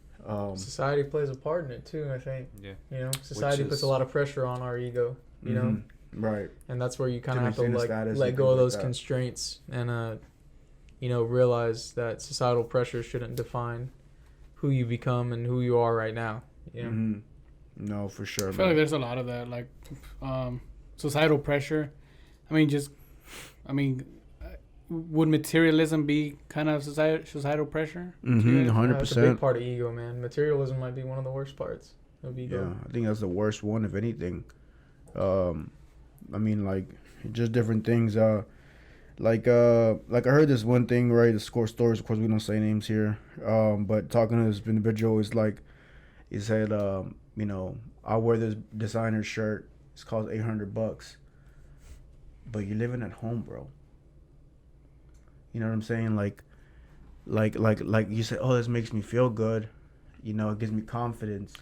Society plays a part in it too, I think. Yeah. You know, society puts a lot of pressure on our ego, you know? Right. And that's where you kind of have to maintain a like status let and go things of like those that. constraints and realize that societal pressure shouldn't define who you become and who you are right now. You know? Mm-hmm. No, for sure. I feel like there's a lot of that, like societal pressure. Would materialism be kind of societal pressure? Mm-hmm. 100%. It's a big part of ego, man. Materialism might be one of the worst parts of ego. Yeah, I think that's the worst one, if anything. Like just different things. Like I heard this one thing, right? The score stories. Of course, we don't say names here. But talking to this individual is like, he said, I wear this designer shirt. It's cost $800, but you're living at home, bro. You know what I'm saying? Like you said, oh, this makes me feel good. It gives me confidence.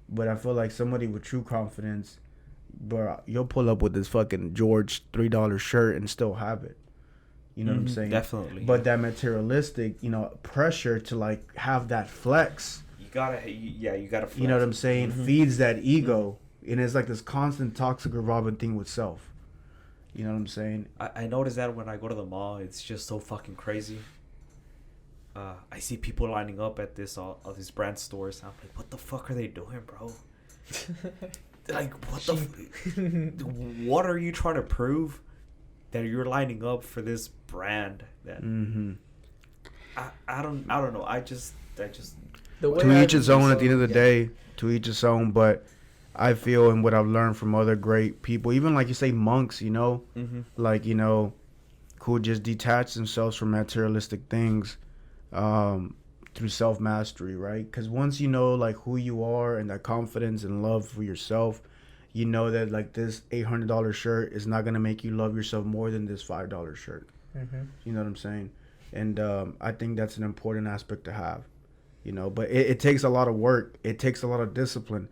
But I feel like somebody with true confidence, bro, you'll pull up with this fucking George $3 shirt and still have it. You know what I'm saying? Definitely. But that materialistic, pressure to like have that flex. You gotta flex. You know what I'm saying? Feeds that ego. And it's like this constant toxic revolving thing with self. You know what I'm saying? I notice that when I go to the mall, it's just so fucking crazy. I see people lining up at all these brand stores. I'm like, what the fuck are they doing, bro? Like, what are you trying to prove that you're lining up for this brand? That I don't know. I just to each his own. At the end of the day, to each his own. But I feel, and what I've learned from other great people, even like you say, monks, like, who just detach themselves from materialistic things through self-mastery, right? Because once you know, like, who you are and that confidence and love for yourself, you know that, like, this $800 shirt is not going to make you love yourself more than this $5 shirt. You know what I'm saying? And I think that's an important aspect to have, but it takes a lot of work. It takes a lot of discipline.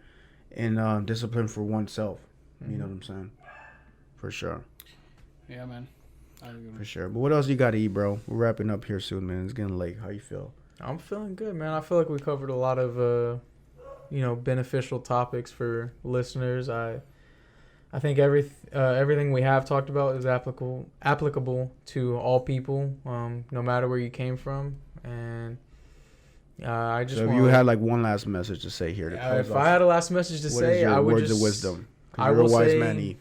And discipline for oneself. You know what I'm saying? For sure. Yeah, man. For sure. But what else you got to eat, bro? We're wrapping up here soon, man. It's getting late. How you feel? I'm feeling good, man. I feel like we covered a lot of, beneficial topics for listeners. I think everything we have talked about is applicable to all people, no matter where you came from. And I just. So if you had like one last message to say here, if I had a last message to say, I would words just of wisdom. I will say,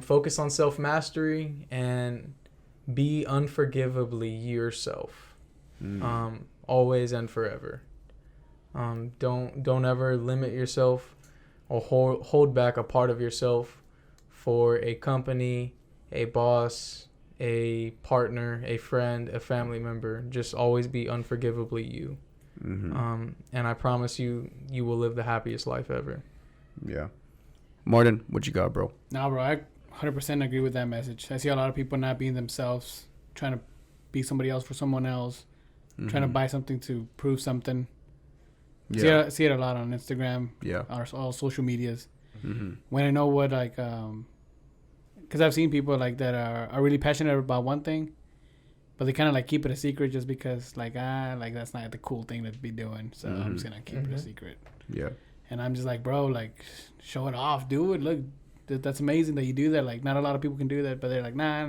focus on self mastery and be unforgivably yourself, always and forever. Don't ever limit yourself or hold back a part of yourself for a company, a boss, a partner, a friend, a family member. Just always be unforgivably you. And I promise you will live the happiest life ever. Yeah. Martin, what you got, bro? Nah, bro, I 100% agree with that message. I see a lot of people not being themselves, trying to be somebody else for someone else, trying to buy something to prove something. Yeah. See it a lot on Instagram, all social medias. When I know what, like, because I've seen people like that are really passionate about one thing, but they kind of like keep it a secret just because like that's not the cool thing to be doing. So I'm just gonna keep it a secret. Yeah. And I'm just like, bro, like, show it off, do it. Look, that's amazing that you do that. Like, not a lot of people can do that, but they're like, nah.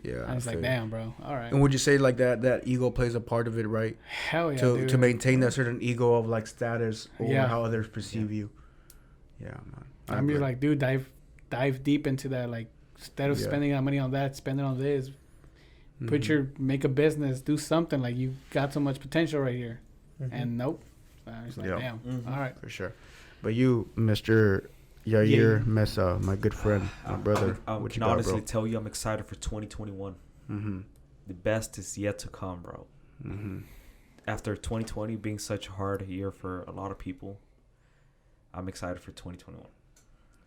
Yeah. I was like, damn, bro. All right. And would you say like that ego plays a part of it, right? Hell yeah, to maintain that certain ego of like status or how others perceive you. Yeah, man. I'm just like, dude, dive deep into that. Like, instead of spending that money on that, spend it on this. Make a business, do something. Like, you got so much potential right here. And nope. So I was like, damn. All right. For sure. But you, Mr. Yair Mesa, my good friend, my brother. I can honestly tell you I'm excited for 2021. The best is yet to come, bro. After 2020 being such a hard year for a lot of people, I'm excited for 2021.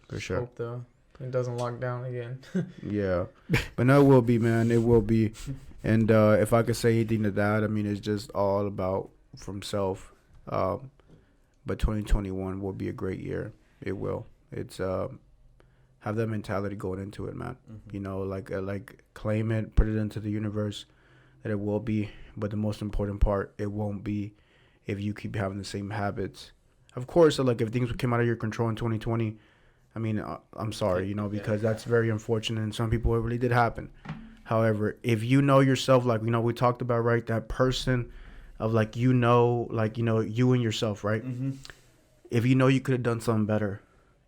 For sure. Hope though it doesn't lock down again. Yeah. But no, it will be, man. It will be. And if I could say anything to that, I mean, it's just all about from self. But 2021 will be a great year. It will. It's have that mentality going into it, man. Like claim it, put it into the universe that it will be. But the most important part, it won't be if you keep having the same habits. Of course, like if things came out of your control in 2020, I mean, I'm sorry, you know, because that's very unfortunate, and some people it really did happen. However, if you know yourself, like, you know, we talked about, right, that person of, like, you know, you and yourself, right? Mm-hmm. If you know you could have done something better,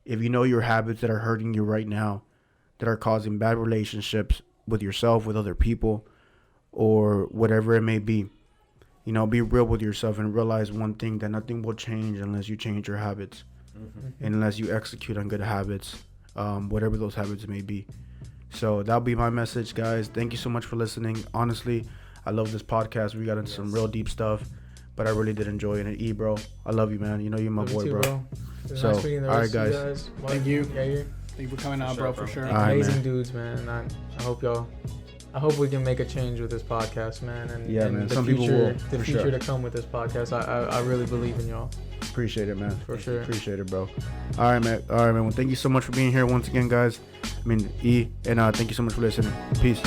if you know your habits that are hurting you right now, that are causing bad relationships with yourself, with other people, or whatever it may be, you know, be real with yourself and realize one thing, that nothing will change unless you change your habits. Mm-hmm. And unless you execute on good habits, whatever those habits may be. So that'll be my message, guys. Thank you so much for listening. Honestly, I love this podcast. We got into some real deep stuff, but I really did enjoy it. And E, bro, I love you, man. You know you're my boy, too, bro. So, nice all right, guys. Thank you. Yeah, Thank you for coming out, bro, for sure. Right, amazing man. dudes, man. I hope we can make a change with this podcast, man. And man. The Some future, people will, the for future sure. to come with this podcast. I really believe in y'all. Appreciate it, man. For sure. Appreciate it, bro. All right, man. Well, thank you so much for being here once again, guys. I mean, E, and thank you so much for listening. Peace.